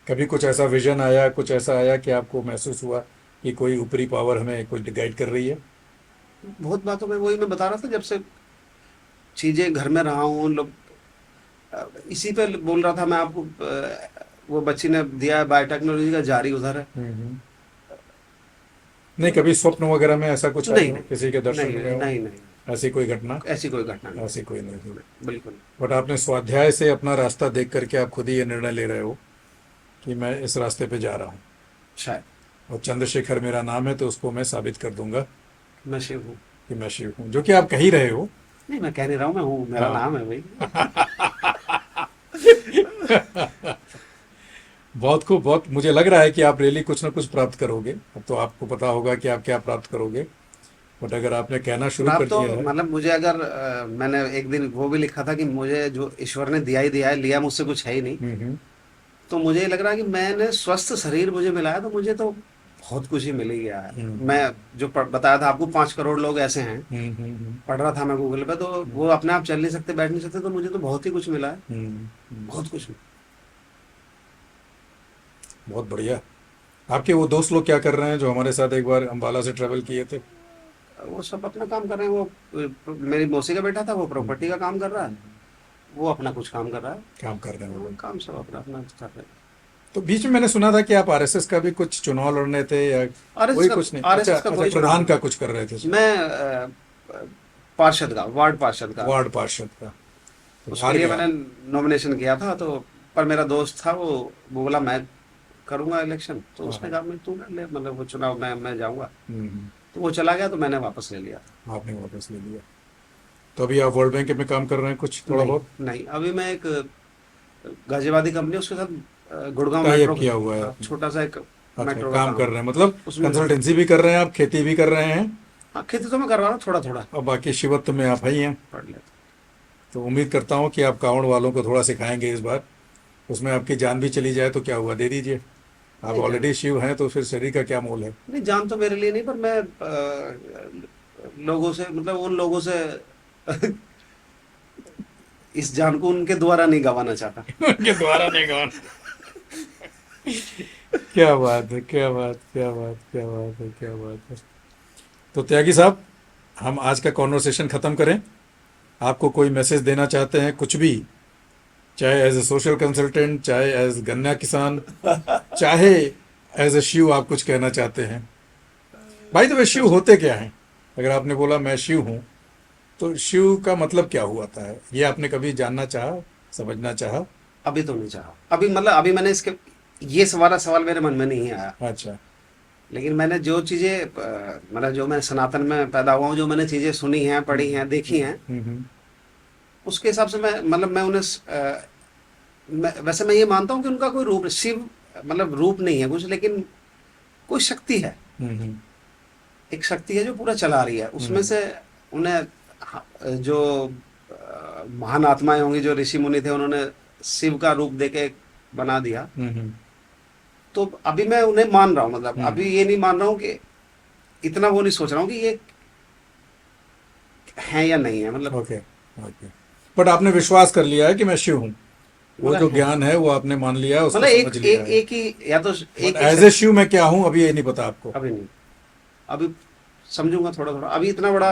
[SPEAKER 1] कभी कुछ ऐसा विजन आया, कुछ ऐसा आया कि आपको महसूस हुआ कि कोई ऊपरी पावर हमें कुछ गाइड कर रही है?
[SPEAKER 2] बहुत बातों में वही मैं बता रहा था, जब से चीजें घर में रहा हूँ, लोग इसी पे बोल रहा था मैं आपको, वो बच्ची ने दिया है बायोटेक्नोलॉजी का, जारी उधर है।
[SPEAKER 1] हम्म। नहीं, कभी स्वप्न वगैरह में ऐसा कुछ आई
[SPEAKER 2] नहीं
[SPEAKER 1] हो,
[SPEAKER 2] नहीं
[SPEAKER 1] किसी के दर्शन
[SPEAKER 2] नहीं
[SPEAKER 1] हुए हो?
[SPEAKER 2] नहीं नहीं,
[SPEAKER 1] ऐसी कोई घटना?
[SPEAKER 2] ऐसी कोई घटना नहीं।
[SPEAKER 1] ऐसी कोई नहीं हुई।
[SPEAKER 2] बिल्कुल।
[SPEAKER 1] बट आपने स्वाध्याय से अपना रास्ता देख करके आप खुद ही ये निर्णय ले रहे हो कि मैं इस रास्ते पे जा रहा हूँ,
[SPEAKER 2] शायद।
[SPEAKER 1] और चंद्रशेखर मेरा नाम है, तो उसको मैं साबित कर दूंगा
[SPEAKER 2] मैं शिव हूँ।
[SPEAKER 1] कि मैं शिव हूँ, जो कि आप कह ही रहे हो।
[SPEAKER 2] नहीं, मैं कह नहीं रहा हूँ, मैं हूँ, मेरा
[SPEAKER 1] हाँ।
[SPEAKER 2] नाम है भाई।
[SPEAKER 1] बहुत खूब, बहुत मुझे लग रहा है कि आप रियली कुछ ना कुछ प्राप्त करोगे। अब तो आपको पता होगा कि आप क्या प्राप्त करोगे, बट अगर आपने कहना शुरू कर
[SPEAKER 2] प्राप्त तो
[SPEAKER 1] दिया है।
[SPEAKER 2] मतलब मुझे अगर मैंने एक दिन वो भी लिखा था कि मुझे जो ईश्वर ने दिया ही दिया है, लिया मुझसे कुछ है ही नहीं।
[SPEAKER 1] हम्म
[SPEAKER 2] तो मुझे ये लग रहा है कि मैंने स्वस्थ शरीर मुझे मिला है, तो मुझे तो बहुत कुछ ही मिल ही गया है।
[SPEAKER 1] हम्म
[SPEAKER 2] मैं जो बताया था आपको, 5 करोड़ लोग ऐसे हैं,
[SPEAKER 1] हम्म
[SPEAKER 2] पढ़ रहा था मैं गूगल पे, तो वो अपने आप चल नहीं सकते, बैठ नहीं सकते, तो मुझे तो बहुत ही कुछ मिला है।
[SPEAKER 1] हम्म।
[SPEAKER 2] बहुत कुछ।
[SPEAKER 1] बहुत बढ़िया। आपके वो दोस्त लोग क्या कर रहे हैं जो हमारे साथ एक बार अम्बाला से ट्रेवल किए थे?
[SPEAKER 2] वो सब अपना काम कर रहे हैं। वो मेरी मौसी का बेटा था, वो प्रॉपर्टी का काम कर रहा है, वो अपना कुछ काम कर रहा है।
[SPEAKER 1] काम कर रहे हैं वो
[SPEAKER 2] वो
[SPEAKER 1] लोग।
[SPEAKER 2] काम सब अपना अपना कर रहे हैं।
[SPEAKER 1] तो बीच में मैंने सुना था कि आप आरएसएस का भी कुछ चुनाव लड़ने थे, या
[SPEAKER 2] आरएसएस
[SPEAKER 1] वही
[SPEAKER 2] का
[SPEAKER 1] कुछ नहीं? अच्छा
[SPEAKER 2] आरएसएस का
[SPEAKER 1] अच्छा,
[SPEAKER 2] कोई चुनाव
[SPEAKER 1] प्रधान
[SPEAKER 2] नहीं।
[SPEAKER 1] का कुछ कर रहे थे उसमें।
[SPEAKER 2] मैं पार्षद का, वार्ड पार्षद का,
[SPEAKER 1] वार्ड पार्षद का। तो
[SPEAKER 2] उसके
[SPEAKER 1] हार
[SPEAKER 2] लिए
[SPEAKER 1] गया?
[SPEAKER 2] मैंने नॉमिनेशन किया था। तो पर मेरा दोस्त था, वो बोला मैं करूंगा इलेक्शन, तो
[SPEAKER 1] हाँ
[SPEAKER 2] उसने
[SPEAKER 1] हाँ।
[SPEAKER 2] कहा मैं तू कर ले, मतलब वो चुनाव मैं जाऊंगा।
[SPEAKER 1] हम्म।
[SPEAKER 2] तो वो चला गया, तो मैंने वापस ले लिया।
[SPEAKER 1] आपने वापस ले लिया। तो अभी आप वर्ल्ड बैंक में काम कर रहे हैं कुछ थोड़ा
[SPEAKER 2] नहीं
[SPEAKER 1] बहुत?
[SPEAKER 2] नहीं, अभी मैं एक गाजियाबादी कंपनी, उसके साथ गुड़गांव
[SPEAKER 1] टाई अप
[SPEAKER 2] मेट्रो
[SPEAKER 1] किया हुआ है आपने?
[SPEAKER 2] छोटा सा एक
[SPEAKER 1] अच्छा,
[SPEAKER 2] मेट्रो का
[SPEAKER 1] काम
[SPEAKER 2] काम
[SPEAKER 1] कर
[SPEAKER 2] है
[SPEAKER 1] रहे हैं, मतलब
[SPEAKER 2] उसमें।
[SPEAKER 1] कंसल्टेंसी भी कर रहे हैं आप, खेती भी कर रहे हैं,
[SPEAKER 2] हाँ, खेती तो मैं कर रहा हूँ थोड़ा थोड़ा,
[SPEAKER 1] और बाकी शिवत्व में आप ही हैं।
[SPEAKER 2] पढ़ लेता
[SPEAKER 1] तो उम्मीद करता हूँ कि आप कांवड़ वालों को थोड़ा सिखाएंगे इस बार। उसमें आपकी जान भी चली जाए तो क्या हुआ, दे दीजिए। आप
[SPEAKER 2] नहीं
[SPEAKER 1] ऑलरेडी शिव हैं तो फिर शरीर का क्या मोल है?
[SPEAKER 2] नहीं, जान तो मेरे लिए नहीं, पर मैं लोगों से, मतलब उन लोगों से इस जान को उनके द्वारा नहीं गंवाना चाहता।
[SPEAKER 1] उनके द्वारा नहीं गौन। क्या बात है, क्या बात, क्या बात, क्या बात है, क्या बात है। तो त्यागी साहब, हम आज का कॉन्वर्सेशन ख़त्म करें। आपको कोई मैसेज देना चाहते हैं, कुछ भी, चाहे एज ए सोशल कंसल्टेंट, चाहे एज गन्ना किसान, चाहे एज ए शिव आप कुछ कहना चाहते हैं? भाई तो वे शिव होते क्या हैं? अगर आपने बोला मैं शिव हूँ, तो शिव का मतलब क्या हुआ था है, ये आपने कभी जानना चाहा, समझना चाहा?
[SPEAKER 2] अभी तो नहीं चाहा, अभी मतलब अभी मैंने इसके, ये सवाल सवाल मेरे मन में नहीं आया।
[SPEAKER 1] अच्छा।
[SPEAKER 2] लेकिन मैंने जो चीजें मतलब जो मैं सनातन में पैदा हुआ हूँ, जो मैंने चीजें सुनी हैं, पढ़ी हैं, देखी हैं,
[SPEAKER 1] हम्म।
[SPEAKER 2] उसके हिसाब से मैं, मतलब मैं उन्हें वैसे मैं ये मानता हूँ कि उनका कोई रूप, शिव मतलब रूप नहीं है कुछ, लेकिन कोई शक्ति है,
[SPEAKER 1] हम्म।
[SPEAKER 2] एक शक्ति है जो पूरा चला रही है उसमें
[SPEAKER 1] हम्म।
[SPEAKER 2] से। उन्हें जो महान आत्माएं होंगी, जो ऋषि मुनि थे, उन्होंने शिव का रूप देके बना दिया।
[SPEAKER 1] हम्म।
[SPEAKER 2] तो अभी मैं उन्हें मान रहा हूँ, मतलब
[SPEAKER 1] हम्म।
[SPEAKER 2] अभी ये नहीं मान रहा हूँ कि इतना वो नहीं सोच रहा हूँ कि ये है या नहीं है, मतलब
[SPEAKER 1] ओके, ओके। बट आपने विश्वास कर लिया है कि मैं शिव हूँ, वो
[SPEAKER 2] मतलब
[SPEAKER 1] जो
[SPEAKER 2] है,
[SPEAKER 1] ज्ञान है वो आपने मान लिया है, उसको
[SPEAKER 2] मतलब
[SPEAKER 1] समझ
[SPEAKER 2] एक
[SPEAKER 1] लिया
[SPEAKER 2] एक
[SPEAKER 1] है।
[SPEAKER 2] एक ही, या तो
[SPEAKER 1] बट
[SPEAKER 2] एक एक
[SPEAKER 1] एज ए शिव मैं क्या हूँ अभी ये नहीं पता आपको?
[SPEAKER 2] अभी नहीं, अभी समझूंगा थोड़ा थोड़ा, अभी इतना बड़ा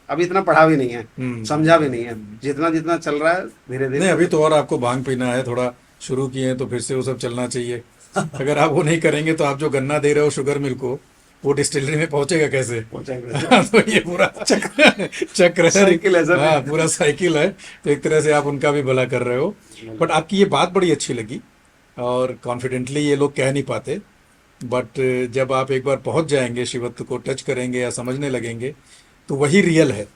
[SPEAKER 2] अभी इतना पढ़ा भी नहीं है, समझा भी नहीं है,
[SPEAKER 1] हम्म।
[SPEAKER 2] जितना जितना चल रहा है धीरे
[SPEAKER 1] नहीं,
[SPEAKER 2] धीरे
[SPEAKER 1] अभी
[SPEAKER 2] मतलब।
[SPEAKER 1] तो और आपको भांग पीना है, थोड़ा शुरू किए हैं तो फिर से वो सब चलना चाहिए। अगर आप वो नहीं करेंगे तो आप जो गन्ना दे रहे हो शुगर मिल को, वो डिस्टिलरी में पहुंचेगा कैसे?
[SPEAKER 2] पहुंचाएंगे
[SPEAKER 1] तो ये पूरा चक्र चक्र है।
[SPEAKER 2] साइकिल है सर।
[SPEAKER 1] हाँ, पूरा साइकिल है। तो एक तरह से आप उनका भी भला कर रहे हो। बट आपकी ये बात बड़ी अच्छी लगी, और कॉन्फिडेंटली ये लोग कह नहीं पाते। बट जब आप एक बार पहुंच जाएंगे, शिवत्व को टच करेंगे या समझने लगेंगे, तो वही रियल है।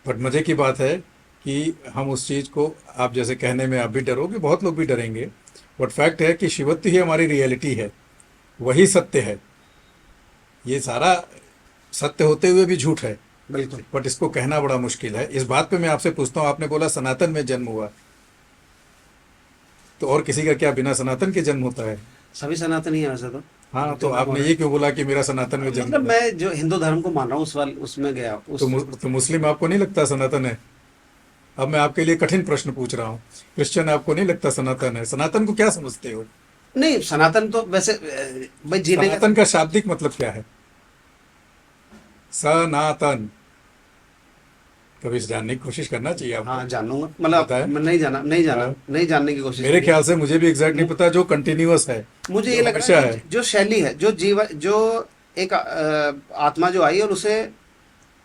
[SPEAKER 1] बट मज़े की बात है कि हम उस चीज़ को, आप जैसे कहने में आप भी डरोगे, बहुत लोग भी डरेंगे, बट फैक्ट है कि शिवत्व ही हमारी रियलिटी है, वही सत्य है। ये सारा सत्य होते हुए भी झूठ है,
[SPEAKER 2] बिल्कुल।
[SPEAKER 1] बट इसको कहना बड़ा मुश्किल है। इस बात पे मैं आपसे पूछता हूँ, आपने बोला सनातन में जन्म हुआ, तो और किसी का क्या बिना सनातन के जन्म होता है?
[SPEAKER 2] सभी सनातनी है वैसे
[SPEAKER 1] हाँ, तो
[SPEAKER 2] जो मैं बोल
[SPEAKER 1] आपने
[SPEAKER 2] रहा
[SPEAKER 1] ये क्यों बोला कि मेरा सनातन में
[SPEAKER 2] हूँ,
[SPEAKER 1] जन्म
[SPEAKER 2] मतलब
[SPEAKER 1] हुआ?
[SPEAKER 2] मैं जो हिंदू धर्म को मान रहा हूँ उस वाल उसमें गया
[SPEAKER 1] तो
[SPEAKER 2] उस।
[SPEAKER 1] तो मुस्लिम आपको नहीं लगता सनातन है? अब मैं आपके लिए कठिन प्रश्न पूछ रहा हूँ। क्रिश्चियन आपको नहीं लगता सनातन है? सनातन को क्या समझते हो?
[SPEAKER 2] नहीं, सनातन तो वैसे भाई जीने का।
[SPEAKER 1] सनातन का शाब्दिक मतलब क्या है? सनातन, कभी इसे जानने की कोशिश करना चाहिए आपको।
[SPEAKER 2] हाँ जानूंगा, मतलब
[SPEAKER 1] बताएं।
[SPEAKER 2] मैं नहीं जाना, नहीं जाना,
[SPEAKER 1] हाँ,
[SPEAKER 2] नहीं जानने की कोशिश
[SPEAKER 1] मेरे
[SPEAKER 2] की है।
[SPEAKER 1] ख्याल से मुझे भी एग्जैक्ट नहीं
[SPEAKER 2] मु-
[SPEAKER 1] पता। जो कंटिन्यूअस है,
[SPEAKER 2] मुझे ये
[SPEAKER 1] जो
[SPEAKER 2] लग रहा है
[SPEAKER 1] हमेशा
[SPEAKER 2] जो
[SPEAKER 1] है।
[SPEAKER 2] जो शैली है, जो जीवन, जो एक आत्मा जो आई और उसे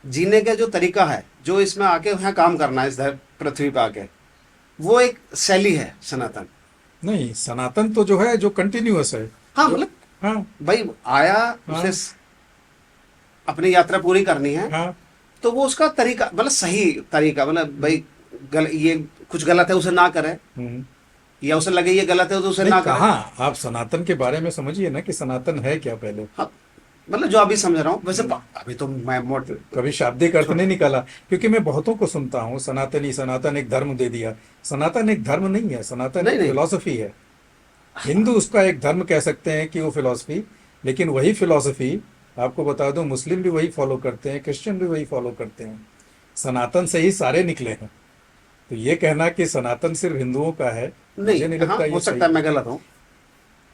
[SPEAKER 2] जीने का जो तरीका है, जो इसमें आके यहाँ काम करना है, पृथ्वी पे आके, वो एक शैली है सनातन।
[SPEAKER 1] नहीं, सनातन तो जो है, जो कंटिन्यूअस है,
[SPEAKER 2] हाँ
[SPEAKER 1] जो,
[SPEAKER 2] मतलब
[SPEAKER 1] हाँ,
[SPEAKER 2] भाई आया, उसे
[SPEAKER 1] हाँ,
[SPEAKER 2] अपनी यात्रा पूरी करनी है,
[SPEAKER 1] हाँ।
[SPEAKER 2] तो वो उसका तरीका, मतलब सही तरीका, मतलब भाई ये कुछ गलत है उसे ना करे,
[SPEAKER 1] हम्म।
[SPEAKER 2] या उसे लगे ये गलत है तो उसे
[SPEAKER 1] नहीं,
[SPEAKER 2] ना करे।
[SPEAKER 1] कहाँ, आप सनातन के बारे में समझिए ना कि सनातन है क्या पहले।
[SPEAKER 2] हाँ, मतलब जो अभी समझ रहा हूँ वैसे
[SPEAKER 1] हम्म।
[SPEAKER 2] अभी तो मैं मोट
[SPEAKER 1] तो कभी शाब्दिक अर्थ
[SPEAKER 2] छोटा।
[SPEAKER 1] नहीं निकाला, क्योंकि मैं बहुतों को सुनता हूँ, सनातनी, सनातन एक धर्म दे दिया। सनातन एक धर्म नहीं है, सनातन
[SPEAKER 2] नहीं
[SPEAKER 1] एक
[SPEAKER 2] नहीं।
[SPEAKER 1] फिलॉसफी है। हिंदू उसका एक धर्म कह सकते हैं कि वो फिलॉसफी, लेकिन वही फिलॉसफी, आपको बता दूं, मुस्लिम भी वही फॉलो करते हैं, क्रिश्चियन भी वही फॉलो करते हैं। सनातन से ही सारे निकले हैं। तो ये कहना कि सनातन सिर्फ हिंदुओं का है, मुझे नहीं
[SPEAKER 2] नहीं, हाँ
[SPEAKER 1] लगता
[SPEAKER 2] हो
[SPEAKER 1] ये
[SPEAKER 2] सकता
[SPEAKER 1] सही
[SPEAKER 2] है
[SPEAKER 1] है।
[SPEAKER 2] मैं गलत हूँ।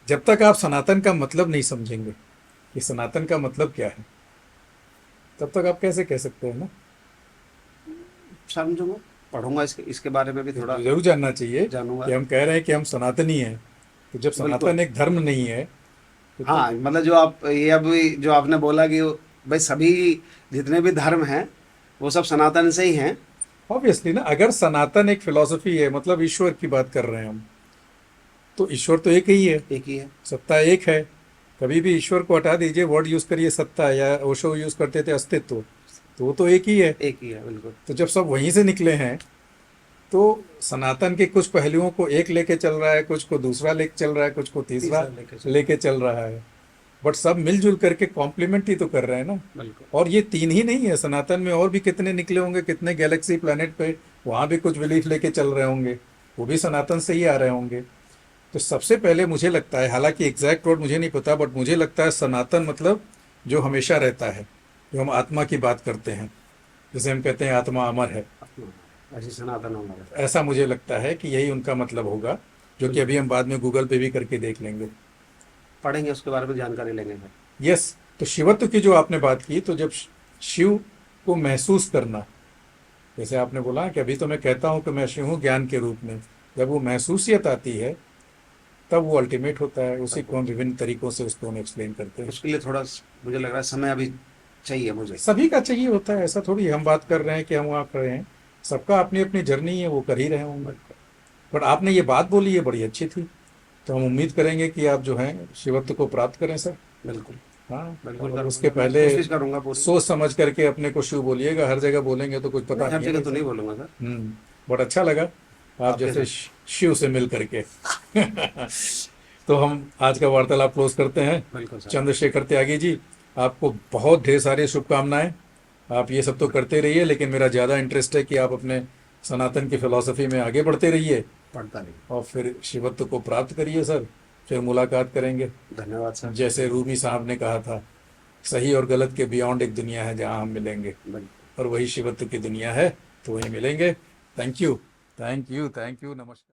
[SPEAKER 1] जब तक आप सनातन का मतलब नहीं समझेंगे कि सनातन का मतलब क्या है, तब तक आप कैसे कह सकते हैं ना?
[SPEAKER 2] समझूंगा, पढ़ूंगा इसके इसके बारे में भी थोड़ा,
[SPEAKER 1] तो जरूर जानना चाहिए
[SPEAKER 2] जानूंगा।
[SPEAKER 1] कि हम कह रहे हैं कि हम सनातनी हैं, तो जब
[SPEAKER 2] बिल्कुल।
[SPEAKER 1] सनातन एक धर्म नहीं है, तो
[SPEAKER 2] हाँ मतलब जो आप ये अभी जो आपने बोला कि भाई सभी जितने भी धर्म हैं वो सब सनातन से ही हैं।
[SPEAKER 1] ऑब्वियसली ना, अगर सनातन एक फिलॉसफी है, मतलब ईश्वर की बात कर रहे हैं हम, तो ईश्वर तो एक ही है,
[SPEAKER 2] एक ही है।
[SPEAKER 1] सत्ता एक है। कभी भी ईश्वर को हटा दीजिए, वर्ड यूज करिए सत्ता, या ओशो यूज करते थे अस्तित्व, तो वो तो एक ही है।
[SPEAKER 2] एक ही है बिल्कुल।
[SPEAKER 1] तो जब सब वहीं से निकले हैं, तो सनातन के कुछ पहलुओं को एक लेके चल रहा है, कुछ को दूसरा लेके चल रहा है, कुछ को तीसरा
[SPEAKER 2] तीसरा लेके चलो।
[SPEAKER 1] लेके चल रहा है, बट सब मिलजुल करके कॉम्प्लीमेंट ही तो कर रहे हैं ना।
[SPEAKER 2] बिल्कुल।
[SPEAKER 1] और ये तीन ही नहीं है, सनातन में और भी कितने निकले होंगे, कितने गैलेक्सी प्लैनेट पे, वहाँ भी कुछ बिलीफ लेके चल रहे होंगे, वो भी सनातन से ही आ रहे होंगे। तो सबसे पहले मुझे लगता है, हालांकि एग्जैक्ट वर्ड मुझे नहीं पता, बट मुझे लगता है सनातन मतलब जो हमेशा रहता है, जो हम आत्मा की बात करते हैं, जैसे हम कहते हैं आत्मा अमर है,
[SPEAKER 2] ऐसी सनातन हमारा।
[SPEAKER 1] ऐसा मुझे लगता है कि यही उनका मतलब होगा, जो कि अभी हम बाद में गूगल पे भी करके देख लेंगे।
[SPEAKER 2] पढ़ेंगे उसके बारे में जानकारी लेंगे फिर।
[SPEAKER 1] यस। तो शिवत्व की जो आपने बात की, तो जब शिव को महसूस करना, जैसे आपने बोला कि अभी तो मैं कहता हूं कि मैं शिव हूं ज्ञान के रूप में, जब वो महसूसियत आती है तब वो अल्टीमेट होता है। उसी को हम विभिन्न तरीकों से उसको हम एक्सप्लेन करते हैं।
[SPEAKER 2] उसके लिए थोड़ा मुझे लग रहा है समय अभी चाहिए मुझे।
[SPEAKER 1] सभी का चाहिए होता है, ऐसा थोड़ी हम बात कर रहे हैं कि हम वहाँ खड़े हैं, सबका अपनी अपनी जर्नी है, वो कर ही रहे होंगे। बट आपने ये बात बोली, ये बड़ी अच्छी थी, तो हम उम्मीद करेंगे कि आप जो हैं शिवत्व को प्राप्त करें सर।
[SPEAKER 2] बिल्कुल
[SPEAKER 1] हाँ।
[SPEAKER 2] बिल्कुल
[SPEAKER 1] और
[SPEAKER 2] करूंगा,
[SPEAKER 1] उसके
[SPEAKER 2] मैं
[SPEAKER 1] पहले
[SPEAKER 2] कोशिश करूंगा पूरी।
[SPEAKER 1] सोच समझ करके अपने को शिव बोलिएगा, हर जगह बोलेंगे तो कुछ पता
[SPEAKER 2] नहीं, हर
[SPEAKER 1] नहीं है
[SPEAKER 2] जगह
[SPEAKER 1] भाई
[SPEAKER 2] तो नहीं
[SPEAKER 1] साहब।
[SPEAKER 2] बोलूंगा सर।
[SPEAKER 1] बट अच्छा लगा आप
[SPEAKER 2] आपके
[SPEAKER 1] जैसे
[SPEAKER 2] साथ।
[SPEAKER 1] शिव से मिल करके। तो हम आज का वार्तालाप क्लोज करते हैं।
[SPEAKER 2] बिल्कुल सर।
[SPEAKER 1] चंद्रशेखर त्यागी जी, आपको बहुत ढेर सारी शुभकामनाएं। आप ये सब तो करते रहिए, लेकिन मेरा ज़्यादा इंटरेस्ट है कि आप अपने सनातन की फिलॉसफी में आगे बढ़ते रहिए
[SPEAKER 2] पढ़ता नहीं।
[SPEAKER 1] और फिर शिवत्व को प्राप्त करिए सर। फिर मुलाकात करेंगे।
[SPEAKER 2] धन्यवाद सर।
[SPEAKER 1] जैसे रूमी साहब ने कहा था, सही और गलत के बियॉन्ड एक दुनिया है जहां हम मिलेंगे,
[SPEAKER 2] बिल्कुल।
[SPEAKER 1] और वही शिवत्व की दुनिया है, तो वहीं मिलेंगे। Thank you, thank you, thank you, नमस्कार।